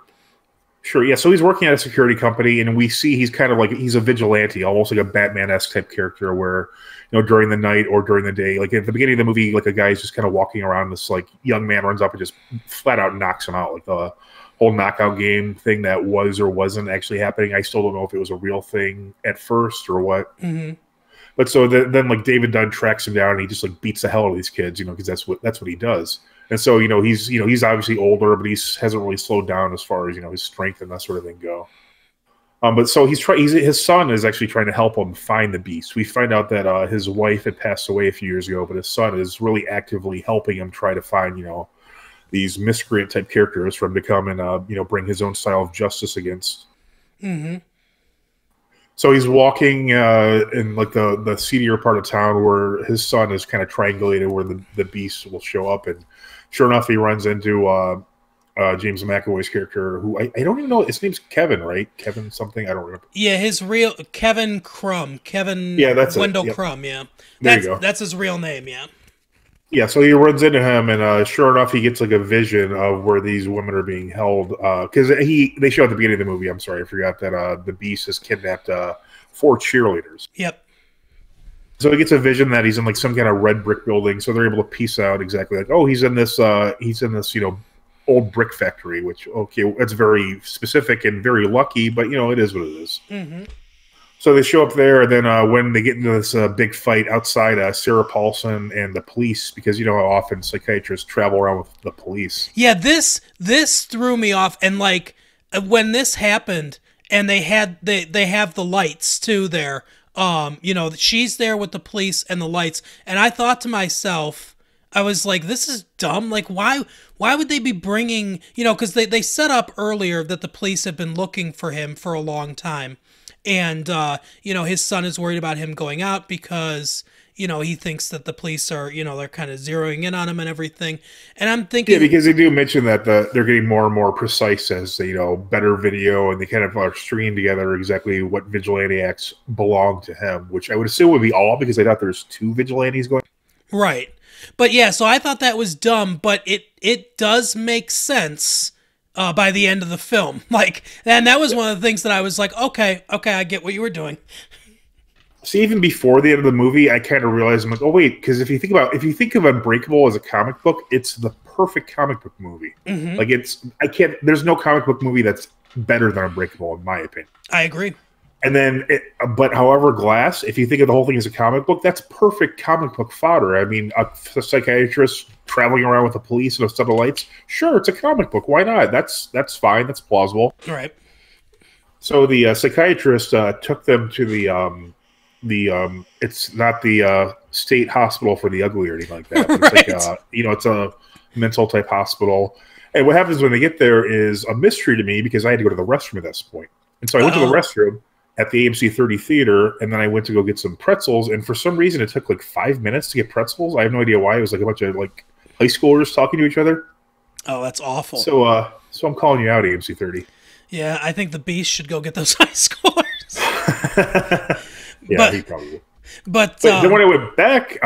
Yeah, so he's working at a security company, and we see he's kind of he's a vigilante, almost like a Batman-esque type character where, during the night or during the day, like at the beginning of the movie, a guy's just kind of walking around, this young man runs up and just flat out knocks him out, the whole knockout game thing that was or wasn't actually happening. I still don't know if it was a real thing at first or what. Mm-hmm. But so then David Dunn tracks him down and he just beats the hell out of these kids, because that's what he does. And so, he's obviously older, but he hasn't really slowed down as far as, his strength and that sort of thing go. But so his son is actually trying to help him find the beast. We find out that his wife had passed away a few years ago, but his son is really actively helping him try to find, these miscreant type characters for him to come and, bring his own style of justice against. Mm-hmm. So he's walking in the seedier part of town where his son is kind of triangulated where the beast will show up, and sure enough, he runs into James McAvoy's character, who I don't even know. His name's Kevin, right? Kevin something, I don't remember. Yeah, his real Kevin Crumb. Yeah, that's Wendell Yep. Crumb. Yeah, there you go. That's his real name. Yeah. Yeah, so he runs into him, and sure enough, he gets a vision of where these women are being held. Because they show at the beginning of the movie. I'm sorry, I forgot that the beast has kidnapped 4 cheerleaders. Yep. So he gets a vision that he's in some kind of red brick building. So they're able to piece out exactly he's in this old brick factory. Which that's very specific and very lucky, but it is what it is. Mm-hmm. So they show up there, and then when they get into this big fight outside, Sarah Paulson and the police, because how often psychiatrists travel around with the police. Yeah, this threw me off, and when this happened, and they have the lights too there. She's there with the police and the lights, and I thought to myself, I was like, this is dumb. Why would they be bringing? Because they set up earlier that the police have been looking for him for a long time. And, his son is worried about him going out because, he thinks that the police are, they're kind of zeroing in on him and everything. And I'm Yeah, thinking, because they do mention that they're getting more and more precise as they, better video, and they kind of are stringing together exactly what vigilante acts belong to him, which I would assume would be all, because I thought there's 2 vigilantes going. right. But yeah, so I thought that was dumb, but it does make sense by the end of the film. Like, and that was one of the things that I was like, okay, I get what you were doing. See, even before the end of the movie, I kind of realized, I'm like, oh wait, because if you think of Unbreakable as a comic book, it's the perfect comic book movie. Mm-hmm. Like there's no comic book movie that's better than Unbreakable, in my opinion. I agree. And then, but however, Glass, if you think of the whole thing as a comic book, that's perfect comic book fodder. I mean, a psychiatrist traveling around with the police and a set of lights, sure, it's a comic book. Why not? That's fine. That's plausible. Right. So the psychiatrist took them to the it's not the state hospital for the ugly or anything like that. It's right. like it's a mental type hospital. And what happens when they get there is a mystery to me, because I had to go to the restroom at this point. And so I went to the restroom at the AMC 30 theater, and then I went to go get some pretzels. And for some reason, it took like 5 minutes to get pretzels. I have no idea why. It was like a bunch of like high schoolers talking to each other. Oh, that's awful. So I'm calling you out, AMC 30. Yeah, I think the Beast should go get those high schoolers. Yeah, he probably would. But then when I went back,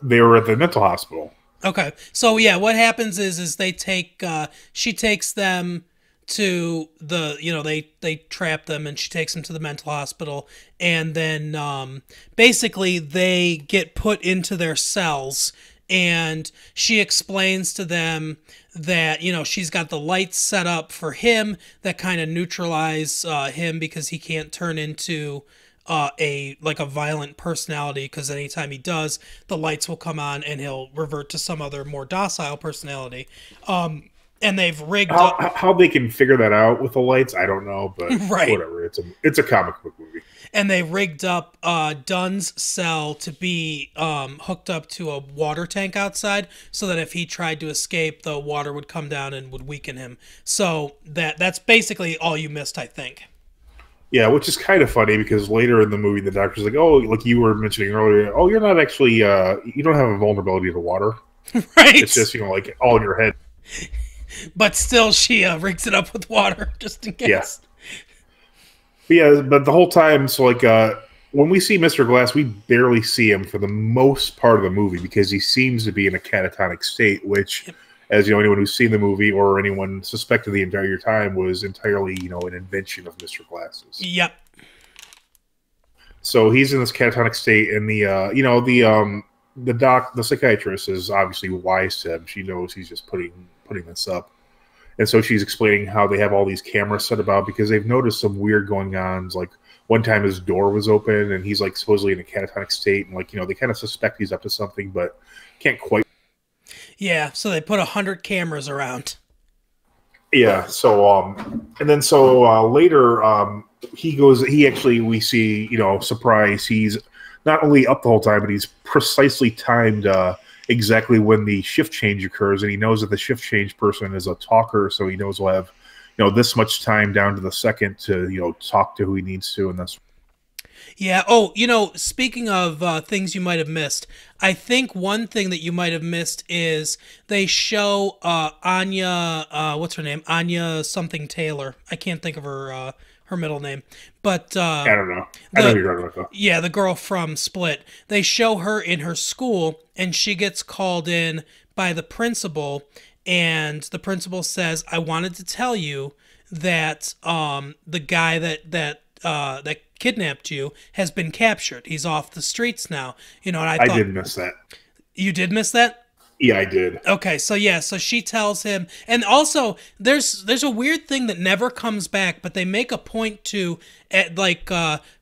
they were at the mental hospital. Okay, so yeah, what happens is they take she takes them to the they trap them, and she takes them to the mental hospital, and then basically they get put into their cells, and she explains to them that she's got the lights set up for him that kind of neutralize him, because he can't turn into a violent personality, because anytime he does, the lights will come on and he'll revert to some other more docile personality. And they've rigged up how they can figure that out with the lights, I don't know, but right. Whatever. It's a comic book movie. And they rigged up Dunn's cell to be hooked up to a water tank outside, so that if he tried to escape, the water would come down and would weaken him. So that's basically all you missed, I think. Yeah, which is kind of funny, because later in the movie, the doctor's like, oh, like you were mentioning earlier, oh, you're not actually, you don't have a vulnerability to water. Right. It's just, like all in your head. But still, she rigs it up with water, just in case. Yes. But the whole time, so when we see Mr. Glass, we barely see him for the most part of the movie, because he seems to be in a catatonic state, which, as anyone who's seen the movie or anyone suspected the entire time, was entirely, an invention of Mr. Glass's. Yep. So he's in this catatonic state, and the psychiatrist is obviously wise to him. She knows he's just putting this up. And so she's explaining how they have all these cameras set about, because they've noticed some weird going-ons. Like one time his door was open and he's supposedly in a catatonic state, and they kind of suspect he's up to something, but can't quite. Yeah, so they put 100 cameras around. Yeah, so later we see, surprise, he's not only up the whole time, but he's precisely timed exactly when the shift change occurs, and he knows that the shift change person is a talker, so he knows we'll have this much time down to the second to talk to who he needs to, and that's. Yeah. Oh, speaking of things you might have missed, I think one thing that you might have missed is they show Anya, what's her name? Anya something Taylor. I can't think of her middle name, but I don't know. I know who you're talking about, though. Yeah, the girl from Split. They show her in her school, and she gets called in by the principal, and the principal says, "I wanted to tell you that the guy that kidnapped you has been captured. He's off the streets now." And I did miss that. You did miss that? Yeah, I did. Okay, so she tells him, and also there's a weird thing that never comes back, but they make a point to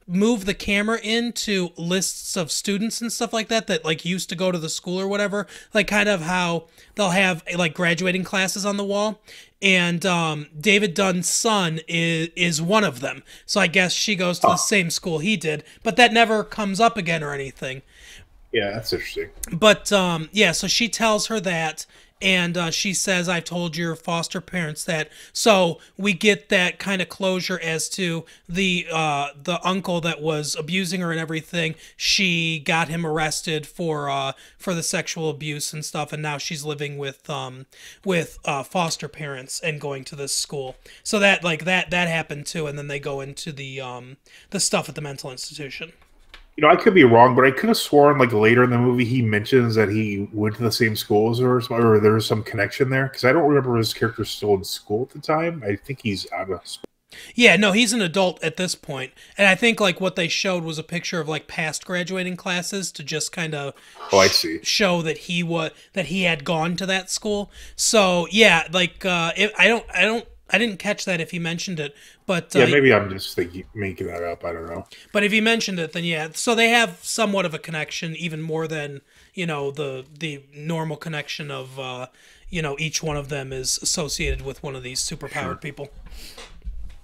move the camera into lists of students and stuff like that used to go to the school or whatever, kind of how they'll have graduating classes on the wall, and David Dunn's son is one of them. So I guess she goes to the same school he did, but that never comes up again or anything. Yeah, that's interesting. But so she tells her that, and she says, "I've told your foster parents that." So we get that kind of closure as to the uncle that was abusing her and everything. She got him arrested for the sexual abuse and stuff, and now she's living with foster parents and going to this school. So that happened too, and then they go into the stuff at the mental institution. You know, I could be wrong, but I could have sworn like later in the movie he mentions that he went to the same school as her, or there's some connection there. Because I don't remember his character still in school at the time. I think he's out of school. Yeah, no, he's an adult at this point, and I think like what they showed was a picture of like past graduating classes to just kind of I see. show that he had gone to that school. So yeah, like I didn't catch that if he mentioned it, but yeah, maybe I'm just making that up. I don't know. But if he mentioned it, then yeah. So they have somewhat of a connection, even more than the normal connection of each one of them is associated with one of these superpowered people.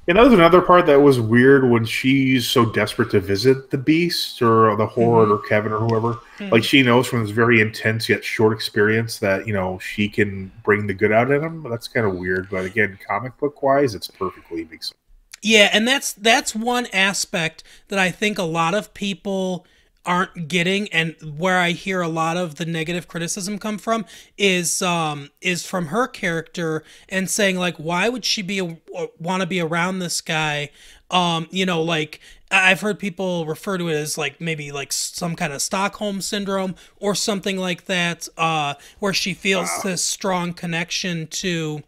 And that was another part that was weird when she's so desperate to visit the Beast or the Horde or Kevin or whoever. Mm-hmm. Like she knows from this very intense yet short experience that, she can bring the good out in him. That's kind of weird. But again, comic book wise, it's perfectly makes sense. Yeah, and that's one aspect that I think a lot of people aren't getting, and where I hear a lot of the negative criticism come from is from her character and saying like, why would she want to be around this guy? Like I've heard people refer to it as like maybe like some kind of Stockholm syndrome or something like that, where she feels this strong connection to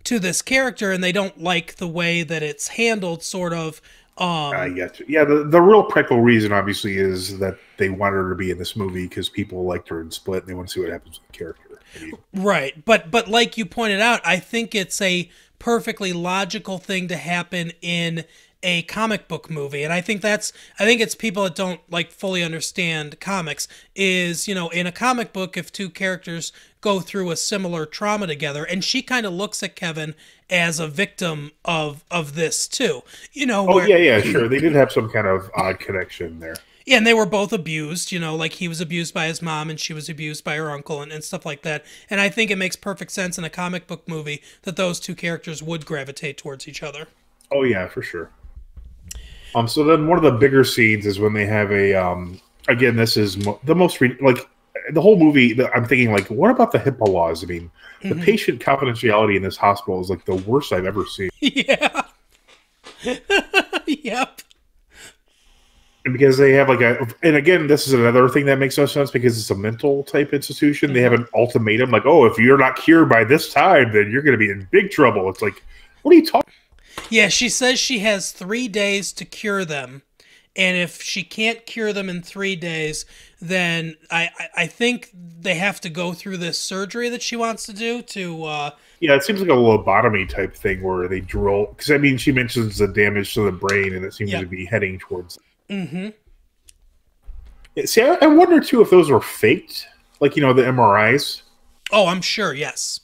this character, and they don't like the way that it's handled, sort of. I get you. Yeah, the real practical reason, obviously, is that they wanted her to be in this movie because people liked her in Split, and they want to see what happens with the character. Right, but like you pointed out, I think it's a perfectly logical thing to happen in a comic book movie, and I think it's people that don't like fully understand comics is, in a comic book, if two characters go through a similar trauma together, and she kind of looks at Kevin as a victim of this too, yeah, sure, they did have some kind of odd connection there. Yeah, and they were both abused, like he was abused by his mom and she was abused by her uncle and stuff like that. And I think it makes perfect sense in a comic book movie that those two characters would gravitate towards each other. Oh yeah, for sure. So then one of the bigger scenes is when they have a again, this is the most the whole movie. I'm thinking like, what about the HIPAA laws? I mean, the patient confidentiality in this hospital is like the worst I've ever seen. Yeah. Yep. And because they have and again, this is another thing that makes no sense because it's a mental type institution. They have an ultimatum like, oh, if you're not cured by this time, then you're going to be in big trouble. It's like, what are you talking? Yeah, she says she has 3 days to cure them. And if she can't cure them in 3 days, then I think they have to go through this surgery that she wants to do to... Yeah, it seems like a lobotomy type thing where they drill... Because, I mean, she mentions the damage to the brain, and it seems to be heading towards... Mm-hmm. See, I wonder, too, if those were faked. Like, the MRIs. Oh, I'm sure, yes.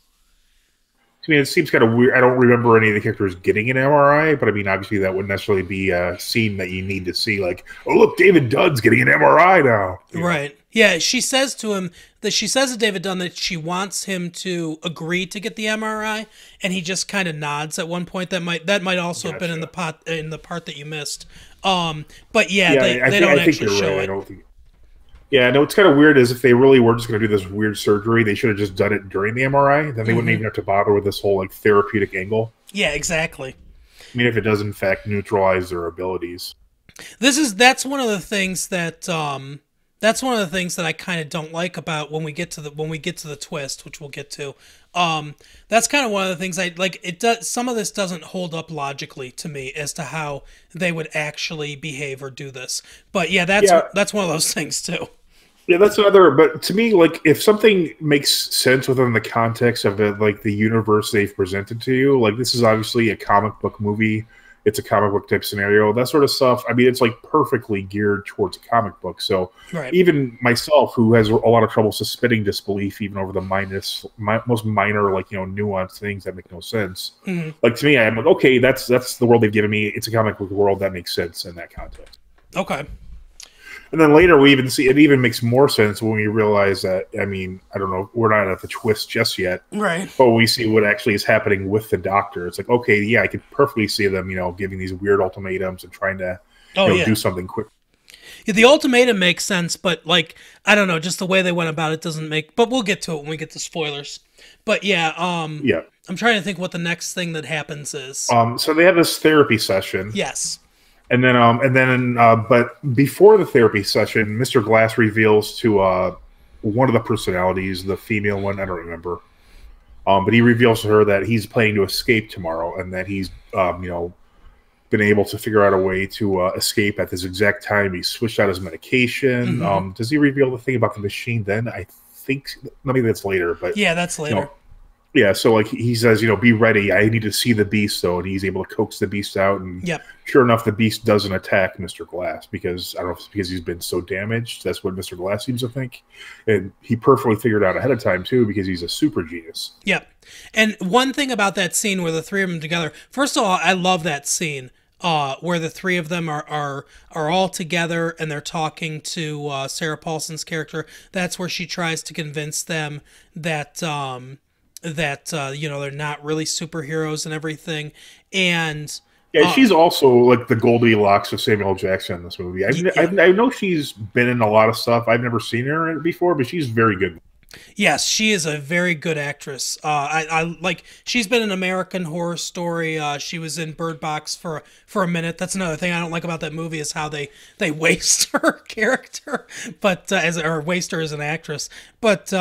I mean, it seems kind of weird. I don't remember any of the characters getting an MRI, but I mean, obviously that wouldn't necessarily be a scene that you need to see. Like, oh, look, David Dunn's getting an MRI now. Right. Yeah, she says to David Dunn that she wants him to agree to get the MRI, and he just kind of nods at one point. That might also have been in the part that you missed. But yeah, they don't actually show it. Yeah, no, what's kind of weird is if they really were just going to do this weird surgery, they should have just done it during the MRI. Then they wouldn't even have to bother with this whole therapeutic angle. Yeah, exactly. I mean, if it does in fact neutralize their abilities. That's one of the things that I kind of don't like about when we get to the twist, which we'll get to. That's kind of one of the things I like. It does. Some of this doesn't hold up logically to me as to how they would actually behave or do this. But yeah, that's one of those things too. Yeah, that's another. But to me, if something makes sense within the context of it, the universe they've presented to you, this is obviously a comic book movie. It's a comic book type scenario, that sort of stuff. I mean, it's perfectly geared towards a comic book. So even myself, who has a lot of trouble suspending disbelief, even over the most minor, nuanced things that make no sense. Mm-hmm. To me, I'm like, okay, that's the world they've given me. It's a comic book world that makes sense in that context. Okay. And then later we even see it even makes more sense when we realize that, I mean, I don't know, we're not at the twist just yet. Right. But we see what actually is happening with the doctor. It's like, okay, yeah, I could perfectly see them, giving these weird ultimatums and trying to do something quick. Yeah, the ultimatum makes sense, but like, I don't know, just the way they went about it doesn't make, but we'll get to it when we get to spoilers. But yeah, I'm trying to think what the next thing that happens is. So they have this therapy session. Yes. And then, but before the therapy session, Mr. Glass reveals to one of the personalities, the female one, I don't remember, but he reveals to her that he's planning to escape tomorrow, and that he's, been able to figure out a way to escape at this exact time. He switched out his medication. Mm-hmm. Does he reveal the thing about the machine then? I think maybe that's later, but yeah, that's later. Yeah, so like he says, be ready. I need to see the beast, though, and he's able to coax the beast out. And sure enough, the beast doesn't attack Mr. Glass because I don't know if it's because he's been so damaged. That's what Mr. Glass seems to think, and he perfectly figured out ahead of time too because he's a super genius. Yep. And one thing about that scene where the three of them together. First of all, I love that scene where the three of them are all together and they're talking to Sarah Paulson's character. That's where she tries to convince them that. They're not really superheroes and everything. And yeah, she's also like the Goldilocks of Samuel L. Jackson in this movie. I know she's been in a lot of stuff. I've never seen her in it before, but she's very good. Yes, she is a very good actress. I like. She's been in American Horror Story. She was in Bird Box for a minute. That's another thing I don't like about that movie is how they waste her character, but or waste her as an actress. But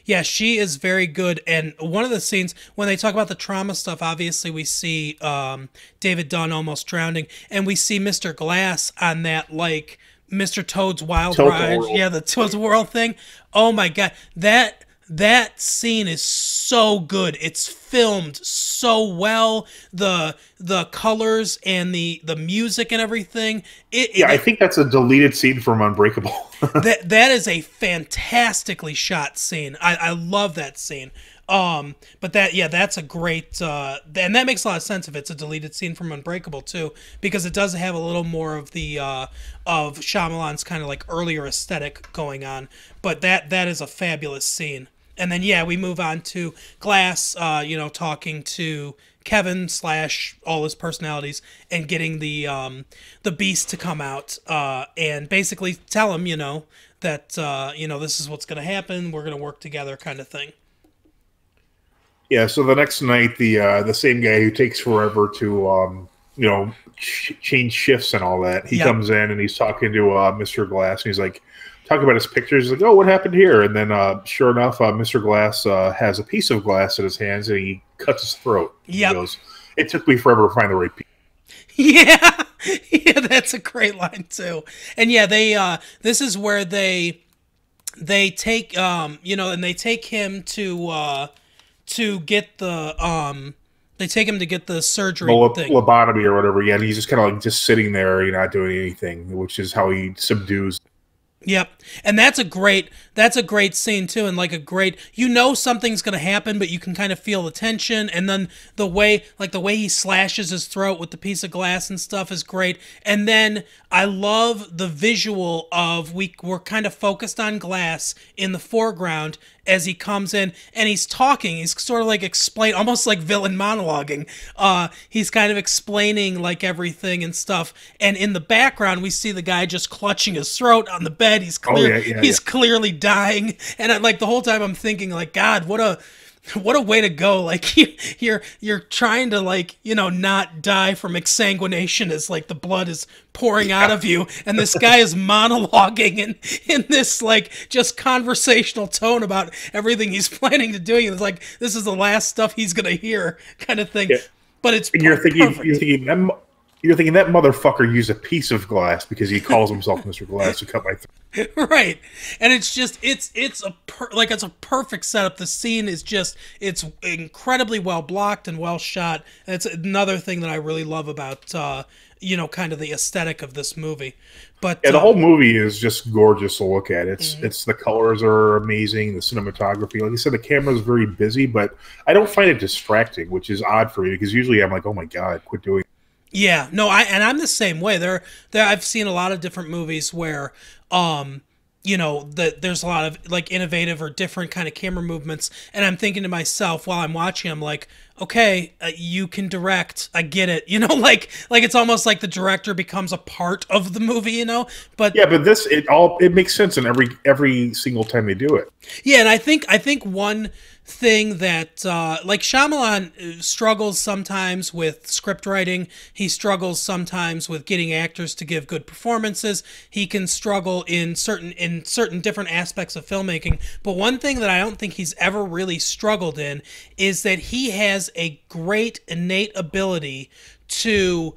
yeah, she is very good. And one of the scenes when they talk about the trauma stuff, obviously we see David Dunn almost drowning, and we see Mr. Glass on that like. Mr. Toad's Wild Ride. Yeah, the Toad's World thing. Oh my god. That scene is so good. It's filmed so well. The colors and the music and everything. I think that's a deleted scene from Unbreakable. that is a fantastically shot scene. I love that scene. But that's a great, and that makes a lot of sense if it's a deleted scene from Unbreakable too, because it does have a little more of the, of Shyamalan's kind of like earlier aesthetic going on, but that is a fabulous scene. And then, we move on to Glass, talking to Kevin / all his personalities and getting the beast to come out, and basically tell him, that, this is what's going to happen. We're going to work together kind of thing. Yeah, so the next night, the same guy who takes forever to change shifts and all that, he comes in and he's talking to Mr. Glass, and he's like talking about his pictures. He's like, "Oh, what happened here?" And then, sure enough, Mr. Glass has a piece of glass in his hands, and he cuts his throat. Yeah, he goes, "It took me forever to find the right piece." Yeah, that's a great line too. And they this is where they take and they take him to get the they take him to get the surgery thing. Lobotomy or whatever. Yeah, and he's just kind of like just sitting there, not doing anything, which is how he subdues. Yep. And that's a great scene too, and like a great, something's going to happen, but you can kind of feel the tension, and then the way he slashes his throat with the piece of glass and stuff is great. And then I love the visual of we're kind of focused on Glass in the foreground as he comes in and he's talking. He's sort of like almost like villain monologuing. He's kind of explaining like everything and stuff. And in the background, we see the guy just clutching his throat on the bed. He's clearly dying. And like the whole time I'm thinking like, God, what a way to go. Like you're trying to like, not die from exsanguination as like the blood is pouring out of you. And this guy is monologuing in this like just conversational tone about everything he's planning to do. It's like, this is the last stuff he's going to hear kind of thing. Yeah. But it's and you're thinking that motherfucker used a piece of glass because he calls himself Mr. Glass to cut my throat. Right. And it's just it's a perfect setup. The scene is just it's incredibly well blocked and well shot. And it's another thing that I really love about kind of the aesthetic of this movie. But the whole movie is just gorgeous to look at. It's the colors are amazing, the cinematography. Like I said, the camera is very busy, but I don't find it distracting, which is odd for me because usually I'm like, oh my God, quit doing it. Yeah, no, I'm the same way. There I've seen a lot of different movies where there's a lot of like innovative or different kind of camera movements, and I'm thinking to myself while I'm watching, I'm like, okay, you can direct, I get it, like it's almost like the director becomes a part of the movie, but Yeah, but it makes sense in every single time they do it. yeah, and I think one thing that like Shyamalan struggles sometimes with script writing. He struggles sometimes with getting actors to give good performances. He can struggle in certain different aspects of filmmaking. But one thing that I don't think he's ever really struggled in is that he has a great innate ability to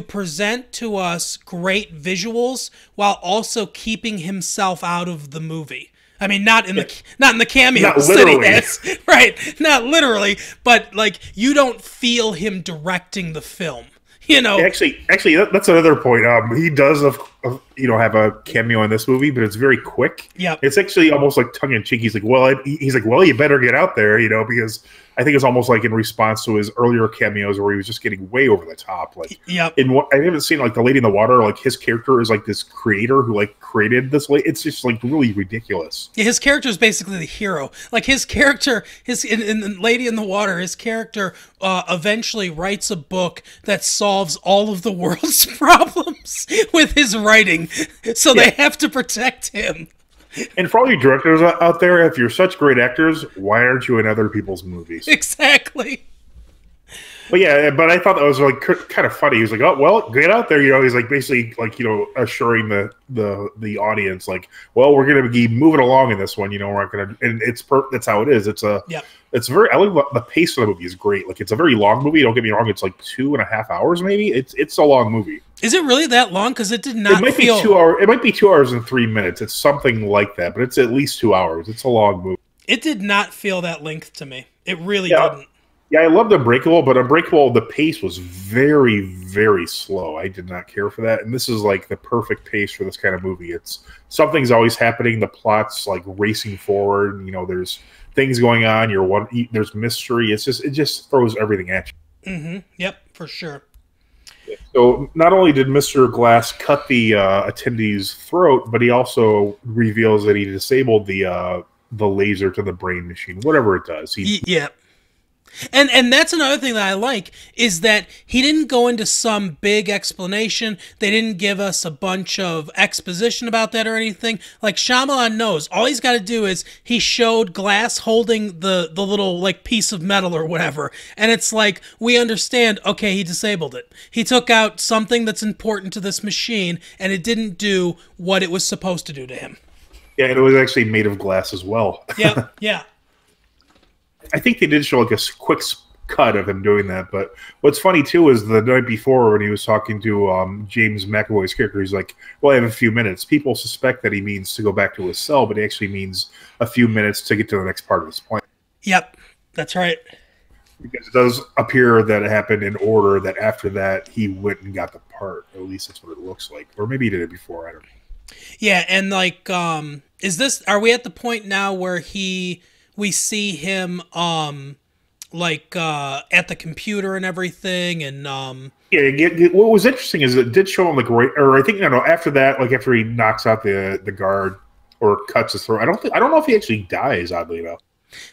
present to us great visuals while also keeping himself out of the movie. I mean, not in the cameo city, right? Not literally, but like you don't feel him directing the film. Actually, that's another point. He does, have a cameo in this movie, but it's very quick. Yeah, it's actually almost like tongue in cheek. He's like, well, you better get out there, because I think it's almost like in response to his earlier cameos where he was just getting way over the top. Like, yeah, in what I haven't seen, like the Lady in the Water, like his character is like this creator who like created this. It's just like really ridiculous. Yeah, his character is basically the hero. Like his character, in Lady in the Water, his character eventually writes a book that solves all of the world's problems with his writing. So they have to protect him. And for all you directors out there, if you're such great actors, why aren't you in other people's movies? Exactly. But yeah, but I thought that was like kind of funny. He was like, "Oh well, get out there," He's like basically like assuring the audience like, "Well, we're going to be moving along in this one. We're not going to." And that's how it is. It's very. I like the pace of the movie is great. Like it's a very long movie. Don't get me wrong. It's like 2.5 hours maybe. It's a long movie. Is it really that long? Because it did not. It might be 2 hours. It might be 2 hours and 3 minutes. It's something like that, but it's at least 2 hours. It's a long movie. It did not feel that length to me. It really didn't. Yeah, I loved Unbreakable, but Unbreakable, the pace was very, very slow. I did not care for that, and this is like the perfect pace for this kind of movie. It's something's always happening. The plot's like racing forward. There's things going on. There's mystery. It just throws everything at you. Mm-hmm. Yep, for sure. So not only did Mr. Glass cut the attendee's throat, but he also reveals that he disabled the laser to the brain machine, whatever it does. Yeah. And that's another thing that I like is that he didn't go into some big explanation. They didn't give us a bunch of exposition about that or anything. Like Shyamalan knows. All he's got to do is he showed Glass holding the little like piece of metal or whatever. And it's like, we understand, okay, he disabled it. He took out something that's important to this machine and it didn't do what it was supposed to do to him. Yeah, and it was actually made of glass as well. Yeah, yeah. I think they did show like a quick cut of him doing that. But what's funny too is the night before when he was talking to James McAvoy's character, he's like, "Well, I have a few minutes." People suspect that he means to go back to his cell, but he actually means a few minutes to get to the next part of his plan. Yep, that's right. Because it does appear that it happened in order. That after that he went and got the part. At least that's what it looks like, or maybe he did it before. I don't know. Yeah, and like, are we at the point now where we see him at the computer and everything, and what was interesting is it did show him like after that, like after he knocks out the guard or cuts his throat. I don't know if he actually dies, oddly enough.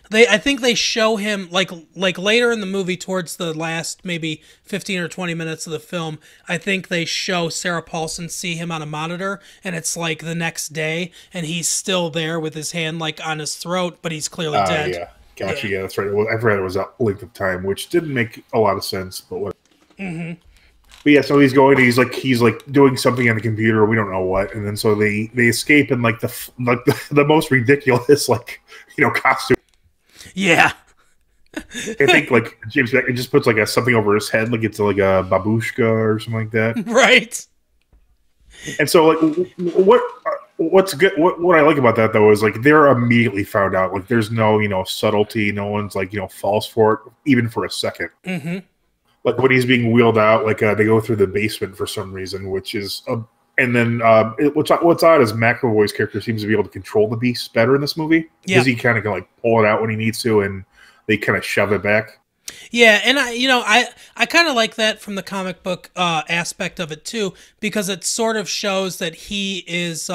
I think they show him like later in the movie towards the last maybe 15 or 20 minutes of the film. I think they show Sarah Paulson see him on a monitor, and it's like the next day, and he's still there with his hand like on his throat, but he's clearly dead. Yeah, gotcha. Yeah, that's right. Well, I forgot it was that length of time, which didn't make a lot of sense, but what. Mm-hmm. But yeah, so he's like doing something on the computer. We don't know what, and then so they escape in like the most ridiculous costume. Yeah. I think like James Beck just puts like something over his head, like it's like a babushka or something like that. Right. And so like what's good? What I like about that though is like they're immediately found out. Like there's no subtlety. No one's like falls for it even for a second. Mm-hmm. Like when he's being wheeled out, like they go through the basement for some reason, which is and then what's odd is McAvoy's character seems to be able to control the beast better in this movie because he kind of can like pull it out when he needs to, and they kind of shove it back. Yeah, and I kind of like that from the comic book aspect of it too, because it sort of shows that he's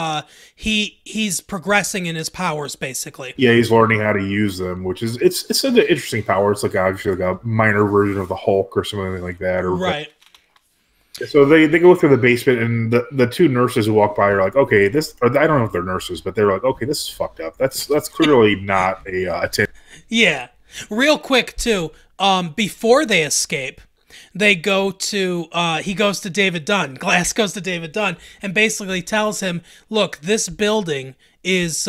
progressing in his powers basically. Yeah, he's learning how to use them, which is it's an interesting power. It's like obviously like a minor version of the Hulk or something like that. Or Right. so they go through the basement, and the two nurses who walk by are like, okay, this. Or I don't know if they're nurses, but they're like, okay, this is fucked up. That's clearly not a 10. Yeah. Real quick too. Before they escape, they go to he goes to David Dunn. Glass goes to David Dunn and basically tells him, "Look, this building is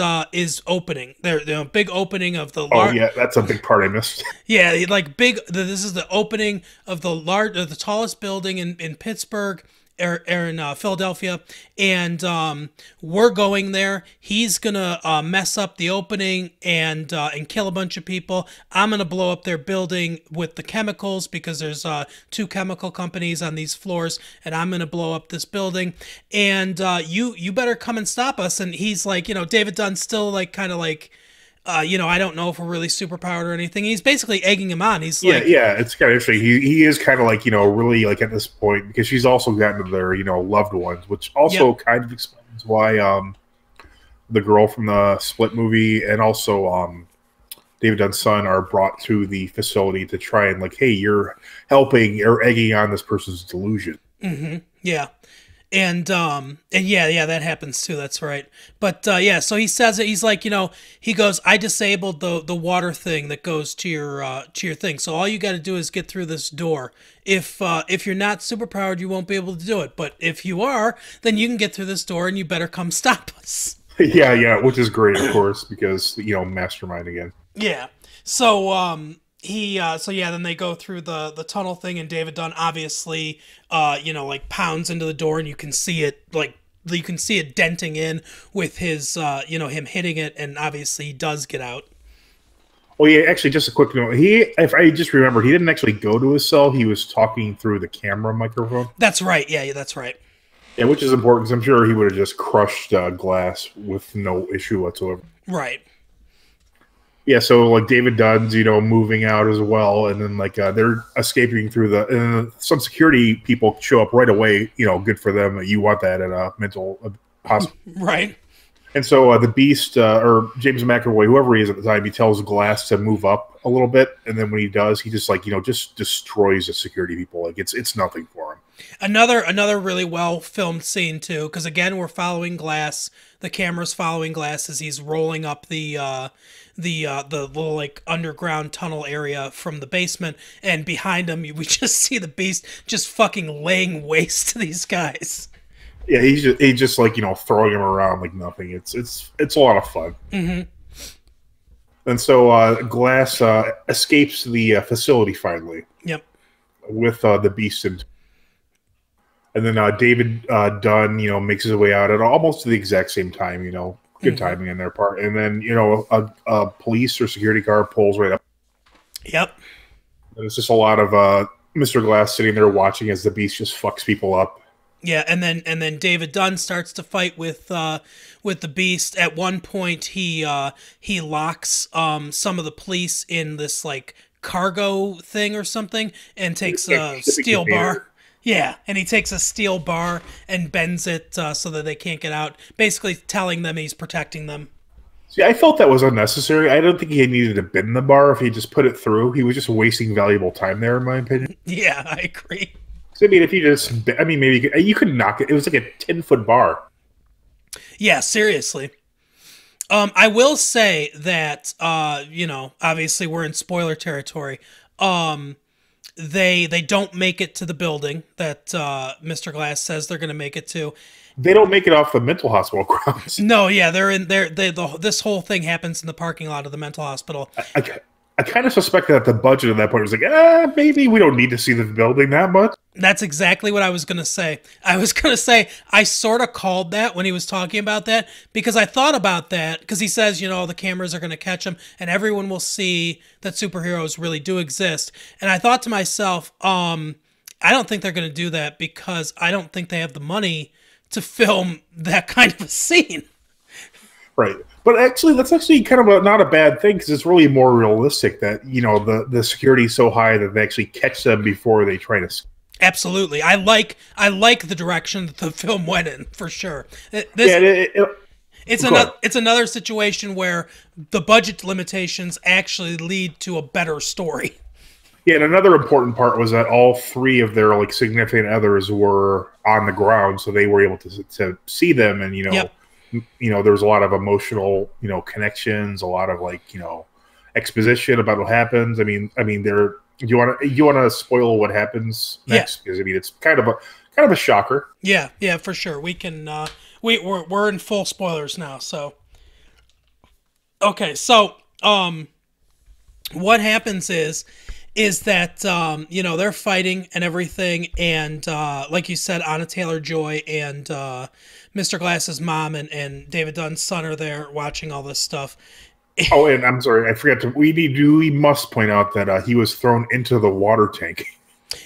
opening. They're a big opening of the Oh yeah, that's a big part I missed. yeah, like this is the opening of the tallest building in Pittsburgh or in Philadelphia, and we're going there. He's gonna mess up the opening and kill a bunch of people. I'm gonna blow up their building with the chemicals because there's two chemical companies on these floors, and I'm gonna blow up this building. And you better come and stop us." And he's like, David Dunn's still like kind of like. I don't know if we're really superpowered or anything. He's basically egging him on. He's like, yeah, it's kind of interesting. He is kind of like really like at this point because she's also gotten to their loved ones, which also kind of explains why the girl from the Split movie and also David Dunn's son are brought to the facility to try and like, hey, you're helping or egging on this person's delusion. Mm-hmm. Yeah. And yeah, that happens too. That's right. But so he says it. He's like, he goes, "I disabled the water thing that goes to your thing. So all you got to do is get through this door. If you're not superpowered, you won't be able to do it. But if you are, then you can get through this door, and you better come stop us." Yeah, which is great, of course, because mastermind again. Yeah. So then they go through the tunnel thing, and David Dunn obviously like pounds into the door, and you can see it denting in with his him hitting it, and obviously he does get out. Well, yeah, actually, just a quick note. If I just remember, he didn't actually go to his cell. He was talking through the camera microphone. That's right. Yeah, that's right. Yeah, which is important because I'm sure he would have just crushed Glass with no issue whatsoever. Right. Yeah, so like David Dunn's, moving out as well, and then like they're escaping through and some security people show up right away. Good for them. You want that at a mental hospital, right? And so the Beast or James McAvoy, whoever he is at the time, he tells Glass to move up a little bit, and then when he does, he just like just destroys the security people. Like it's nothing for him. Another really well filmed scene too, because again we're following Glass. The camera's following Glass as he's rolling up the little like underground tunnel area from the basement, and behind him we just see the Beast just fucking laying waste to these guys. Yeah, he's just like throwing him around like nothing. It's a lot of fun. Mm-hmm. And so Glass escapes the facility finally. Yep. With the Beast and then David Dunn, makes his way out at almost the exact same time. Good timing on their part. And then a police or security car pulls right up. Yep. And it's just a lot of Mr. Glass sitting there watching as the Beast just fucks people up. Yeah, and then David Dunn starts to fight with the Beast. At one point, he locks some of the police in this like cargo thing or something, and takes a steel bar. Yeah, and he takes a steel bar and bends it so that they can't get out, basically telling them he's protecting them. See, I felt that was unnecessary. I don't think he needed to bend the bar if he just put it through. He was just wasting valuable time there, in my opinion. Yeah, I agree. I mean, if you just, maybe you could knock it. It was like a 10-foot bar. Yeah, seriously. I will say that, obviously we're in spoiler territory. They don't make it to the building that Mr. Glass says they're going to make it to. They don't make it off the mental hospital grounds. No, yeah, this whole thing happens in the parking lot of the mental hospital. I kind of suspect that the budget at that point was like, maybe we don't need to see the building that much. That's exactly what I was going to say. I sort of called that when he was talking about that, because I thought about that, because he says, the cameras are going to catch them and everyone will see that superheroes really do exist. And I thought to myself, I don't think they're going to do that because I don't think they have the money to film that kind of a scene. Right. But actually, that's actually kind of not a bad thing because it's really more realistic that, the security is so high that they actually catch them before they try to. Absolutely. I like the direction that the film went in, for sure. It's another situation where the budget limitations actually lead to a better story. Yeah, and another important part was that all three of their significant others were on the ground, so they were able to see them, and Yep. There was a lot of emotional connections, a lot of exposition about what happens. I mean, do you want to spoil what happens next? Because it's kind of a shocker. Yeah, for sure. We can we're in full spoilers now, so okay, so what happens is that they're fighting and everything, and like you said, Anna Taylor-Joy and Mr. Glass's mom and David Dunn's son are there watching all this stuff. Oh, and I'm sorry, I forgot to. We must point out that he was thrown into the water tank.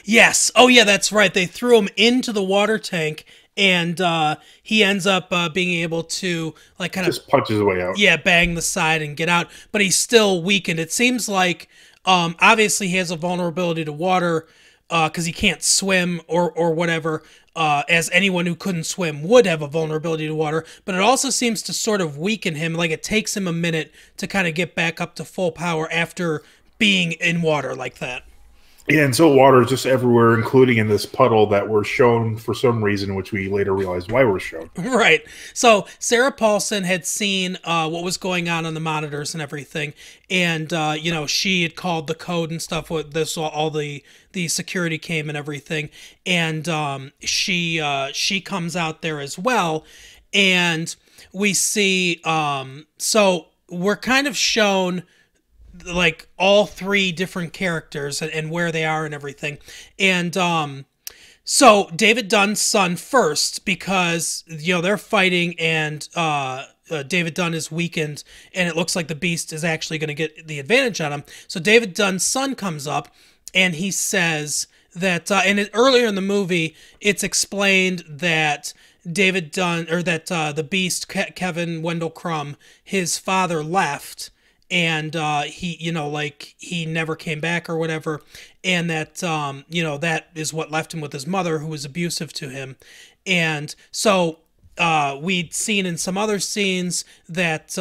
Yes. Oh, yeah, that's right. They threw him into the water tank, and he ends up being able to just punch his way out. Yeah, bang the side and get out, but he's still weakened. It seems like obviously he has a vulnerability to water because he can't swim or whatever. As anyone who couldn't swim would have a vulnerability to water, but it also seems to sort of weaken him. Like it takes him a minute to kind of get back up to full power after being in water like that. Yeah, and so water is just everywhere, including in this puddle that we're shown for some reason, which we later realized why we're shown. Right. So Sarah Paulson had seen what was going on the monitors and everything, and she had called the code and stuff. With this, all the security came and everything, and she comes out there as well, and we see. So we're kind of shown all three different characters and where they are and everything. And so David Dunn's son first, because they're fighting and David Dunn is weakened and it looks like the Beast is actually going to get the advantage on him. So David Dunn's son comes up and he says that earlier in the movie it's explained that David Dunn, or that the Beast, Kevin Wendell Crumb, his father left, and he never came back or whatever, and that that is what left him with his mother, who was abusive to him. And so we'd seen in some other scenes that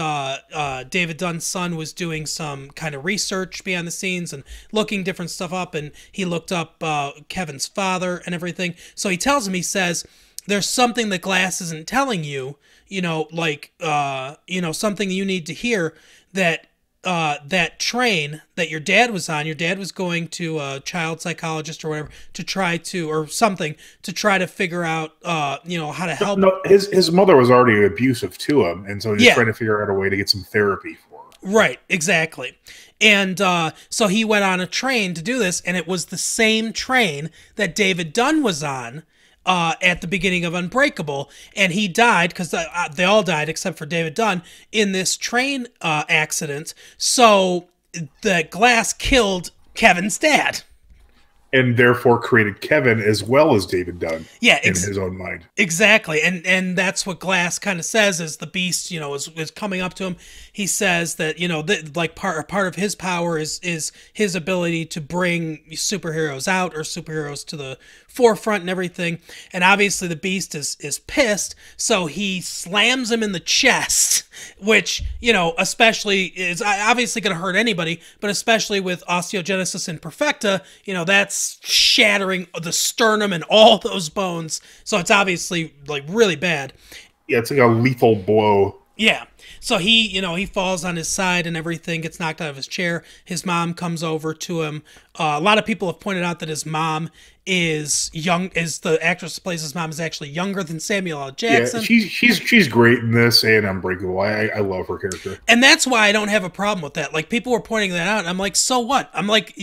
David Dunn's son was doing some kind of research behind the scenes and looking different stuff up, and he looked up Kevin's father and everything. So he tells him, he says, there's something that Glass isn't telling you, something you need to hear, that that train that your dad was on, your dad was going to a child psychologist or whatever to try to, or something, to try to figure out, how to help. No, his mother was already abusive to him, and so he's trying to figure out a way to get some therapy for her. Right, exactly. And so he went on a train to do this, and it was the same train that David Dunn was on at the beginning of Unbreakable, and he died, because they all died except for David Dunn, in this train accident. So the Glass killed Kevin's dad. And therefore created Kevin as well as David Dunn. Yeah, in his own mind. Exactly. And that's what Glass kind of says as the Beast, is coming up to him. He says that, part of his power is his ability to bring superheroes out, or superheroes to the forefront and everything. And obviously the Beast is pissed, so he slams him in the chest, which, especially is obviously going to hurt anybody, but especially with osteogenesis imperfecta, that's shattering the sternum and all those bones. So it's obviously really bad. Yeah, it's like a lethal blow. Yeah. So he falls on his side and everything, gets knocked out of his chair. His mom comes over to him. A lot of people have pointed out that his mom is the actress who plays his mom is actually younger than Samuel L. Jackson. Yeah, she's great in this and Unbreakable. I love her character. And that's why I don't have a problem with that. People were pointing that out, and I'm like, so what? I'm like,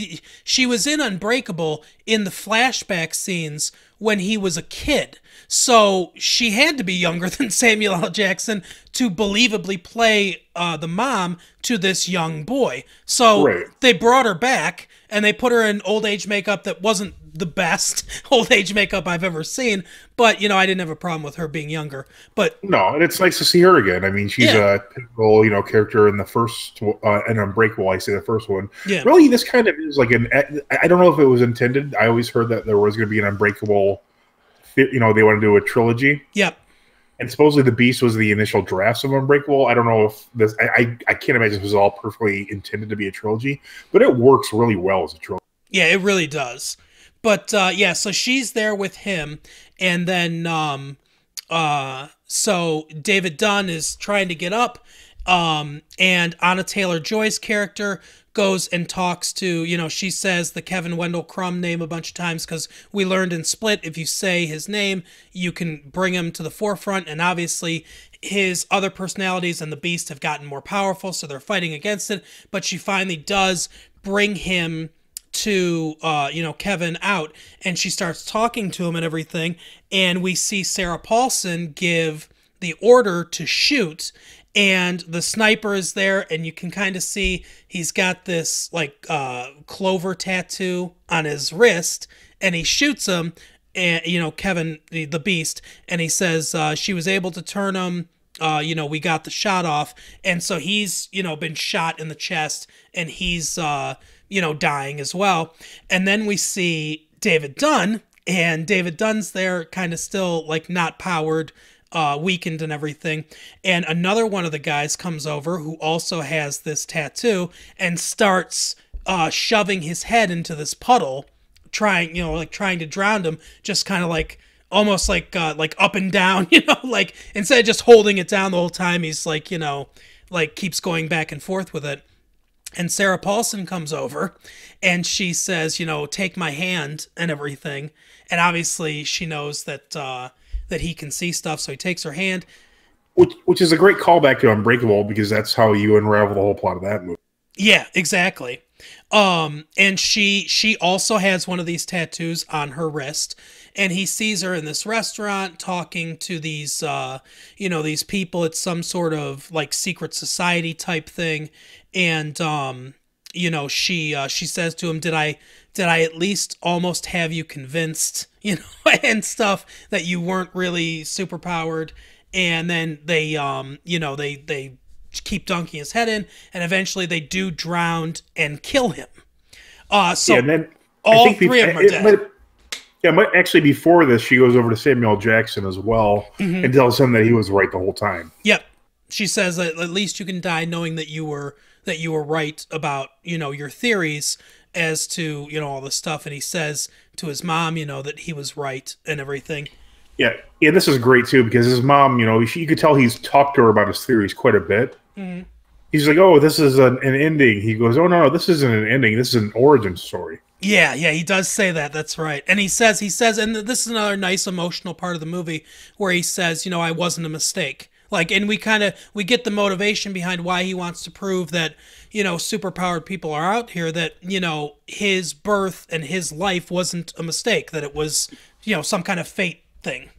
she was in Unbreakable in the flashback scenes when he was a kid. So she had to be younger than Samuel L. Jackson to believably play the mom to this young boy. So They brought her back, and they put her in old age makeup that wasn't the best old age makeup I've ever seen, but I didn't have a problem with her being younger. But No, and it's nice to see her again. I mean, she's yeah, a pivotal, character in the first, and Unbreakable. I say the first one. yeah, Really, this kind of is like I don't know if it was intended. I always heard that there was going to be an Unbreakable. They want to do a trilogy. yep. And supposedly the Beast was the initial drafts of Unbreakable. I don't know if this. I can't imagine this was all perfectly intended to be a trilogy, but it works really well as a trilogy. Yeah, it really does. But yeah, so she's there with him, and then so David Dunn is trying to get up, and Anna Taylor-Joy's character goes and talks to, she says the Kevin Wendell Crumb name a bunch of times because we learned in Split, if you say his name, you can bring him to the forefront, and obviously his other personalities and the Beast have gotten more powerful, so they're fighting against it, but she finally does bring him to Kevin out, and she starts talking to him and everything, and we see Sarah Paulson give the order to shoot, and the sniper is there, and you can kind of see he's got this like clover tattoo on his wrist, and he shoots him, and Kevin the Beast, and he says she was able to turn him, we got the shot off, and so he's been shot in the chest, and he's dying as well. And then we see David Dunn, and David Dunn's there kind of still like not powered, weakened and everything. And another one of the guys comes over who also has this tattoo and starts shoving his head into this puddle, trying to drown him, just kind of like almost like up and down, like instead of just holding it down the whole time, he's like, like keeps going back and forth with it. And Sarah Paulson comes over and she says, take my hand and everything. And obviously she knows that that he can see stuff, so he takes her hand. Which is a great callback to Unbreakable, because that's how you unravel the whole plot of that movie. Yeah, exactly. And she also has one of these tattoos on her wrist, and he sees her in this restaurant talking to these these people. It's some sort of like secret society type thing, and she says to him, did I at least almost have you convinced, and stuff, that you weren't really super powered? And then they they keep dunking his head in, and eventually they do drown and kill him. So yeah, and then all three of them are dead. But actually before this, she goes over to Samuel Jackson as well, and tells him that he was right the whole time. Yep. She says that at least you can die knowing that you were right about, your theories as to, all this stuff. And he says to his mom, that he was right and everything. Yeah, this is great too, because his mom, you could tell he's talked to her about his theories quite a bit. Mm-hmm. He's like, "Oh, this is an ending." He goes, "Oh no, this isn't an ending. This is an origin story." Yeah, he does say that. That's right. And he says, and this is another nice emotional part of the movie where he says, I wasn't a mistake. Like, and we get the motivation behind why he wants to prove that, superpowered people are out here, that, his birth and his life wasn't a mistake, that it was, some kind of fate thing.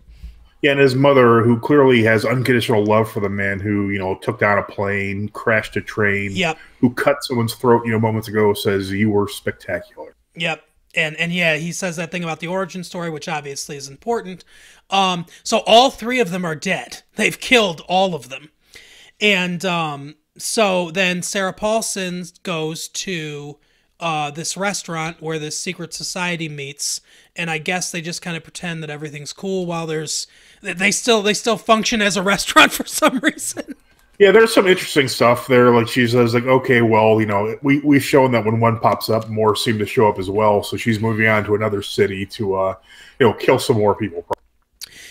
Yeah, and his mother, who clearly has unconditional love for the man who, took down a plane, crashed a train, yep, who cut someone's throat, moments ago, says, "You were spectacular." Yep. And yeah, he says that thing about the origin story, which obviously is important. So all three of them are dead. They've killed all of them. And so then Sarah Paulson goes to this restaurant where this secret society meets, and I guess they just kind of pretend that everything's cool while they still function as a restaurant for some reason. Yeah, there's some interesting stuff there. Like, she says, like, okay, well, we've shown that when one pops up, more seem to show up as well. So she's moving on to another city to, kill some more people.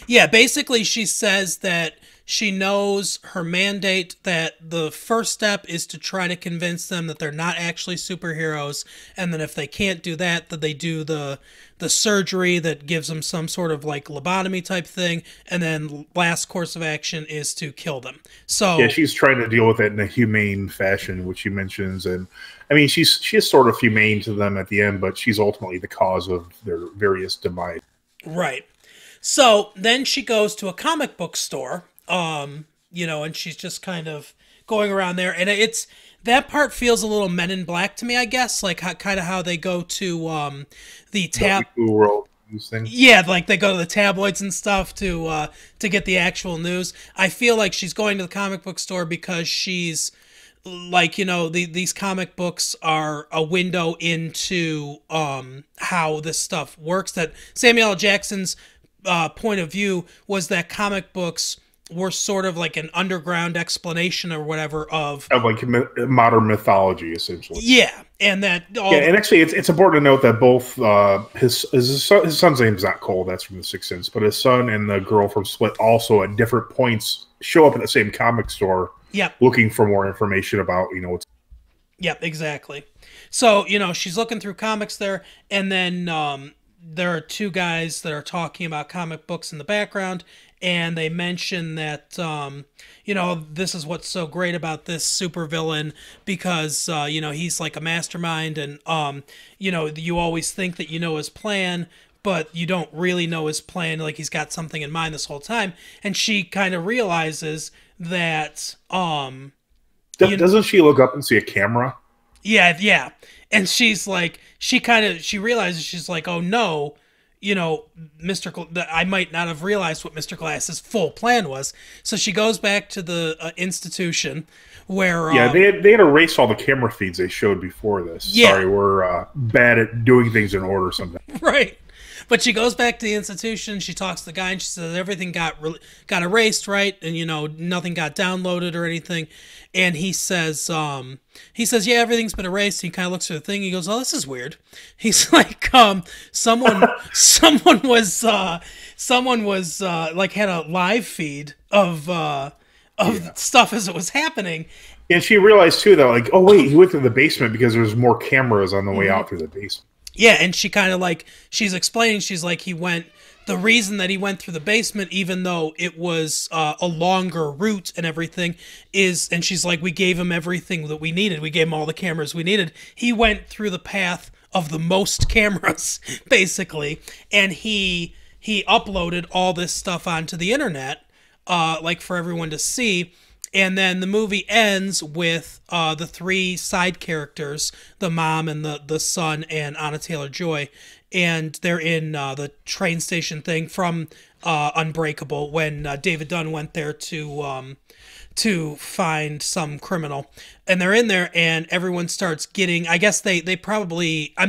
Yeah, basically she says that she knows her mandate, that the first step is to try to convince them that they're not actually superheroes, and then if they can't do that, that they do the surgery that gives them some sort of like lobotomy type thing, and then last course of action is to kill them. So yeah, she's trying to deal with it in a humane fashion, which she mentions, and I mean she is sort of humane to them at the end, but she's ultimately the cause of their various demise. Right. So then she goes to a comic book store, and she's just kind of going around there, and it's that part feels a little Men in Black to me, I guess, like kind of how they go to the tab. World news thing. Yeah, like they go to the tabloids and stuff to get the actual news. I feel like she's going to the comic book store because she's like, these comic books are a window into how this stuff works. That Samuel L. Jackson's point of view was that comic books were sort of like an underground explanation or whatever of like modern mythology, essentially. Yeah, and that. And actually, it's important to note that both his son's name is not Cole. That's from The Sixth Sense, but his son and the girl from Split also at different points show up at the same comic store. Yep. Looking for more information about what's. Yep, exactly. So she's looking through comics there, and then there are two guys that are talking about comic books in the background. And they mention that, this is what's so great about this supervillain because, he's like a mastermind and, you always think that you know his plan, but you don't really know his plan. Like he's got something in mind this whole time. And she kind of realizes that, doesn't she look up and see a camera? Yeah. And she's like, she realizes, she's like, oh no. I might not have realized what Mr. Glass's full plan was. So she goes back to the institution where... Yeah, they had erased all the camera feeds they showed before this. Yeah. Sorry, we're bad at doing things in order sometimes. Right. But she goes back to the institution, she talks to the guy, and she says everything got erased, right? And, nothing got downloaded or anything. And he says, yeah, everything's been erased. He kind of looks through the thing. He goes, oh, this is weird. He's like, someone was like had a live feed of stuff as it was happening. And she realized too that like, oh wait, he went through the basement because there's more cameras on the way out through the basement. Yeah, and she kind of like, she's explaining, she's like, the reason that he went through the basement, even though it was a longer route and everything, and she's like, we gave him everything that we needed. We gave him all the cameras we needed. He went through the path of the most cameras, basically, and he uploaded all this stuff onto the internet, like for everyone to see. And then the movie ends with the three side characters, the mom and the son and Anna Taylor-Joy, and they're in the train station thing from Unbreakable when David Dunn went there to find some criminal. And they're in there and everyone starts getting, I guess I'm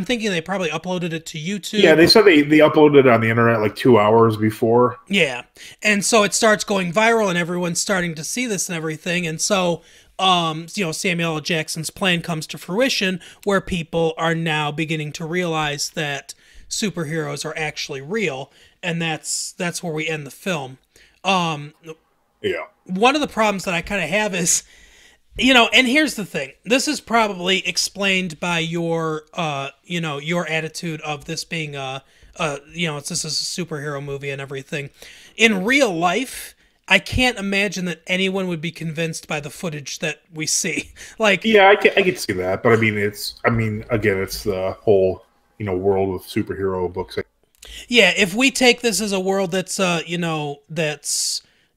thinking they probably uploaded it to YouTube. Yeah, they said they uploaded it on the internet like 2 hours before. Yeah. And so it starts going viral and everyone's starting to see this and everything. And so, Samuel L. Jackson's plan comes to fruition where people are now beginning to realize that superheroes are actually real. And that's where we end the film. Yeah. One of the problems that I kind of have is, and here's the thing. This is probably explained by your attitude of this being this is a superhero movie and everything. In real life, I can't imagine that anyone would be convinced by the footage that we see. Like, yeah, I can see that, but again, it's the whole world of superhero books. Yeah, if we take this as a world that's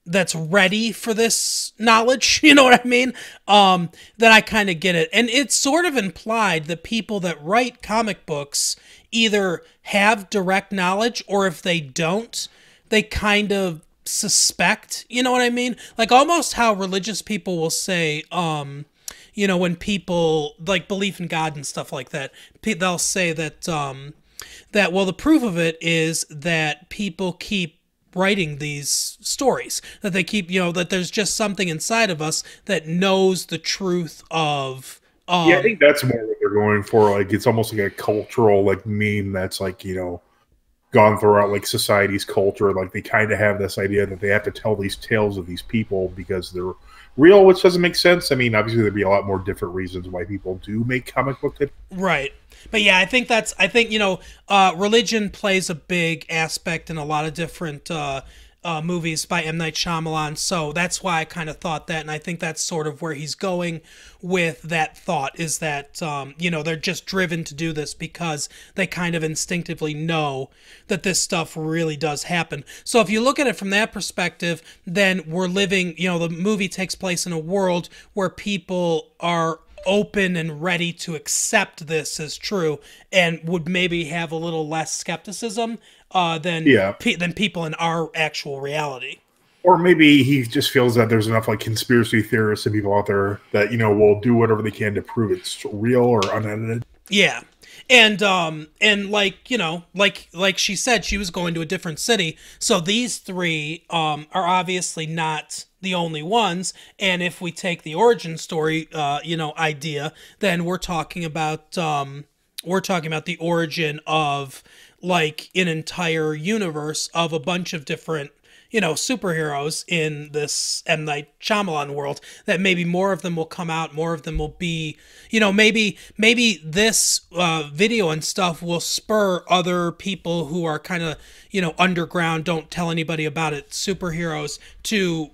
that's ready for this knowledge, you know what I mean? Then I kind of get it. And it's sort of implied that people that write comic books either have direct knowledge or if they don't, they kind of suspect, you know what I mean? Like almost how religious people will say, when people like belief in God and stuff like that, they'll say that, well, the proof of it is that people keep writing these stories, that they keep, that there's just something inside of us that knows the truth of. Yeah, I think that's more what they're going for. Like it's almost like a cultural like meme that's like gone throughout like society's culture. Like they kind of have this idea that they have to tell these tales of these people because they're real, which doesn't make sense. I mean, obviously there'd be a lot more different reasons why people do make comic book tips. Right. But yeah, I think religion plays a big aspect in a lot of different movies by M. Night Shyamalan, so that's why I kind of thought that, and I think that's sort of where he's going with that thought, is that, they're just driven to do this because they kind of instinctively know that this stuff really does happen. So if you look at it from that perspective, then we're living, the movie takes place in a world where people are open and ready to accept this as true, and would maybe have a little less skepticism than people in our actual reality. Or maybe he just feels that there's enough like conspiracy theorists and people out there that will do whatever they can to prove it's real or unedited. Yeah. And like she said, she was going to a different city. So these three are obviously not the only ones. And if we take the origin story, idea, then we're talking about the origin of like an entire universe of a bunch of different superheroes in this M. Night Shyamalan world, that maybe more of them will come out, more of them will be, maybe this video and stuff will spur other people who are kind of, underground, don't tell anybody about it, superheroes to,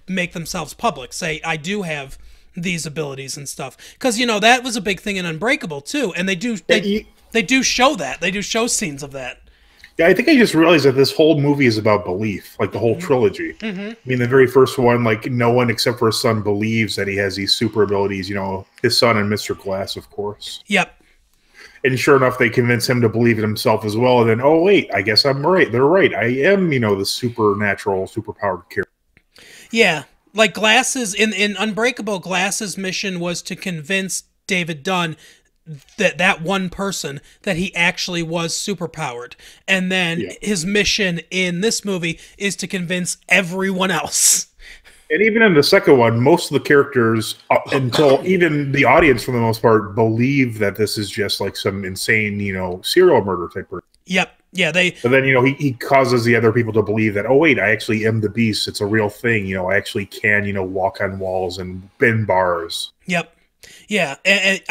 make themselves public, say, I do have these abilities and stuff. Because, that was a big thing in Unbreakable, too, and they do show that. They do show scenes of that. Yeah, I think I just realized that this whole movie is about belief, like the whole trilogy. Mm-hmm. I mean, the very first one, like no one except for his son believes that he has these super abilities, his son and Mr. Glass, of course. Yep. And sure enough, they convince him to believe it himself as well. And then, oh, wait, I guess I'm right. They're right. I am, the supernatural, superpowered character. Yeah. Like Glass's, in Unbreakable, Glass's mission was to convince David Dunn that one person that he actually was superpowered, and then his mission in this movie is to convince everyone else. And even in the second one, most of the characters, until even the audience for the most part, believe that this is just like some insane, serial murder type person. Yep. Yeah, But then, he causes the other people to believe that, oh, wait, I actually am the Beast. It's a real thing. I actually can, walk on walls and bend bars. Yep. Yeah, and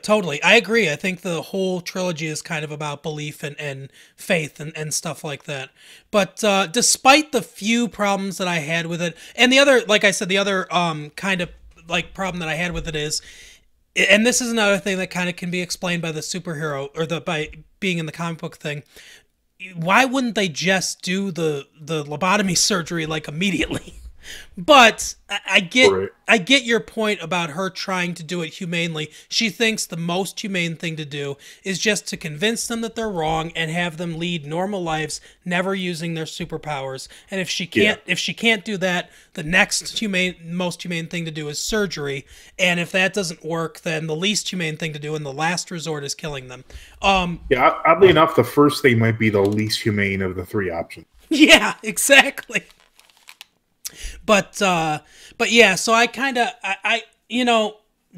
totally. I agree. I think the whole trilogy is kind of about belief and faith and stuff like that. But despite the few problems that I had with it, and the other, like I said, the other kind of like problem that I had with it is, and this is another thing that kind of can be explained by the superhero or by being in the comic book thing. Why wouldn't they just do the lobotomy surgery like immediately? But I get your point about her trying to do it humanely. She thinks the most humane thing to do is just to convince them that they're wrong and have them lead normal lives, never using their superpowers. And if she can't do that, the next most humane thing to do is surgery. And if that doesn't work, then the least humane thing to do in the last resort is killing them. Oddly enough, the first thing might be the least humane of the three options. Yeah, exactly. But yeah, so I kind of,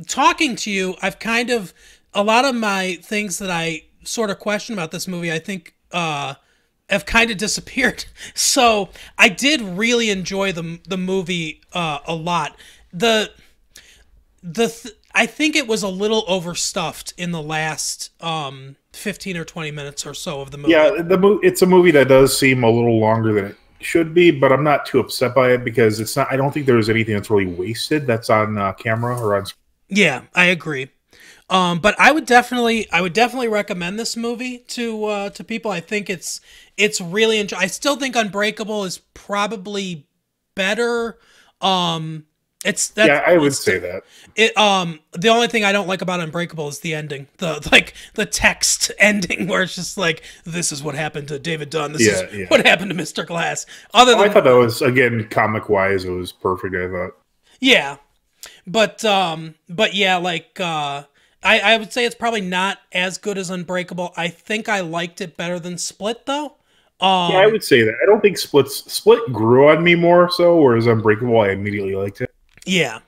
talking to you, I've kind of, a lot of my things that I sort of question about this movie, I think, have kind of disappeared. So I did really enjoy the movie a lot. I think it was a little overstuffed in the last 15 or 20 minutes or so of the movie. Yeah, it's a movie that does seem a little longer than it should be, but I'm not too upset by it because it's not. I don't think there's anything that's really wasted that's on camera or on. Yeah, I agree. But I would definitely recommend this movie to people. I think it's really. I still think Unbreakable is probably better. I would say that. The only thing I don't like about Unbreakable is the ending. The text ending where it's just like, this is what happened to David Dunn. This is what happened to Mr. Glass. I thought that was, again, comic wise, it was perfect, I thought. Yeah. But yeah, like I would say it's probably not as good as Unbreakable. I think I liked it better than Split though. Yeah, I would say that. I don't think Split grew on me more so, whereas Unbreakable I immediately liked it. Yeah.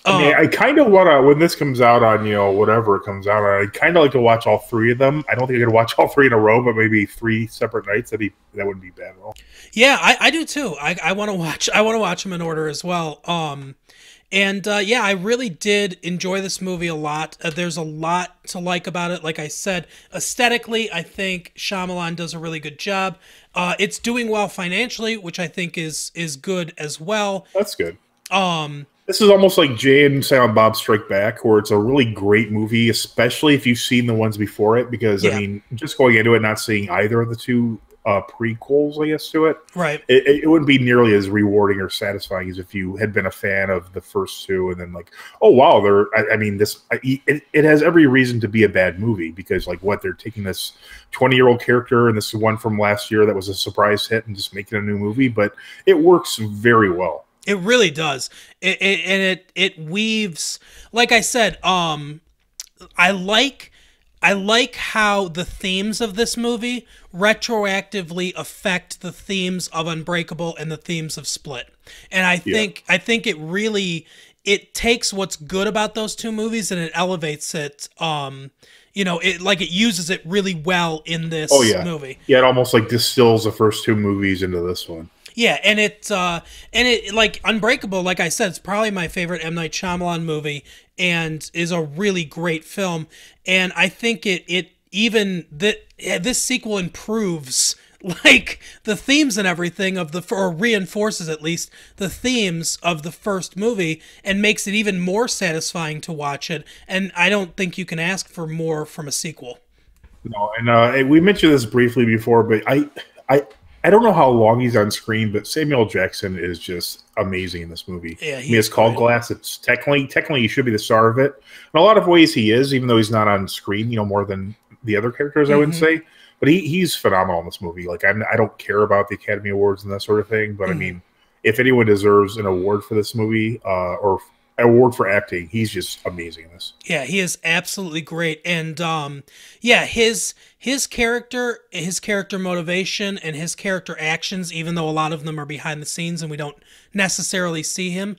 I mean, I kind of want to, when this comes out on, whatever it comes out on, I kind of like to watch all three of them. I don't think I could watch all three in a row, but maybe 3 separate nights. That wouldn't be bad at all. Yeah, I do too. I want to watch them in order as well. Yeah, I really did enjoy this movie a lot. There's a lot to like about it. Like I said, aesthetically, I think Shyamalan does a really good job. It's doing well financially, which I think is good as well. That's good. This is almost like Jay and Silent Bob Strike Back, where it's a really great movie, especially if you've seen the ones before it. Because I mean, just going into it, not seeing either of the two prequels, I guess, to it, right? It wouldn't be nearly as rewarding or satisfying as if you had been a fan of the first two, and then like, oh wow, it has every reason to be a bad movie because like they're taking this 20-year-old character and this one from last year that was a surprise hit and just making a new movie, but it works very well. It really does. It weaves, like I said, I like how the themes of this movie retroactively affect the themes of Unbreakable and the themes of Split. And I think it takes what's good about those two movies and it elevates it. It uses it really well in this movie. Yeah, it almost like distills the first two movies into this one. Yeah, and it like Unbreakable, like I said, it's probably my favorite M. Night Shyamalan movie and is a really great film. And I think this sequel improves like the themes and everything or reinforces at least the themes of the first movie and makes it even more satisfying to watch it. And I don't think you can ask for more from a sequel. No, and we mentioned this briefly before, but I don't know how long he's on screen, but Samuel Jackson is just amazing in this movie. Yeah, it's called Glass. It's technically he should be the star of it. In a lot of ways, he is, even though he's not on screen. More than the other characters, I wouldn't say. But he's phenomenal in this movie. Like I don't care about the Academy Awards and that sort of thing, but I mean, if anyone deserves an award for this movie or an award for acting, he's just amazing in this. Yeah, he is absolutely great, and his character motivation and his character actions, even though a lot of them are behind the scenes and we don't necessarily see him,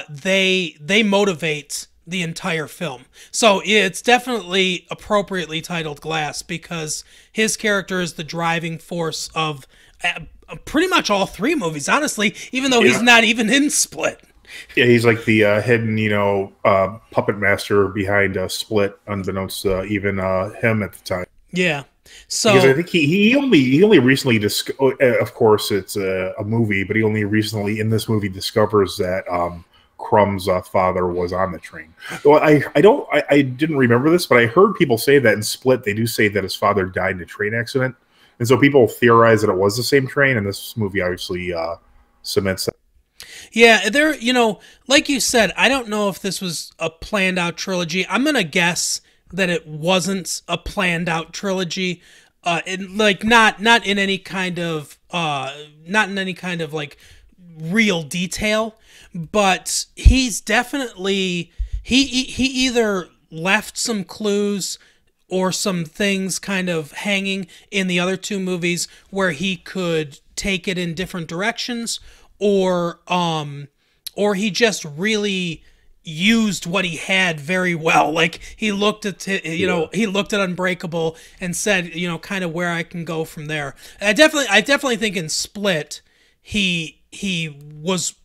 they motivate the entire film. So it's definitely appropriately titled Glass because his character is the driving force of pretty much all three movies, honestly, even though he's not even in Split. Yeah, he's like the hidden, puppet master behind Split, unbeknownst to even him at the time. Yeah. So because I think he only recently of course it's a movie, but he only recently in this movie discovers that Crumb's father was on the train. Well, I didn't remember this, but I heard people say that in Split they do say that his father died in a train accident, and so people theorize that it was the same train, and this movie obviously cements that. Yeah, like you said, I don't know if this was a planned out trilogy. I'm gonna guess that it wasn't a planned out trilogy, not in any kind of like real detail. But he's definitely he either left some clues or some things kind of hanging in the other two movies where he could take it in different directions, or he just really used what he had very well. Like he looked at he looked at Unbreakable and said, kind of where I can go from there. And I definitely think in Split he was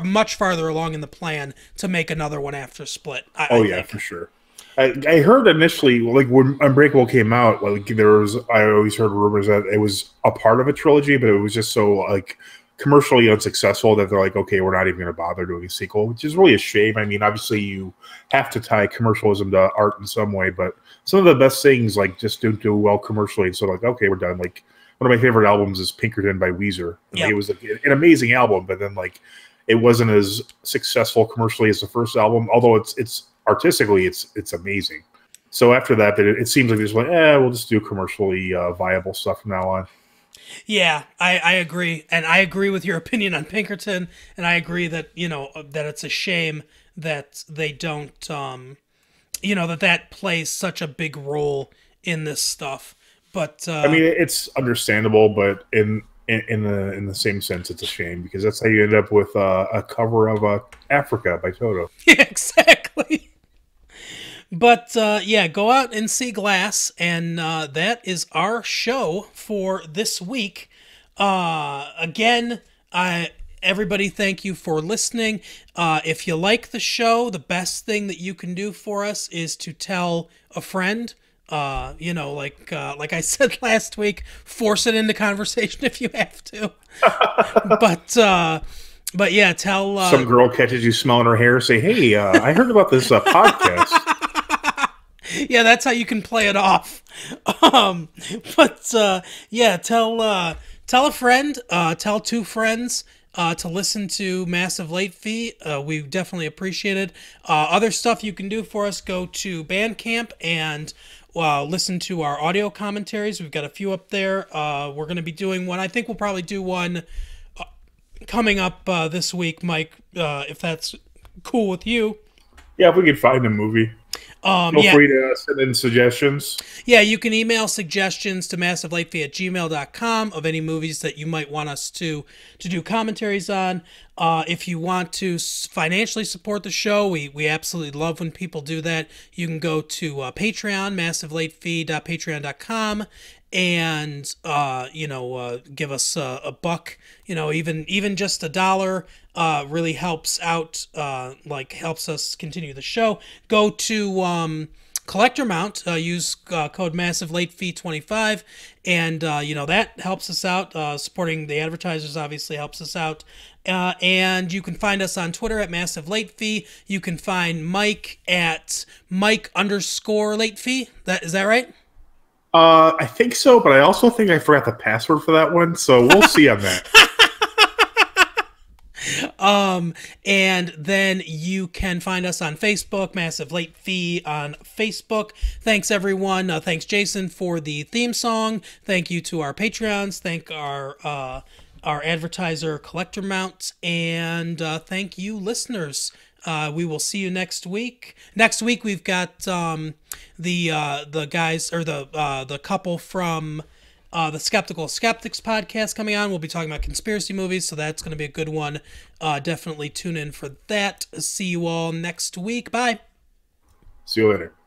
much farther along in the plan to make another one after Split. I think. For sure. I heard initially, like when Unbreakable came out, like I always heard rumors that it was a part of a trilogy, but it was just so like commercially unsuccessful that they're like, okay, we're not even going to bother doing a sequel, which is really a shame. I mean, obviously you have to tie commercialism to art in some way, but some of the best things like just don't do well commercially. And so like, okay, we're done. Like one of my favorite albums is Pinkerton by Weezer. Yeah. It was an amazing album, but then like it wasn't as successful commercially as the first album, although it's artistically it's amazing. So after that, it seems like they're just like, we'll just do commercially viable stuff from now on. Yeah, I agree. And I agree with your opinion on Pinkerton, and I agree that, that it's a shame that they don't, that plays such a big role in this stuff. But I mean, it's understandable, but in in the same sense, it's a shame because that's how you end up with a cover of Africa by Toto. Yeah, exactly. But yeah, go out and see Glass, and that is our show for this week. Again, everybody, thank you for listening. If you like the show, the best thing that you can do for us is to tell a friend. Like I said last week, force it into conversation if you have to. But yeah, tell some girl catches you smelling her hair. Say, hey, I heard about this podcast. Yeah, that's how you can play it off. Yeah, tell a friend, tell two friends to listen to Massive Late Fee. We definitely appreciate it. Other stuff you can do for us, go to Bandcamp and listen to our audio commentaries. We've got a few up there. We're going to be doing one. I think we'll probably do one coming up this week, Mike, if that's cool with you. Yeah, if we could find a movie. Feel free to send in suggestions. Yeah, you can email suggestions to massivelatefee@gmail.com of any movies that you might want us to do commentaries on. If you want to financially support the show, we absolutely love when people do that. You can go to Patreon, massivelatefee.patreon.com, and give us a buck. Even just $1 really helps out, helps us continue the show. Go to Collector Mount, use code MassiveLateFee25, and that helps us out. Supporting the advertisers obviously helps us out. And you can find us on Twitter at MassiveLateFee. You can find Mike at Mike_LateFee. Is that right? I think so, but I also think I forgot the password for that one, so we'll see on that. And then you can find us on Facebook, Massive Late Fee on Facebook. Thanks everyone. Thanks Jason for the theme song. Thank you to our Patreons. Thank our advertiser Collector Mount, and thank you listeners. We will see you next week. Next week we've got the guys, or the couple from the Skeptical Skeptics podcast coming on. We'll be talking about conspiracy movies, so that's going to be a good one. Definitely tune in for that. See you all next week. Bye. See you later.